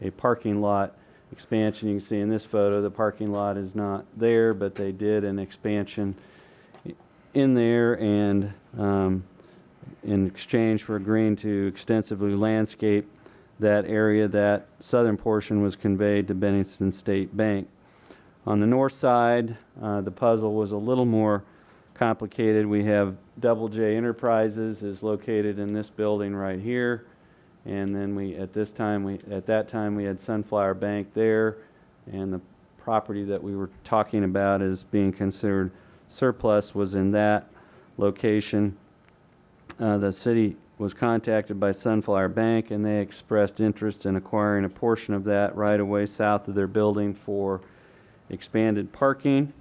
[SPEAKER 9] a parking lot expansion. You can see in this photo, the parking lot is not there, but they did an expansion in there, and in exchange for agreeing to extensively landscape that area, that southern portion was conveyed to Bennington State Bank. On the north side, the puzzle was a little more complicated. We have Double J Enterprises is located in this building right here, and then at that time we had Sunflower Bank there, and the property that we were talking about as being considered surplus was in that location. The city was contacted by Sunflower Bank, and they expressed interest in acquiring a portion of that right away south of their building for expanded parking.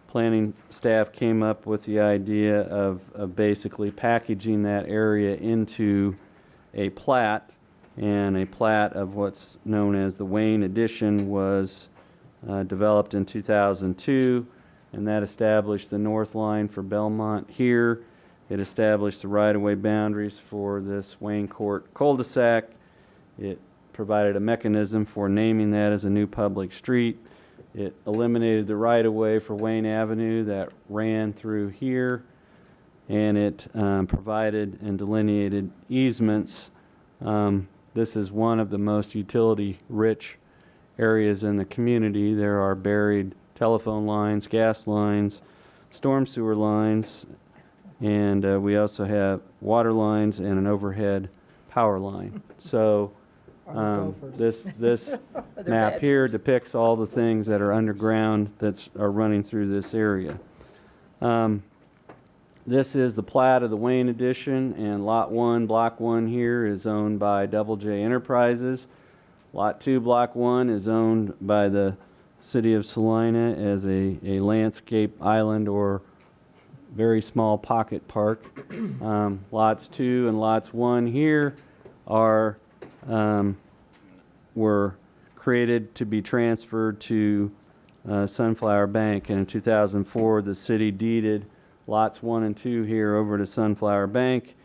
[SPEAKER 9] Planning staff came up with the idea of basically packaging that area into a plat, and a plat of what's known as the Wayne Addition was developed in 2002, and that established the north line for Belmont here. It established the right-of-way boundaries for this Wayne Court cul-de-sac. It provided a mechanism for naming that as a new public street. It eliminated the right-of-way for Wayne Avenue that ran through here, and it provided and delineated easements. This is one of the most utility-rich areas in the community. There are buried telephone lines, gas lines, storm sewer lines, and we also have water lines and an overhead power line. So this map here depicts all the things that are underground that are running through this area. This is the plat of the Wayne Addition, and Lot 1, Block 1 here is owned by Double J Enterprises. Lot 2, Block 1 is owned by the City of Salina as a landscape island or very small pocket park. Lots 2 and Lots 1 here were created to be transferred to Sunflower Bank, and in 2004 the city deeded Lots 1 and 2 here over to Sunflower Bank,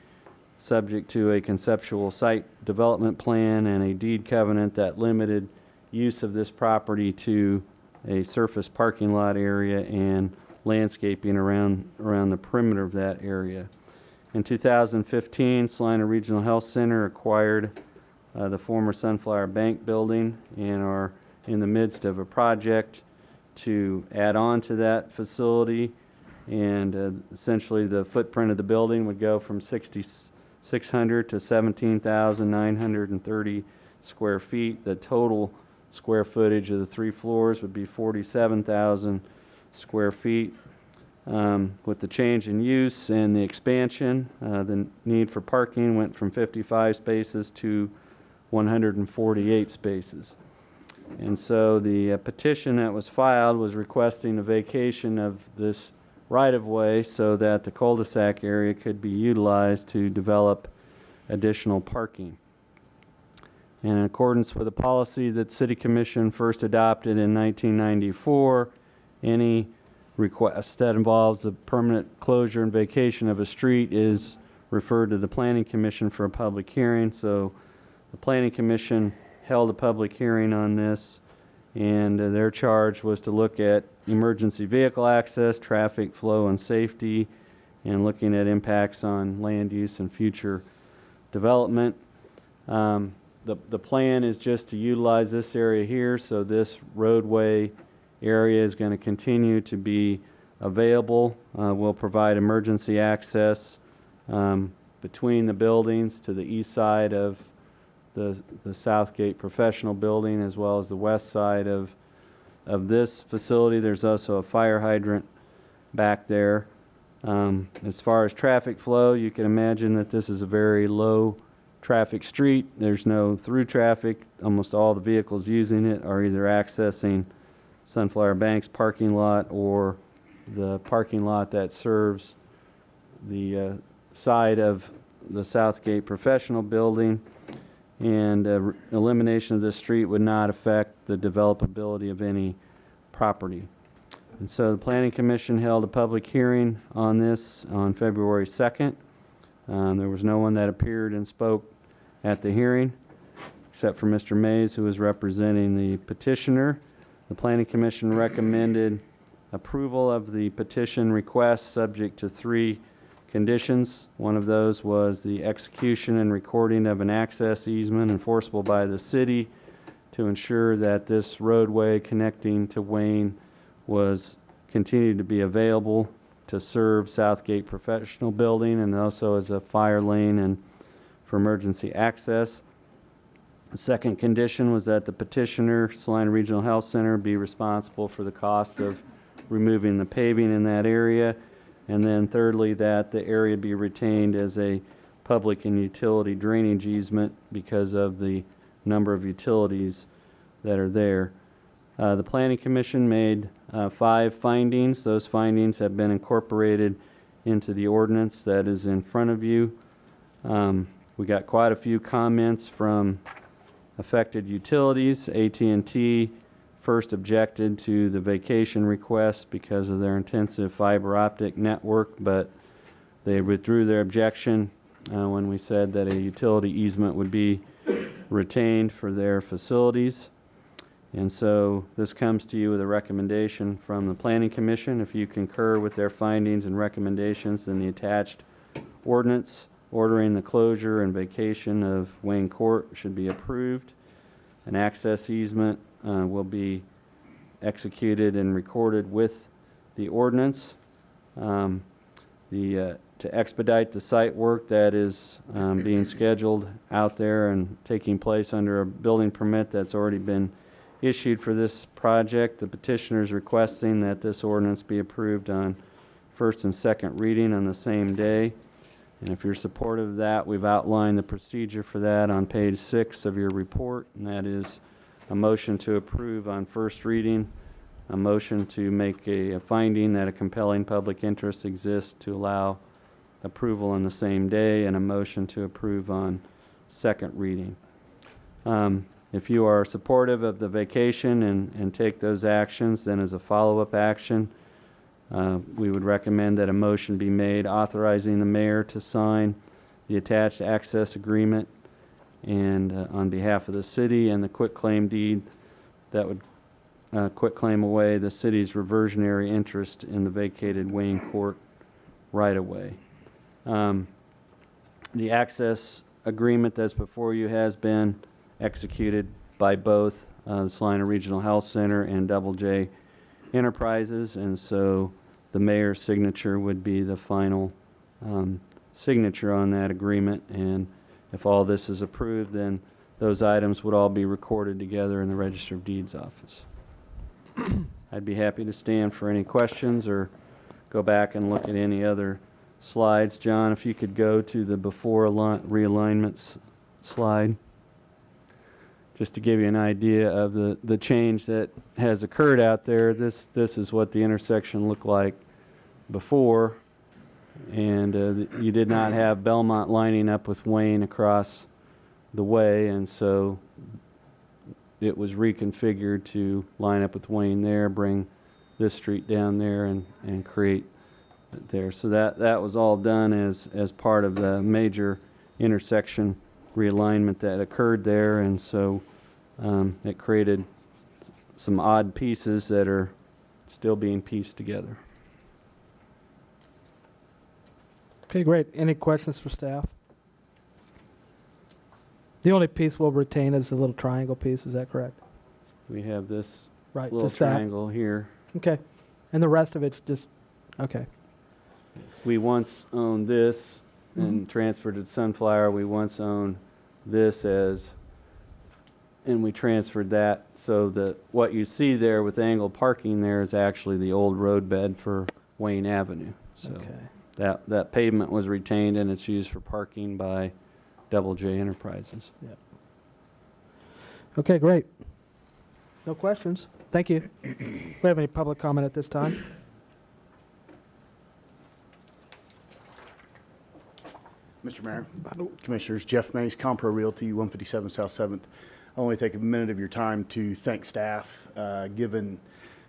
[SPEAKER 9] subject to a conceptual site development plan and a deed covenant that limited use of this property to a surface parking lot area and landscaping around the perimeter of that area. In 2015, Salina Regional Health Center acquired the former Sunflower Bank building and are in the midst of a project to add on to that facility. And essentially the footprint of the building would go from 6,600 to 17,930 square feet. The total square footage of the 3 floors would be 47,000 square feet. With the change in use and the expansion, the need for parking went from 55 spaces to 148 spaces. And so the petition that was filed was requesting a vacation of this right-of-way so that the cul-de-sac area could be utilized to develop additional parking. And in accordance with the policy that City Commission first adopted in 1994, any request that involves the permanent closure and vacation of a street is referred to the Planning Commission for a public hearing. So the Planning Commission held a public hearing on this, and their charge was to look at emergency vehicle access, traffic flow and safety, and looking at impacts on land use and future development. The plan is just to utilize this area here, so this roadway area is going to continue to be available. We'll provide emergency access between the buildings to the east side of the Southgate Professional Building as well as the west side of this facility. There's also a fire hydrant back there. As far as traffic flow, you can imagine that this is a very low traffic street. There's no through traffic. Almost all the vehicles using it are either accessing Sunflower Bank's parking lot or the parking lot that serves the side of the Southgate Professional Building. And elimination of this street would not affect the developability of any property. And so the Planning Commission held a public hearing on this on February 2nd. There was no one that appeared and spoke at the hearing, except for Mr. Mays, who was representing the petitioner. The Planning Commission recommended approval of the petition request subject to 3 conditions. One of those was the execution and recording of an access easement enforceable by the city to ensure that this roadway connecting to Wayne was continued to be available to serve Southgate Professional Building and also as a fire lane and for emergency access. The second condition was that the petitioner, Salina Regional Health Center, be responsible for the cost of removing the paving in that area. And then thirdly, that the area be retained as a public and utility drainage easement because of the number of utilities that are there. The Planning Commission made 5 findings. Those findings have been incorporated into the ordinance that is in front of you. We got quite a few comments from affected utilities. AT&T first objected to the vacation request because of their intensive fiber optic network, but they withdrew their objection when we said that a utility easement would be retained for their facilities. And so this comes to you with a recommendation from the Planning Commission. If you concur with their findings and recommendations, then the attached ordinance ordering the closure and vacation of Wayne Court should be approved. An access easement will be executed and recorded with the ordinance. To expedite the site work that is being scheduled out there and taking place under a building permit that's already been issued for this project, the petitioner is requesting that this ordinance be approved on first and second reading on the same day. And if you're supportive of that, we've outlined the procedure for that on page 6 of your report, and that is a motion to approve on first reading, a motion to make a finding that a compelling public interest exists to allow approval on the same day, and a motion to approve on second reading. If you are supportive of the vacation and take those actions, then as a follow-up action, we would recommend that a motion be made authorizing the mayor to sign the attached access agreement and on behalf of the city, and the quitclaim deed that would quitclaim away the city's reversionary interest in the vacated Wayne Court right-of-way. The access agreement that's before you has been executed by both the Salina Regional Health Center and Double J Enterprises, and so the mayor's signature would be the final signature on that agreement. And if all this is approved, then those items would all be recorded together in the Register of Deeds office. I'd be happy to stand for any questions or go back and look at any other slides. John, if you could go to the before realignments slide, just to give you an idea of the change that has occurred out there. This is what the intersection looked like before, and you did not have Belmont lining up with Wayne across the way, and so it was reconfigured to line up with Wayne there, bring this street down there, and create it there. So that was all done as part of the major intersection realignment that occurred there, and so it created some odd pieces that are still being pieced together.
[SPEAKER 1] Okay, great. Any questions for staff? The only piece we'll retain is the little triangle piece, is that correct?
[SPEAKER 9] We have this
[SPEAKER 1] Right,
[SPEAKER 9] little
[SPEAKER 1] just that.
[SPEAKER 9] triangle here.
[SPEAKER 1] Okay. And the rest of it's just, okay.
[SPEAKER 9] We once owned this and transferred it to Sunflower. We once owned this and we transferred that, so that what you see there with angled parking there is actually the old roadbed for Wayne Avenue. So
[SPEAKER 1] Okay.
[SPEAKER 9] that pavement was retained and it's used for parking by Double J Enterprises.
[SPEAKER 1] Yep. Okay, great. No questions. Thank you. We have any public comment at this time?
[SPEAKER 20] Mr. Mayor, Commissioners, Jeff Mays, Compro Realty, 157 South 7th. I'll only take a minute of your time to thank staff, given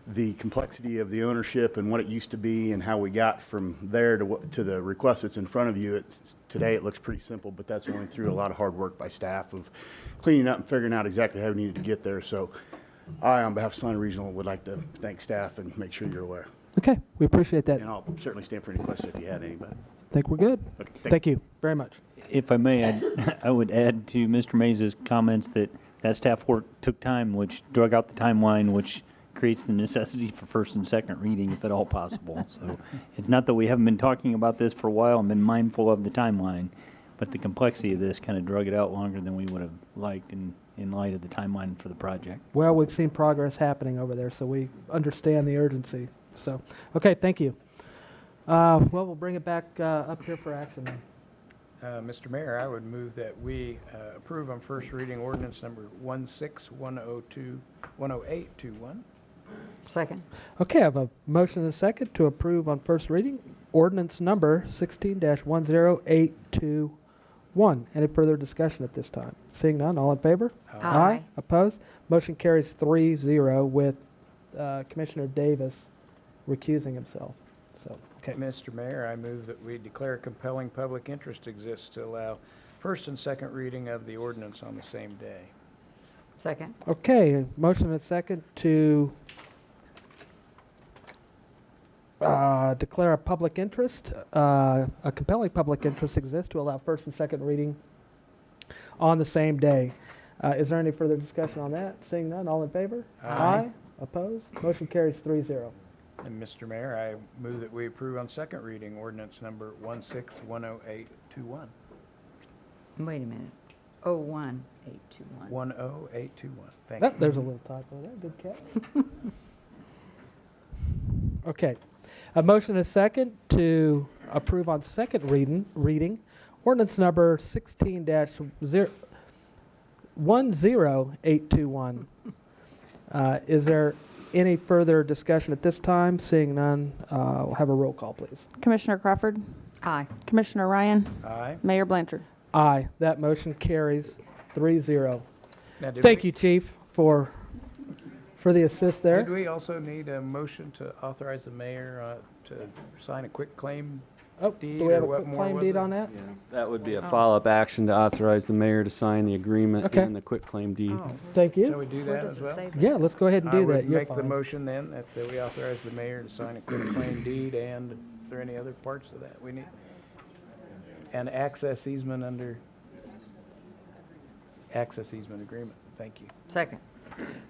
[SPEAKER 20] the complexity of the ownership and what it used to be and how we got from there to the request that's in front of you. Today it looks pretty simple, but that's only through a lot of hard work by staff of cleaning up and figuring out exactly how we needed to get there. So I, on behalf of Salina Regional, would like to thank staff and make sure you're aware.
[SPEAKER 1] Okay, we appreciate that.
[SPEAKER 20] And I'll certainly stand for any questions if you had any, but.
[SPEAKER 1] I think we're good.
[SPEAKER 20] Okay,
[SPEAKER 1] Thank you very much.
[SPEAKER 11] If I may, I would add to Mr. Mays' comments that staff work took time, which drug out the timeline, which creates the necessity for first and second reading, if at all possible. So it's not that we haven't been talking about this for a while and been mindful of the timeline, but the complexity of this kind of drug it out longer than we would have liked in light of the timeline for the project.
[SPEAKER 1] Well, we've seen progress happening over there, so we understand the urgency. So, okay, thank you. Well, we'll bring it back up here for action then.
[SPEAKER 18] Mr. Mayor, I would move that we approve on first reading ordinance number 1610821.
[SPEAKER 4] Second.
[SPEAKER 1] Okay, I have a motion and a second to approve on first reading ordinance number 16-10821. Any further discussion at this time? Seeing none, all in favor?
[SPEAKER 4] Aye.
[SPEAKER 1] Opposed? Motion carries 3-0 with Commissioner Davis recusing himself. So, okay.
[SPEAKER 18] Mr. Mayor, I move that we declare compelling public interest exists to allow first and second reading of the ordinance on the same day.
[SPEAKER 4] Second.
[SPEAKER 1] Okay, motion and a second to declare a public interest, a compelling public interest exists to allow first and second reading on the same day. Is there any further discussion on that? Seeing none, all in favor?
[SPEAKER 18] Aye.
[SPEAKER 1] Opposed? Motion carries 3-0.
[SPEAKER 18] And Mr. Mayor, I move that we approve on second reading ordinance number 1610821.
[SPEAKER 4] Wait a minute. 01821.
[SPEAKER 18] 10821. Thank you.
[SPEAKER 1] There's a little typo there. Good catch. Okay. A motion and a second to approve on second reading ordinance number 16-10821. Is there any further discussion at this time? Seeing none, we'll have a roll call, please.
[SPEAKER 2] Commissioner Crawford.
[SPEAKER 4] Aye.
[SPEAKER 2] Commissioner Ryan.
[SPEAKER 18] Aye.
[SPEAKER 2] Mayor Blanchard.
[SPEAKER 1] Aye. That motion carries 3-0.
[SPEAKER 18] Now, did
[SPEAKER 1] Thank
[SPEAKER 18] we-
[SPEAKER 1] you, Chief, for the assist there.
[SPEAKER 18] Did we also need a motion to authorize the mayor to sign a quick claim
[SPEAKER 1] Oh,
[SPEAKER 18] deed?
[SPEAKER 1] do we have
[SPEAKER 18] or
[SPEAKER 1] a
[SPEAKER 18] what
[SPEAKER 1] quick
[SPEAKER 18] more
[SPEAKER 1] claim
[SPEAKER 18] was
[SPEAKER 1] deed
[SPEAKER 18] it?
[SPEAKER 1] on that?
[SPEAKER 9] That would be a follow-up action to authorize the mayor to sign the agreement
[SPEAKER 1] Okay.
[SPEAKER 9] and the quitclaim deed.
[SPEAKER 18] Oh,
[SPEAKER 1] Thank you.
[SPEAKER 18] Shall we do
[SPEAKER 4] Where
[SPEAKER 18] that
[SPEAKER 4] does
[SPEAKER 18] as
[SPEAKER 4] it
[SPEAKER 18] well?
[SPEAKER 4] say that?
[SPEAKER 1] Yeah, let's go ahead and do
[SPEAKER 18] I
[SPEAKER 1] that.
[SPEAKER 18] would
[SPEAKER 1] You're
[SPEAKER 18] make the
[SPEAKER 1] fine.
[SPEAKER 18] motion then that we authorize the mayor to sign a quick claim deed, and are there any other parts of that we need? And access easement under access easement agreement. Thank you.
[SPEAKER 4] Second.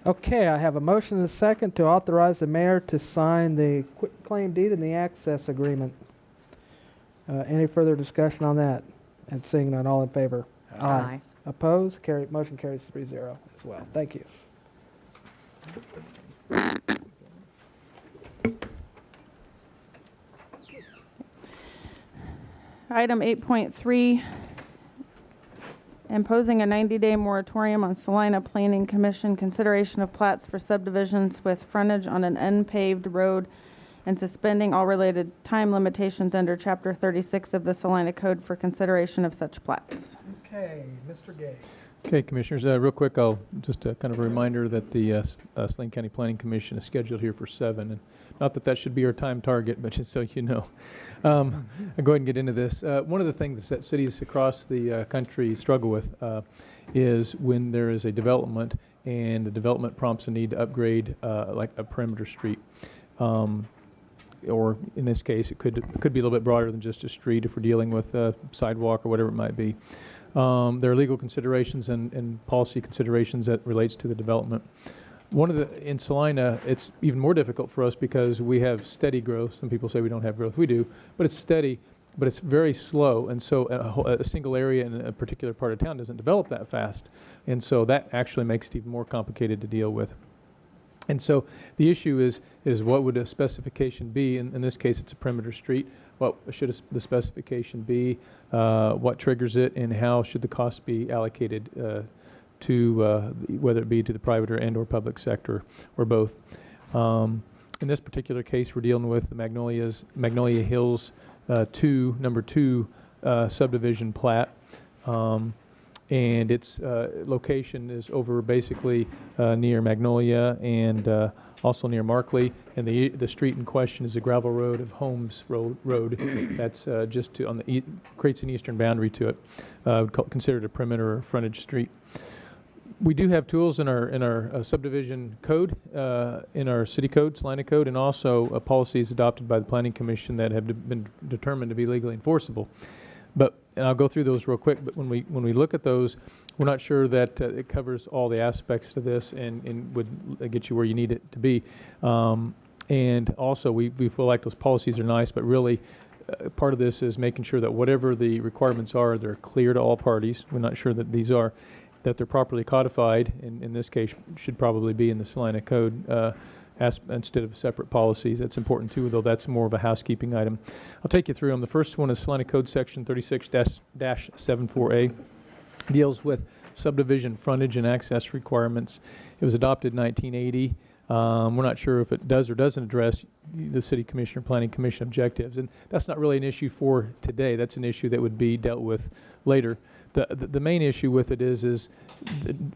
[SPEAKER 1] Okay, I have a motion and a second to authorize the mayor to sign the quitclaim deed and the access agreement. Any further discussion on that? And seeing none, all in favor?
[SPEAKER 4] Aye.
[SPEAKER 1] Opposed? Motion carries 3-0 as well. Thank you.
[SPEAKER 2] Item 8.3, imposing a 90-day moratorium on Salina Planning Commission consideration of plats for subdivisions with frontage on an unpaved road and suspending all related time limitations under Chapter 36 of the Salina Code for consideration of such plats.
[SPEAKER 1] Okay, Mr. Gay.
[SPEAKER 6] Okay, Commissioners, real quick, I'll just kind of a reminder that the Saline County Planning Commission is scheduled here for 7, and not that that should be our time target, but just so you know. I'll go ahead and get into this. One of the things that cities across the country struggle with is when there is a development and the development prompts a need to upgrade like a perimeter street. Or in this case, it could be a little bit broader than just a street if we're dealing with a sidewalk or whatever it might be. There are legal considerations and policy considerations that relates to the development. In Salina, it's even more difficult for us because we have steady growth. Some people say we don't have growth. We do, but it's steady, but it's very slow. And so a single area in a particular part of town doesn't develop that fast. And so that actually makes it even more complicated to deal with. And so the issue is what would a specification be? In this case, it's a perimeter street. What should the specification be? What triggers it? And how should the cost be allocated to whether it be to the private or public sector or both? In this particular case, we're dealing with the Magnolia Hills number 2 subdivision plat. And its location is over basically near Magnolia and also near Markley. And the street in question is a gravel road of Holmes Road. That's just creates an eastern boundary to it. Considered a perimeter or frontage street. We do have tools in our subdivision code, in our city code, Salina code, and also policies adopted by the Planning Commission that have been determined to be legally enforceable. And I'll go through those real quick, but when we look at those, we're not sure that it covers all the aspects to this and would get you where you need it to be. And also, we feel like those policies are nice, but really part of this is making sure that whatever the requirements are, they're clear to all parties. We're not sure that these are, that they're properly codified, in this case, should probably be in the Salina Code instead of separate policies. That's important too, though that's more of a housekeeping item. I'll take you through them. The first one is Salina Code Section 36-74A. Deals with subdivision frontage and access requirements. It was adopted in 1980. We're not sure if it does or doesn't address the City Commission or Planning Commission objectives, and that's not really an issue for today. That's an issue that would be dealt with later. The main issue with it is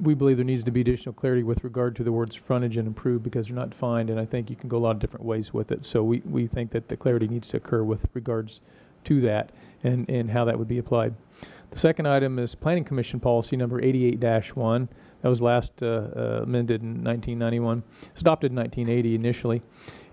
[SPEAKER 6] we believe there needs to be additional clarity with regard to the words frontage and improved because they're not defined, and I think you can go a lot of different ways with it. So we think that the clarity needs to occur with regards to that and how that would be applied. The second item is Planning Commission Policy number 88-1. That was last amended in 1991. It's adopted in 1980 initially.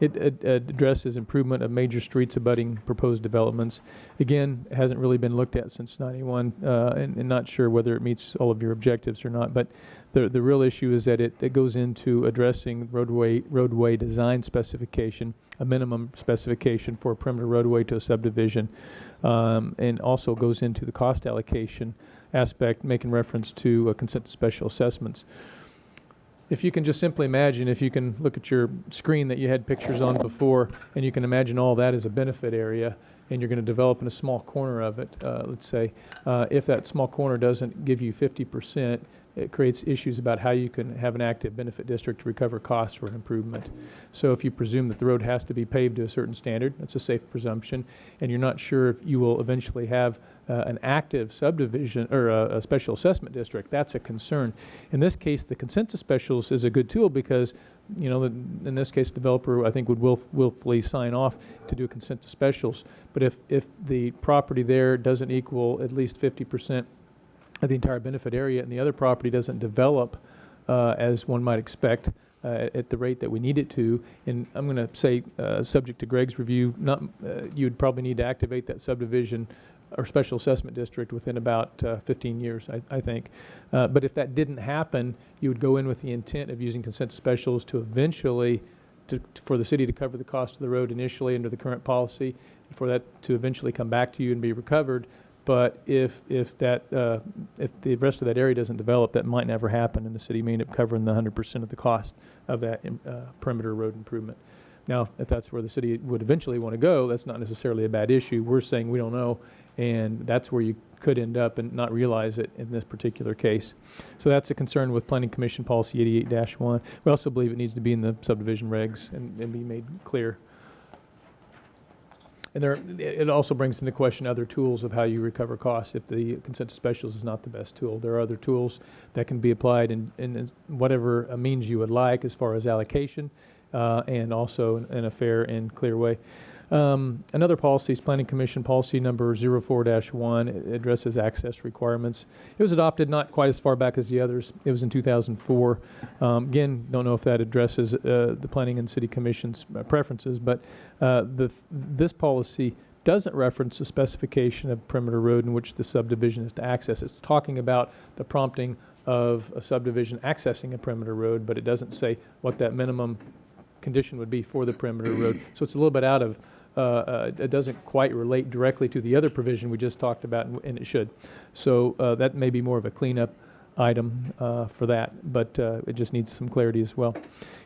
[SPEAKER 6] It addresses improvement of major streets abutting proposed developments. Again, it hasn't really been looked at since 91 and not sure whether it meets all of your objectives or not. But the real issue is that it goes into addressing roadway design specification, a minimum specification for a perimeter roadway to a subdivision, and also goes into the cost allocation aspect, making reference to consent to special assessments. If you can just simply imagine, if you can look at your screen that you had pictures on before, and you can imagine all that as a benefit area, and you're going to develop in a small corner of it, let's say, if that small corner doesn't give you 50%, it creates issues about how you can have an active benefit district to recover costs for an improvement. So if you presume that the road has to be paved to a certain standard, that's a safe presumption, and you're not sure if you will eventually have an active subdivision or a special assessment district, that's a concern. In this case, the consent to specials is a good tool because, you know, in this case, the developer, I think, would willfully sign off to do consent to specials. But if the property there doesn't equal at least 50% of the entire benefit area and the other property doesn't develop as one might expect at the rate that we need it to, and I'm going to say subject to Greg's review, you'd probably need to activate that subdivision or special assessment district within about 15 years, I think. But if that didn't happen, you would go in with the intent of using consent to specials to eventually, for the city to cover the cost of the road initially under the current policy, for that to eventually come back to you and be recovered. But if the rest of that area doesn't develop, that might never happen, and the city may end up covering the 100% of the cost of that perimeter road improvement. Now, if that's where the city would eventually want to go, that's not necessarily a bad issue. We're saying we don't know, and that's where you could end up and not realize it in this particular case. So that's a concern with Planning Commission Policy 88-1. We also believe it needs to be in the subdivision regs and be made clear. And it also brings into question other tools of how you recover costs if the consent to specials is not the best tool. There are other tools that can be applied in whatever means you would like as far as allocation, and also in a fair and clear way. Another policy is Planning Commission Policy number 04-1. It addresses access requirements. It was adopted not quite as far back as the others. It was in 2004. Again, don't know if that addresses the Planning and City Commission's preferences, but this policy doesn't reference the specification of perimeter road in which the subdivision is to access. It's talking about the prompting of a subdivision accessing a perimeter road, but it doesn't say what that minimum condition would be for the perimeter road. So it's a little bit out of, it doesn't quite relate directly to the other provision we just talked about, and it should. So that may be more of a cleanup item for that, but it just needs some clarity as well.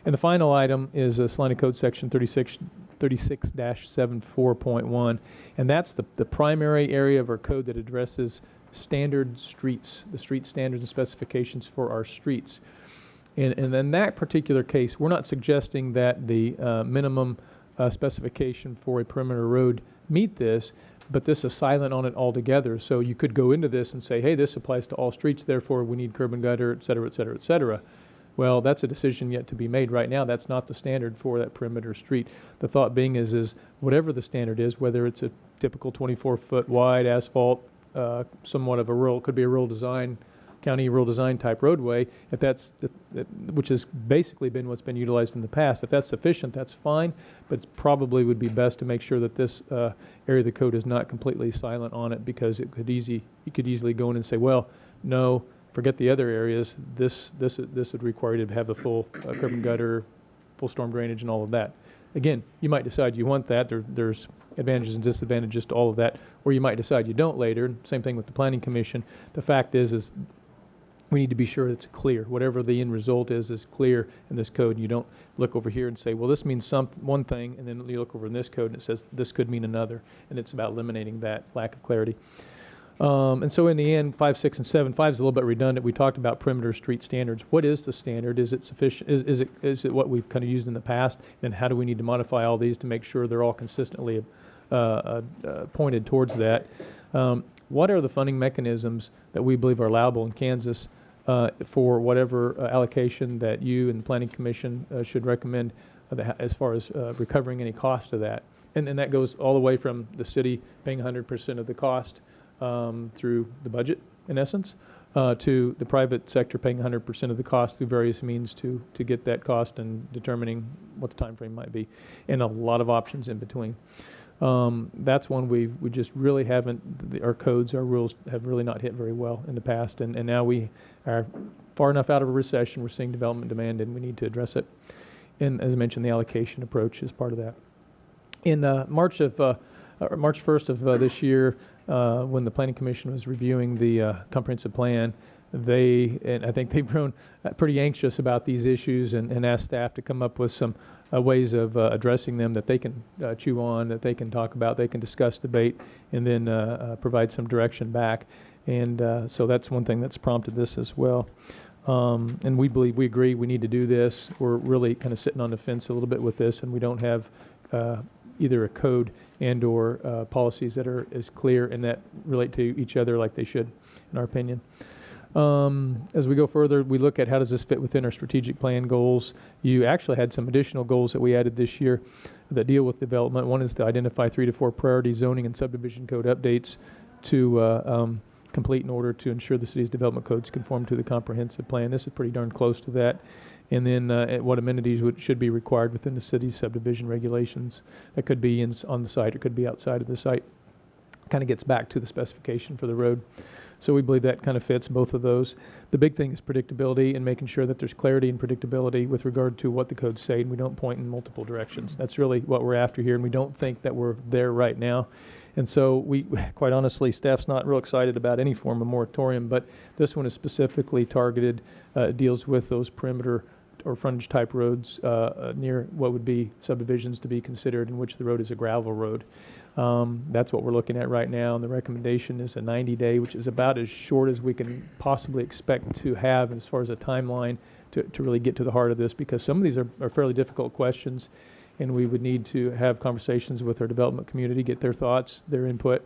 [SPEAKER 6] And the final item is Salina Code Section 36-74.1, and that's the primary area of our code that addresses standard streets, the street standards and specifications for our streets. And in that particular case, we're not suggesting that the minimum specification for a perimeter road meet this, but this is silent on it altogether. So you could go into this and say, hey, this applies to all streets, therefore we need curb and gutter, et cetera, et cetera, et cetera. Well, that's a decision yet to be made right now. That's not the standard for that perimeter street. The thought being is whatever the standard is, whether it's a typical 24-foot wide asphalt, somewhat of a rural, could be a rural design, county rural design type roadway, if that's which has basically been what's been utilized in the past. If that's sufficient, that's fine, but it probably would be best to make sure that this area of the code is not completely silent on it, because you could easily go in and say, well, no, forget the other areas. This would require you to have the full curb and gutter, full storm drainage, and all of that. Again, you might decide you want that. There's advantages and disadvantages to all of that, or you might decide you don't later. Same thing with the Planning Commission. The fact is we need to be sure it's clear. Whatever the end result is clear in this code. And you don't look over here and say, well, this means one thing, and then you look over in this code and it says this could mean another. And it's about eliminating that lack of clarity. And so in the end, 5, 6, and 7, 5 is a little bit redundant. We talked about perimeter street standards. What is the standard? Is it sufficient? Is it what we've kind of used in the past? And how do we need to modify all these to make sure they're all consistently pointed towards that? What are the funding mechanisms that we believe are allowable in Kansas for whatever allocation that you and the Planning Commission should recommend as far as recovering any cost of that? And that goes all the way from the city paying 100% of the cost through the budget, in essence, to the private sector paying 100% of the cost through various means to get that cost and determining what the time frame might be, and a lot of options in between. That's one we just really haven't, our codes, our rules have really not hit very well in the past, and now we are far enough out of a recession, we're seeing development demand, and we need to address it. And as I mentioned, the allocation approach is part of that. In March 1st of this year, when the Planning Commission was reviewing the comprehensive plan, and I think they've grown pretty anxious about these issues and asked staff to come up with some ways of addressing them that they can chew on, that they can talk about, they can discuss, debate, and then provide some direction back. And so that's one thing that's prompted this as well. And we agree we need to do this. We're really kind of sitting on the fence a little bit with this, and we don't have either a code and or policies that are as clear and that relate to each other like they should, in our opinion. As we go further, we look at how does this fit within our strategic plan goals. You actually had some additional goals that we added this year that deal with development. One is to identify 3 to 4 priority zoning and subdivision code updates to complete in order to ensure the city's development codes conform to the comprehensive plan. This is pretty darn close to that. And then what amenities should be required within the city's subdivision regulations. That could be on the site, it could be outside of the site. kind of gets back to the specification for the road. So we believe that kind of fits both of those. The big thing is predictability and making sure that there's clarity and predictability with regard to what the codes say, and we don't point in multiple directions. That's really what we're after here, and we don't think that we're there right now. And so we, quite honestly, staff's not real excited about any form of moratorium, but this one is specifically targeted, deals with those perimeter or frontage type roads near what would be subdivisions to be considered, in which the road is a gravel road. That's what we're looking at right now, and the recommendation is a 90-day, which is about as short as we can possibly expect to have as far as a timeline to really get to the heart of this, because some of these are fairly difficult questions, and we would need to have conversations with our development community, get their thoughts, their input,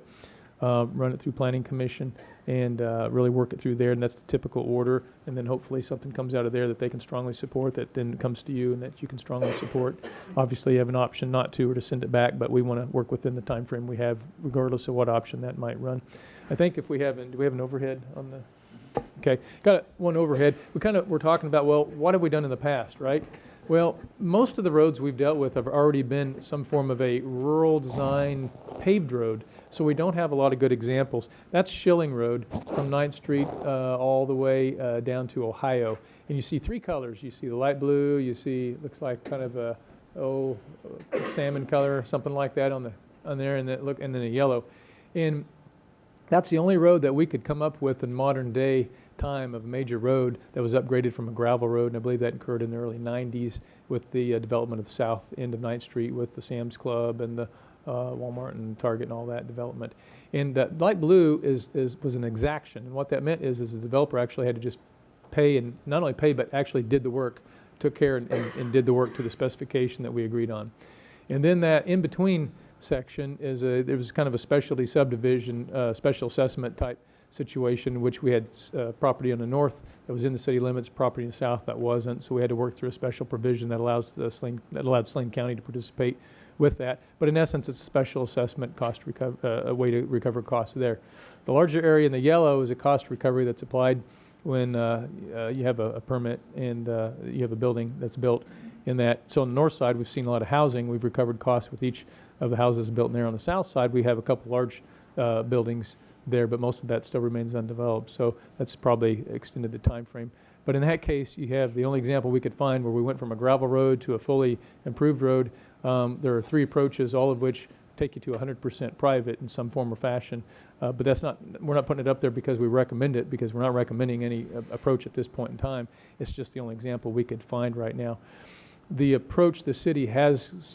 [SPEAKER 6] run it through Planning Commission, and really work it through there, and that's the typical order. And then hopefully something comes out of there that they can strongly support, that then comes to you and that you can strongly support. Obviously, you have an option not to or to send it back, but we want to work within the time frame we have, regardless of what option that might run. I think if we have, do we have an overhead on the? Okay, got one overhead. We're talking about, well, what have we done in the past, right? Well, most of the roads we've dealt with have already been some form of a rural design paved road, so we don't have a lot of good examples. That's Schilling Road from 9th Street all the way down to Ohio. And you see three colors. You see the light blue, you see, looks like kind of a salmon color, something like that on there, and then a yellow. And that's the only road that we could come up with in modern day time of a major road that was upgraded from a gravel road, and I believe that occurred in the early 90s with the development of the south end of 9th Street with the Sam's Club and the Walmart and Target and all that development. And that light blue was an exaction, and what that meant is the developer actually had to just pay, and not only pay, but actually did the work, took care and did the work to the specification that we agreed on. And then that in-between section there was kind of a specialty subdivision, special assessment type situation, in which we had property on the north that was in the city limits, property in the south that wasn't. So we had to work through a special provision that allowed Saline County to participate with that. But in essence, it's a special assessment cost a way to recover costs there. The larger area in the yellow is a cost recovery that's applied when you have a permit and you have a building that's built in that. So on the north side, we've seen a lot of housing. We've recovered costs with each of the houses built in there. On the south side, we have a couple large buildings there, but most of that still remains undeveloped. So that's probably extended the time frame. But in that case, you have the only example we could find where we went from a gravel road to a fully improved road. There are three approaches, all of which take you to 100% private in some form or fashion. But we're not putting it up there because we recommend it, because we're not recommending any approach at this point in time. It's just the only example we could find right now. The approach the city has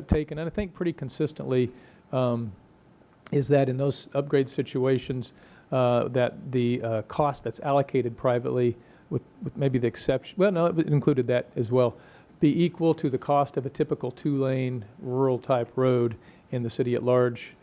[SPEAKER 6] taken, and I think pretty consistently, is that in those upgrade situations, that the cost that's allocated privately, with maybe the exception, well, no, it included that as well, be equal to the cost of a typical two-lane rural type road, and the city at large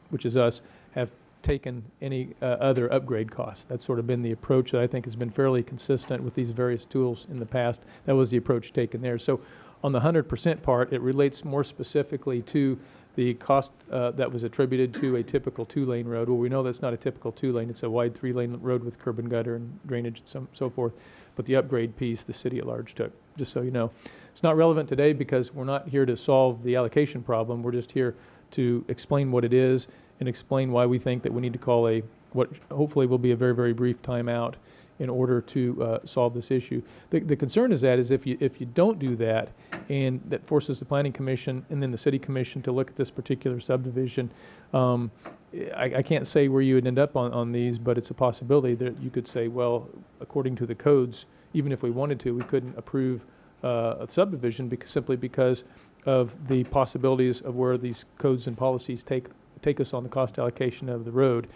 [SPEAKER 6] which is us, have taken any other upgrade costs. That's sort of been the approach that I think has been fairly consistent with these various tools in the past. That was the approach taken there. So on the 100% part, it relates more specifically to the cost that was attributed to a typical two-lane road. Well, we know that's not a typical two-lane. It's a wide three-lane road with curb and gutter and drainage and so forth. But the upgrade piece, the city at large took, just so you know. It's not relevant today because we're not here to solve the allocation problem. We're just here to explain what it is and explain why we think that we need to call what hopefully will be a very, very brief timeout in order to solve this issue. The concern is if you don't do that, and that forces the Planning Commission and then the City Commission to look at this particular subdivision, I can't say where you would end up on these, but it's a possibility that you could say, well, according to the codes, even if we wanted to, we couldn't approve a subdivision simply because of the possibilities of where these codes and policies take us on the cost allocation of the road.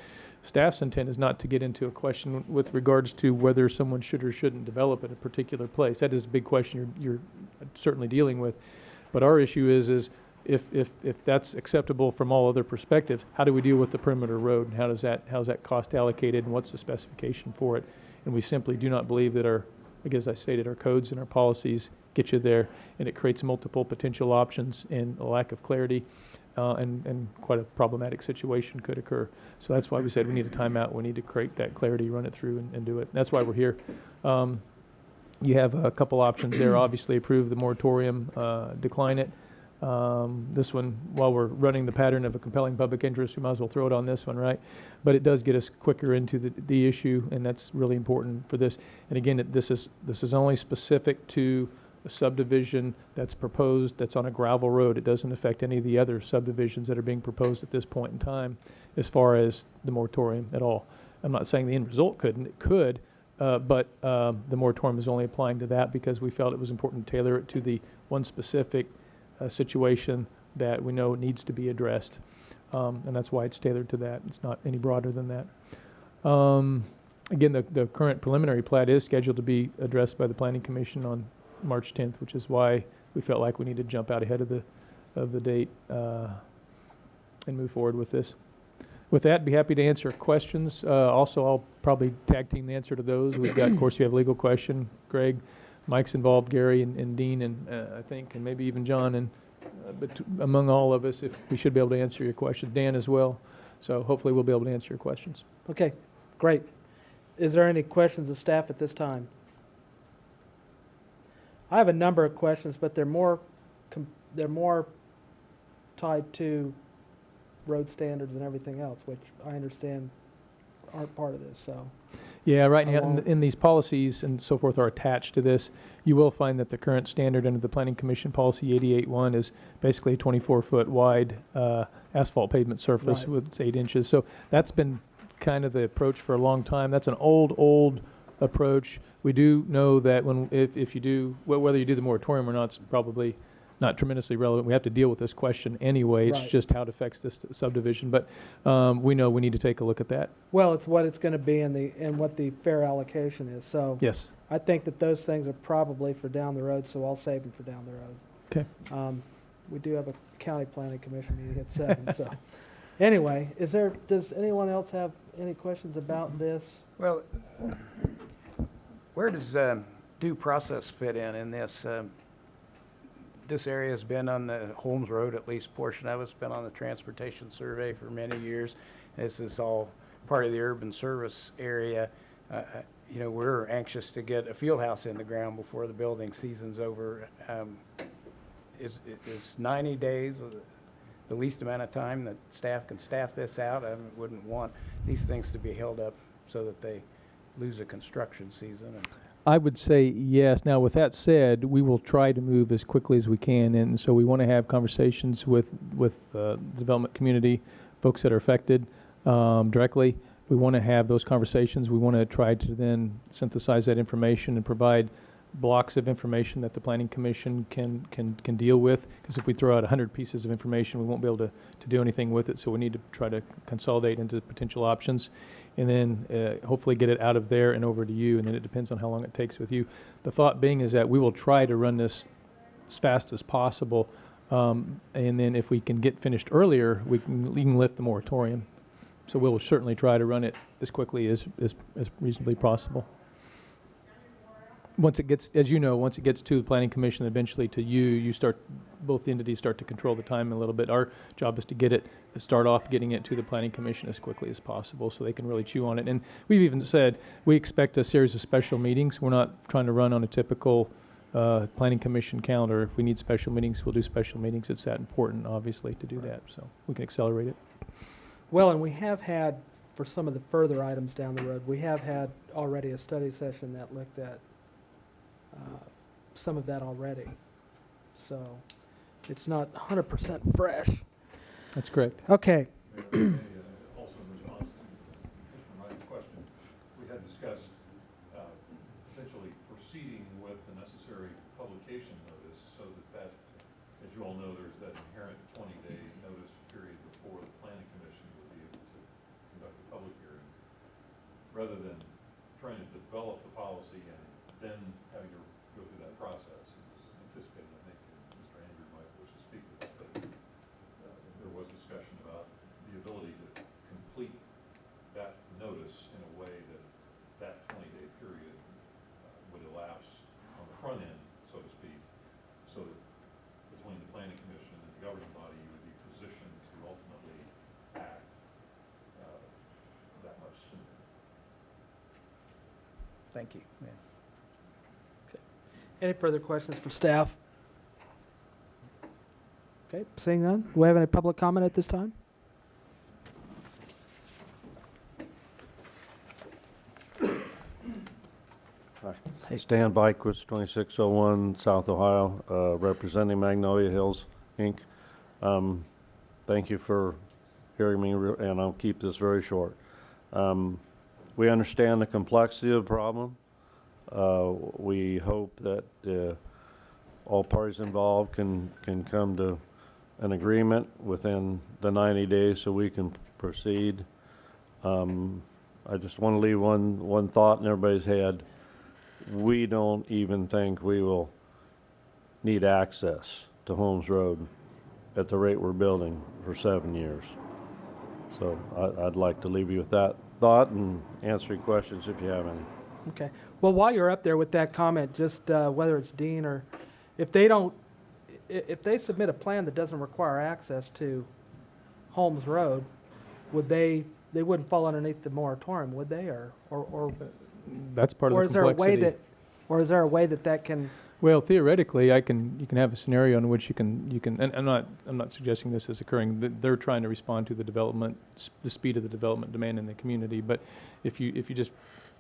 [SPEAKER 6] Staff's intent is not to get into a question with regards to whether someone should or shouldn't develop in a particular place. That is a big question you're certainly dealing with. But our issue is if that's acceptable from all other perspectives, how do we deal with the perimeter road, and how's that cost allocated, and what's the specification for it? And we simply do not believe that our codes and our policies get you there, and it creates multiple potential options and a lack of clarity. And quite a problematic situation could occur. So that's why we said we need a timeout. We need to create that clarity, run it through, and do it. That's why we're here. You have a couple options there. Obviously, approve the moratorium, decline it. This one, while we're running the pattern of a compelling public interest, we might as well throw it on this one, right? But it does get us quicker into the issue, and that's really important for this. And again, this is only specific to a subdivision that's proposed, that's on a gravel road. It doesn't affect any of the other subdivisions that are being proposed at this point in time as far as the moratorium at all. I'm not saying the end result couldn't, it could, but the moratorium is only applying to that because we felt it was important to tailor it to the one specific situation that we know needs to be addressed. And that's why it's tailored to that. It's not any broader than that. Again, the current preliminary plat is scheduled to be addressed by the Planning Commission on March 10th, which is why we felt like we needed to jump out ahead of the date and move forward with this. With that, be happy to answer questions. Also, I'll probably tag team the answer to those. We've got, of course, you have a legal question. Greg, Mike's involved, Gary and Dean, and I think, and maybe even John, and but among all of us, if we should be able to answer your questions. Dan as well. So hopefully we'll be able to answer your questions.
[SPEAKER 1] Okay, great. Is there any questions of staff at this time? I have a number of questions, but they're more tied to road standards and everything else, which I understand aren't part of this, so.
[SPEAKER 6] Yeah, right now, in these policies and so forth are attached to this. You will find that the current standard under the Planning Commission Policy 88-1 is basically a 24-foot wide asphalt pavement surface
[SPEAKER 1] Right.
[SPEAKER 6] with 8 inches. So that's been kind of the approach for a long time. That's an old approach. We do know that if you do, whether you do the moratorium or not, it's probably not tremendously relevant. We have to deal with this question anyway. It's
[SPEAKER 1] Right.
[SPEAKER 6] just how it affects this subdivision. But we know we need to take a look at that.
[SPEAKER 1] Well, it's what it's going to be and what the fair allocation is. So
[SPEAKER 6] Yes.
[SPEAKER 1] I think that those things are probably for down the road, so I'll save them for down the road.
[SPEAKER 6] Okay.
[SPEAKER 1] We do have a county planning commission meeting at 7. So anyway, does anyone else have any questions about this?
[SPEAKER 18] Well, where does due process fit in this? This area has been on the Holmes Road, at least a portion of it's been on the transportation survey for many years. This is all part of the urban service area. We're anxious to get a field house in the ground before the building season's over. Is 90 days the least amount of time that staff can staff this out? I wouldn't want these things to be held up so that they lose a construction season.
[SPEAKER 6] I would say yes. Now, with that said, we will try to move as quickly as we can, and so we want to have conversations with the development community, folks that are affected directly. We want to have those conversations. We want to try to then synthesize that information and provide blocks of information that the Planning Commission can deal with. Because if we throw out 100 pieces of information, we won't be able to do anything with it. So we need to try to consolidate into potential options, and then hopefully get it out of there and over to you. And then it depends on how long it takes with you. The thought being is that we will try to run this as fast as possible, and then if we can get finished earlier, we can lift the moratorium. So we'll certainly try to run it as quickly as reasonably possible. Once it gets, as you know, once it gets to the Planning Commission, eventually to both entities start to control the time a little bit. Our job is to start off getting it to the Planning Commission as quickly as possible so they can really chew on it. And we've even said we expect a series of special meetings. We're not trying to run on a typical Planning Commission calendar. If we need special meetings, we'll do special meetings. It's that important, obviously, to do that. So we can accelerate it.
[SPEAKER 1] Well, and we have had, for some of the further items down the road, we have had already a study session that looked at some of that already. So it's not 100% fresh.
[SPEAKER 6] That's correct.
[SPEAKER 1] Okay.
[SPEAKER 19] Also in response to Mr. Ryan's question, we had discussed potentially proceeding with the necessary publication notice so that, as you all know, there's that inherent 20-day notice period before the Planning Commission would be able to conduct a public hearing, rather than trying to develop the policy and then having to go through that process. It was anticipated, I think, and Mr. Andrew might wish to speak to that, but there was discussion about the ability to complete that notice in a way that 20-day period would elapse on the front end, so to speak, so that between the Planning Commission and the governing body, you would be positioned to ultimately act that much sooner.
[SPEAKER 18] Thank you. Yeah.
[SPEAKER 1] Any further questions for staff? Okay, seeing none. Do we have any public comment at this time?
[SPEAKER 21] Hey, Stan Byquist, 2601 South Ohio, representing Magnolia Hills, Inc. Thank you for hearing me, and I'll keep this very short. We understand the complexity of the problem. We hope that all parties involved can come to an agreement within the 90 days so we can proceed. I just want to leave one thought in everybody's head. We don't even think we will need access to Holmes Road at the rate we're building for 7 years. So I'd like to leave you with that thought and answer any questions if you have any.
[SPEAKER 1] Okay. Well, while you're up there with that comment, just whether it's Dean or if they submit a plan that doesn't require access to Holmes Road, they wouldn't fall underneath the moratorium, would they? Or
[SPEAKER 6] That's part of
[SPEAKER 1] or
[SPEAKER 6] the
[SPEAKER 1] is there a
[SPEAKER 6] complexity.
[SPEAKER 1] way that can?
[SPEAKER 6] Well, theoretically, you can have a scenario in which you can, and I'm not suggesting this is occurring. They're trying to respond to the development, the speed of the development demand in the community. But if you just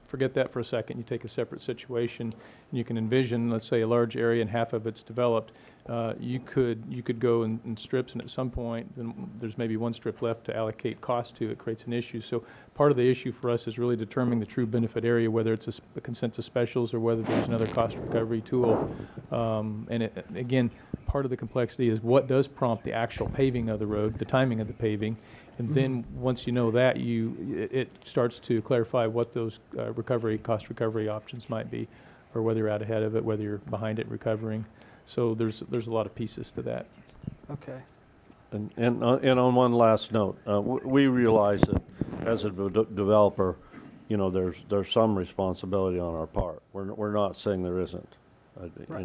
[SPEAKER 6] forget that for a second, you take a separate situation, and you can envision, let's say, a large area and half of it's developed. You could go in strips, and at some point, then there's maybe one strip left to allocate cost to. It creates an issue. So part of the issue for us is really determining the true benefit area, whether it's a consent to specials or whether there's another cost recovery tool. Again, part of the complexity is what does prompt the actual paving of the road, the timing of the paving, and then once you know that, it starts to clarify what those cost recovery options might be, or whether you're out ahead of it, whether you're behind it recovering. So there's a lot of pieces to that.
[SPEAKER 1] Okay.
[SPEAKER 21] And on one last note, we realize that as a developer, there's some responsibility on our part. We're not saying there isn't.
[SPEAKER 1] Right.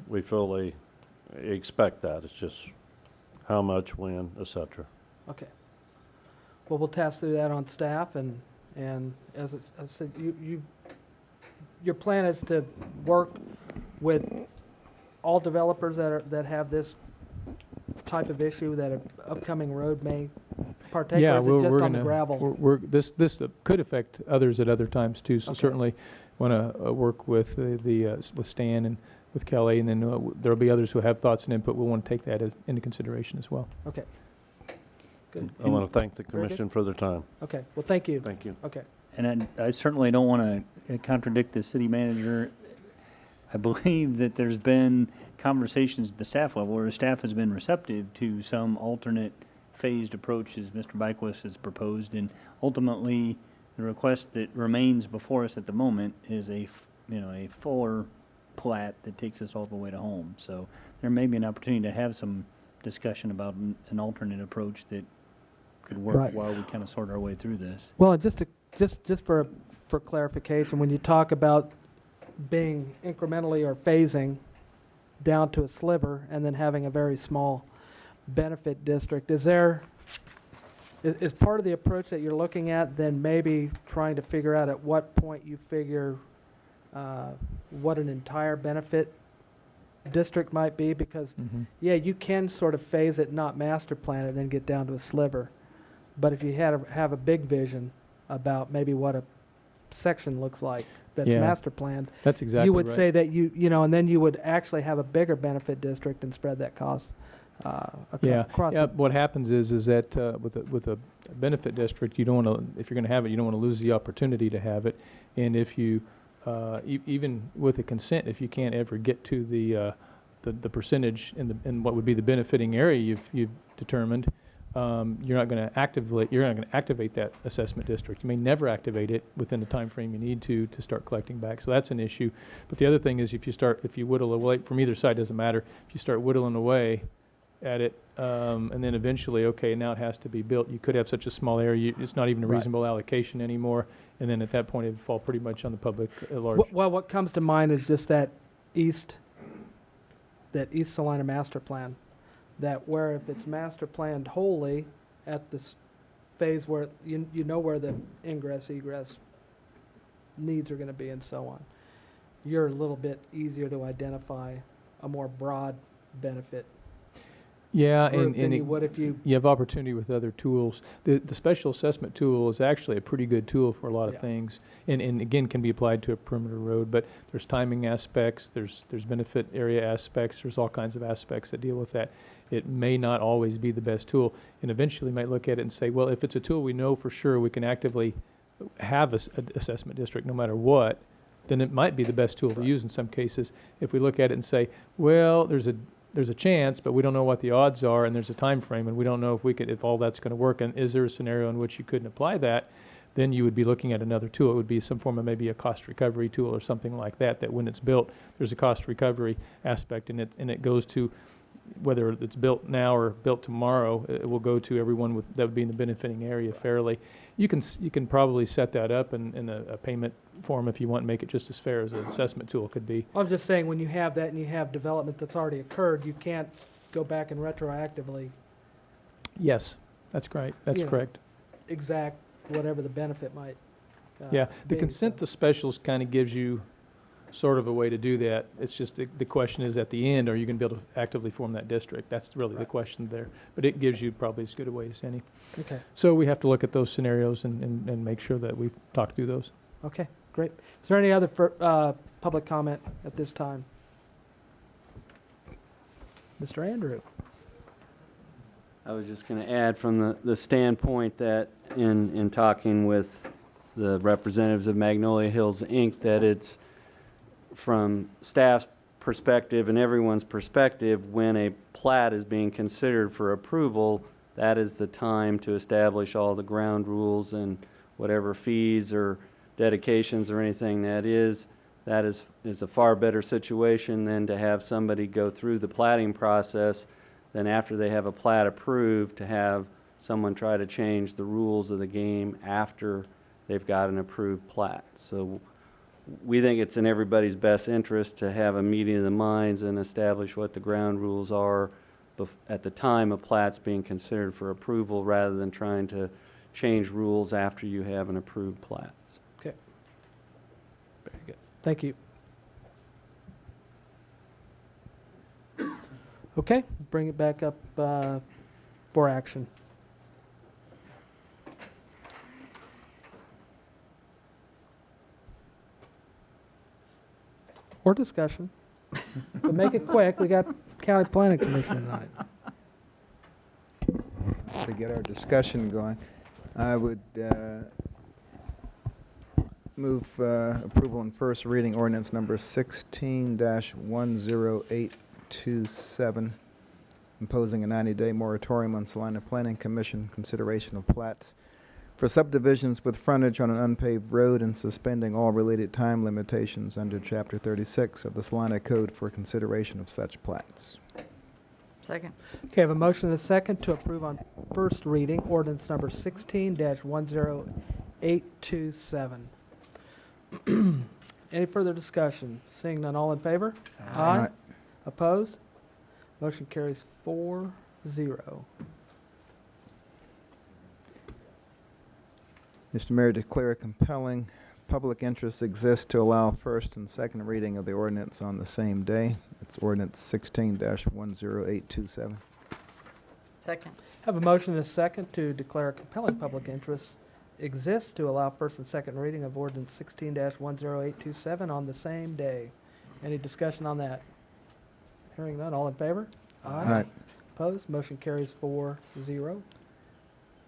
[SPEAKER 21] We fully expect that. It's just how much, when, etc.
[SPEAKER 1] Okay. Well, we'll task through that on staff, and as I said, your plan is to work with all developers that have this type of issue that an upcoming road may partake, or is it just on the gravel?
[SPEAKER 6] This could affect others at other times too. So certainly want to work with with Stan and with Kelly, and then there'll be others who have thoughts and input. We'll want to take that into consideration as well.
[SPEAKER 1] Okay. Good.
[SPEAKER 21] I want to thank the
[SPEAKER 1] Very good.
[SPEAKER 21] commission for their time.
[SPEAKER 1] Okay. Well, thank you.
[SPEAKER 21] Thank you.
[SPEAKER 1] Okay.
[SPEAKER 11] And I certainly don't want to contradict the city manager. I believe that there's been conversations at the staff level where the staff has been receptive to some alternate phased approach as Mr. Byquist has proposed. And ultimately, the request that remains before us at the moment is a fuller plat that takes us all the way to home. So there may be an opportunity to have some discussion about an alternate approach that could work
[SPEAKER 1] Right.
[SPEAKER 11] while we kind of sort our way through this.
[SPEAKER 1] Well, and just for clarification, when you talk about being incrementally or phasing down to a sliver and then having a very small benefit district, is part of the approach that you're looking at then maybe trying to figure out at what point you figure what an entire benefit district might be? Because yeah, you can sort of phase it, not master plan it, and then get down to a sliver. But if you have a big vision about maybe what a section looks like that's
[SPEAKER 6] Yeah.
[SPEAKER 1] master planned,
[SPEAKER 6] That's exactly
[SPEAKER 1] you would
[SPEAKER 6] right.
[SPEAKER 1] say that and then you would actually have a bigger benefit district and spread that cost across.
[SPEAKER 6] Yeah. What happens is that with a benefit district, you don't want to, if you're going to have it, you don't want to lose the opportunity to have it. And if you even with a consent, if you can't ever get to the percentage in what would be the benefiting area you've determined, you're not going to activate that assessment district. You may never activate it within the time frame you need to start collecting back. So that's an issue. But the other thing is if you whittle away from either side, doesn't matter. If you start whittling away at it, and then eventually, okay, now it has to be built. You could have such a small area, it's not even a
[SPEAKER 1] Right.
[SPEAKER 6] reasonable allocation anymore. And then at that point, it would fall pretty much on the public at large.
[SPEAKER 1] Well, what comes to mind is just that East Salina master plan, that where if it's master planned wholly at this phase where you know where the ingress egress needs are going to be and so on, you're a little bit easier to identify a more broad benefit
[SPEAKER 6] Yeah,
[SPEAKER 1] group than
[SPEAKER 6] and
[SPEAKER 1] you would if you,
[SPEAKER 6] you have opportunity with other tools. The special assessment tool is actually a pretty good tool for a lot of
[SPEAKER 1] Yeah.
[SPEAKER 6] things, and again, can be applied to a perimeter road, but there's timing aspects, there's benefit area aspects, there's all kinds of aspects that deal with that. It may not always be the best tool, and eventually might look at it and say, well, if it's a tool we know for sure we can actively have an assessment district no matter what, then it might be the best tool to use in some cases. If we look at it and say, well, there's a chance, but we don't know what the odds are, and there's a time frame, and we don't know if all that's going to work, and is there a scenario in which you couldn't apply that, then you would be looking at another tool. It would be some form of maybe a cost recovery tool or something like that, that when it's built, there's a cost recovery aspect, and it goes to, whether it's built now or built tomorrow, it will go to everyone that would be in the benefiting area fairly. You can probably set that up in a payment form if you want, and make it just as fair as an assessment tool could be.
[SPEAKER 1] I'm just saying, when you have that and you have development that's already occurred, you can't go back and retroactively
[SPEAKER 6] Yes, that's great. That's
[SPEAKER 1] You know,
[SPEAKER 6] correct.
[SPEAKER 1] exact whatever the benefit might
[SPEAKER 6] Yeah, the
[SPEAKER 1] be,
[SPEAKER 6] consent
[SPEAKER 1] so.
[SPEAKER 6] to specials kind of gives you sort of a way to do that. It's just the question is at the end, are you going to be able to actively form that district? That's really the question there. But it gives you probably as good a way as any.
[SPEAKER 1] Okay.
[SPEAKER 6] So we have to look at those scenarios and make sure that we talk through those.
[SPEAKER 1] Okay, great. Is there any other public comment at this time? Mr. Andrew?
[SPEAKER 9] I was just going to add from the standpoint that in talking with the representatives of Magnolia Hills, Inc., that it's from staff's perspective and everyone's perspective, when a plat is being considered for approval, that is the time to establish all the ground rules and whatever fees or dedications or anything that is a far better situation than to have somebody go through the platting process, then after they have a plat approved, to have someone try to change the rules of the game after they've got an approved plat. So we think it's in everybody's best interest to have a meeting of the minds and establish what the ground rules are at the time a plat's being considered for approval, rather than trying to change rules after you have an approved plat.
[SPEAKER 1] Okay. Very good. Thank you. Okay, bring it back up for action. Or discussion. But make it quick, we got County Planning Commission tonight.
[SPEAKER 7] To get our discussion going, I would move approval on first reading ordinance number 16-10827, imposing a 90-day moratorium on Salina Planning Commission consideration of plats for subdivisions with frontage on an unpaved road, and suspending all related time limitations under Chapter 36 of the Salina Code for consideration of such plats.
[SPEAKER 4] Second.
[SPEAKER 1] Okay, I have a motion and a second to approve on first reading ordinance number 16-10827. Any further discussion? Seeing none, all in favor?
[SPEAKER 7] Aye.
[SPEAKER 1] Opposed? Motion carries 4-0.
[SPEAKER 7] Mr. Mayor, declare a compelling public interest exists to allow first and second reading of the ordinance on the same day. It's ordinance 16-10827.
[SPEAKER 4] Second.
[SPEAKER 1] Have a motion and a second to declare a compelling public interest exists to allow first and second reading of ordinance 16-10827 on the same day. Any discussion on that? Hearing none, all in favor?
[SPEAKER 7] Aye.
[SPEAKER 1] Opposed? Motion carries 4-0.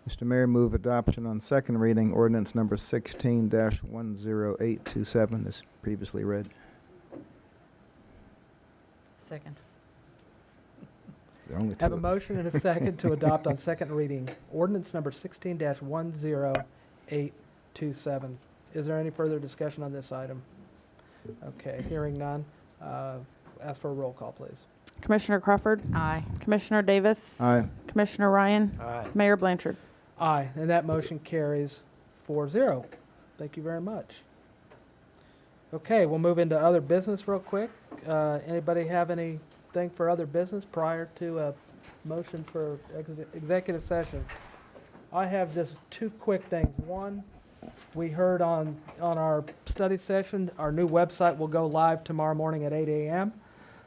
[SPEAKER 7] Mr. Mayor, move adoption on second reading ordinance number 16-10827 as previously read.
[SPEAKER 4] Second.
[SPEAKER 7] There are only
[SPEAKER 1] Have
[SPEAKER 7] two
[SPEAKER 1] a
[SPEAKER 7] of them.
[SPEAKER 1] motion and a second to adopt on second reading ordinance number 16-10827. Is there any further discussion on this item? Okay, hearing none. Ask for a roll call, please.
[SPEAKER 2] Commissioner Crawford.
[SPEAKER 4] Aye.
[SPEAKER 2] Commissioner Davis.
[SPEAKER 7] Aye.
[SPEAKER 2] Commissioner Ryan.
[SPEAKER 18] Aye.
[SPEAKER 2] Mayor Blanchard.
[SPEAKER 1] Aye, and that motion carries 4-0. Thank you very much. Okay, we'll move into other business real quick. Anybody have anything for other business prior to a motion for executive session? I have just two quick things. One, we heard on our study session, our new website will go live tomorrow morning at 8 a.m.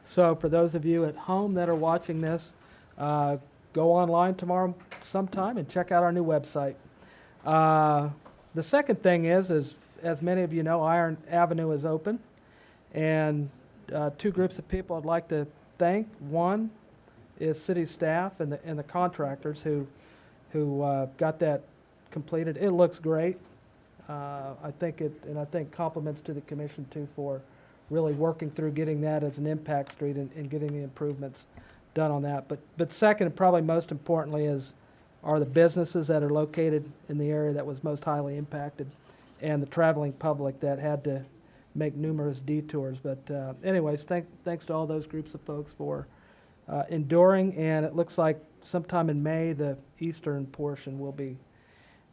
[SPEAKER 1] So for those of you at home that are watching this, go online tomorrow sometime and check out our new website. The second thing is, as many of you know, Iron Avenue is open, and two groups of people I'd like to thank. One is city staff and the contractors who got that completed. It looks great. I think compliments to the commission too for really working through getting that as an impact street and getting the improvements done on that. But second, and probably most importantly, are the businesses that are located in the area that was most highly impacted, and the traveling public that had to make numerous detours. But anyways, thanks to all those groups of folks for enduring, and it looks like sometime in May the eastern portion will be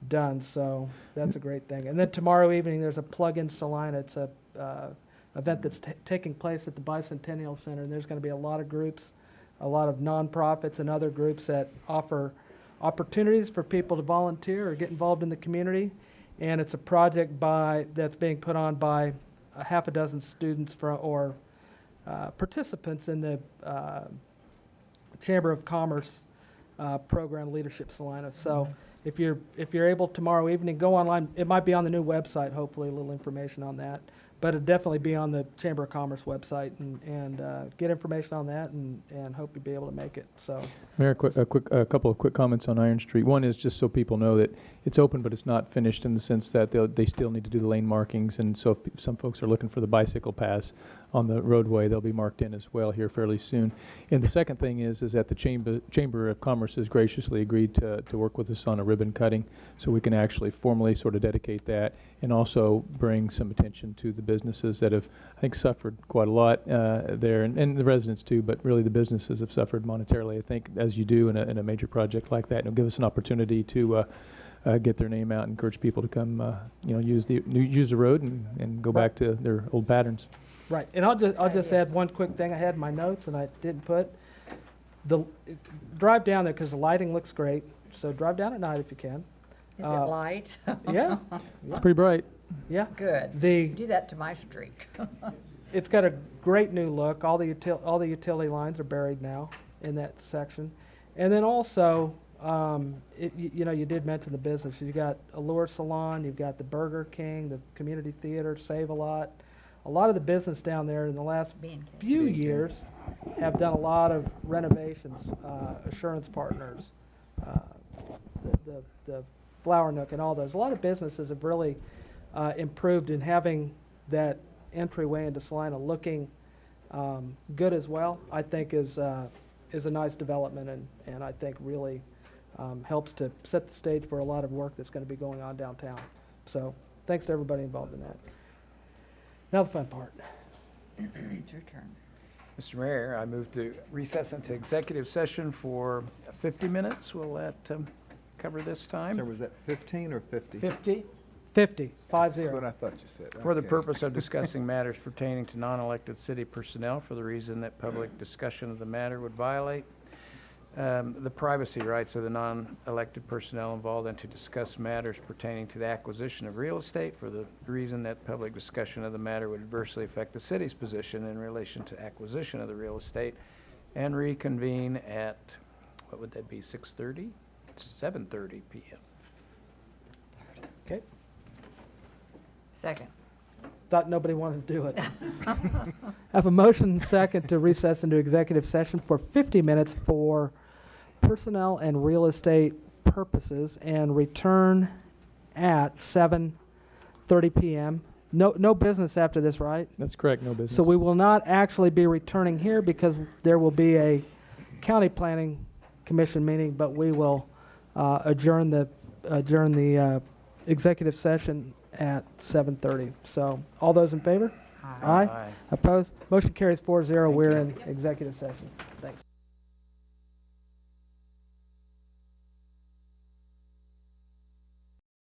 [SPEAKER 1] done, so that's a great thing. And then tomorrow evening there's a Plug-in Salina. It's a event that's taking place at the Bicentennial Center, and there's going to be a lot of groups, a lot of nonprofits and other groups that offer opportunities for people to volunteer or get involved in the community. And it's a project that's being put on by a half a dozen students or participants in the Chamber of Commerce program, Leadership Salina. So if you're able tomorrow evening, go online. It might be on the new website, hopefully, a little information on that. But it'll definitely be on the Chamber of Commerce website, and get information on that, and hope you'll be able to make it. So,
[SPEAKER 6] Mayor, a couple of quick comments on Iron Street. One is just so people know that it's open, but it's not finished in the sense that they still need to do the lane markings. And so if some folks are looking for the bicycle paths on the roadway, they'll be marked in as well here fairly soon. And the second thing is that the Chamber of Commerce has graciously agreed to work with us on a ribbon cutting, so we can actually formally sort of dedicate that, and also bring some attention to the businesses that have, I think, suffered quite a lot there, and the residents too, but really the businesses have suffered monetarily, I think, as you do in a major project like that. And it'll give us an opportunity to get their name out and encourage people to come use the road and go back to their old patterns.
[SPEAKER 1] right. And I'll just add one quick thing I had in my notes and I didn't put. Drive down there because the lighting looks great. So drive down at night if you can.
[SPEAKER 4] Is it light?
[SPEAKER 1] Yeah.
[SPEAKER 6] It's pretty bright.
[SPEAKER 1] Yeah.
[SPEAKER 4] Good.
[SPEAKER 1] The
[SPEAKER 4] Do that to my street.
[SPEAKER 1] It's got a great new look. All the utility lines are buried now in that section. And then also, you did mention the business. You got Allure Salon, you've got the Burger King, the Community Theater, Save-A-Lot. A lot of the business down there in the last few years have done a lot of renovations. Assurance Partners, the Flower Nook, and all those. A lot of businesses have really improved in having that entryway into Salina looking good as well. I think is a nice development, and I think really helps to set the stage for a lot of work that's going to be going on downtown. So thanks to everybody involved in that. Now the fun part.
[SPEAKER 4] It's your turn.
[SPEAKER 18] Mr. Mayor, I move to recess into executive session for 50 minutes. Will that cover this time?
[SPEAKER 7] So was that 15 or 50?
[SPEAKER 18] 50.
[SPEAKER 1] 50, 5-0.
[SPEAKER 7] That's what I thought you said.
[SPEAKER 18] For the
[SPEAKER 7] Okay.
[SPEAKER 18] purpose of discussing matters pertaining to non-elected city personnel for the reason that public discussion of the matter would violate the privacy rights of the non-elected personnel involved, and to discuss matters pertaining to the acquisition of real estate for the reason that public discussion of the matter would adversely affect the city's position in relation to acquisition of the real estate, and reconvene at, what would that be, 6:30? 7:30 p.m.
[SPEAKER 1] Okay.
[SPEAKER 4] Second.
[SPEAKER 1] Thought nobody wanted to do it. I have a motion and second to recess into executive session for 50 minutes for personnel and real estate purposes, and return at 7:30 p.m. No business after this, right?
[SPEAKER 6] That's correct, no business.
[SPEAKER 1] So we will not actually be returning here because there will be a county planning commission meeting, but we will adjourn the executive session at 7:30. So all those in favor?
[SPEAKER 4] Aye.
[SPEAKER 1] Opposed? Motion carries 4-0. We're in executive session.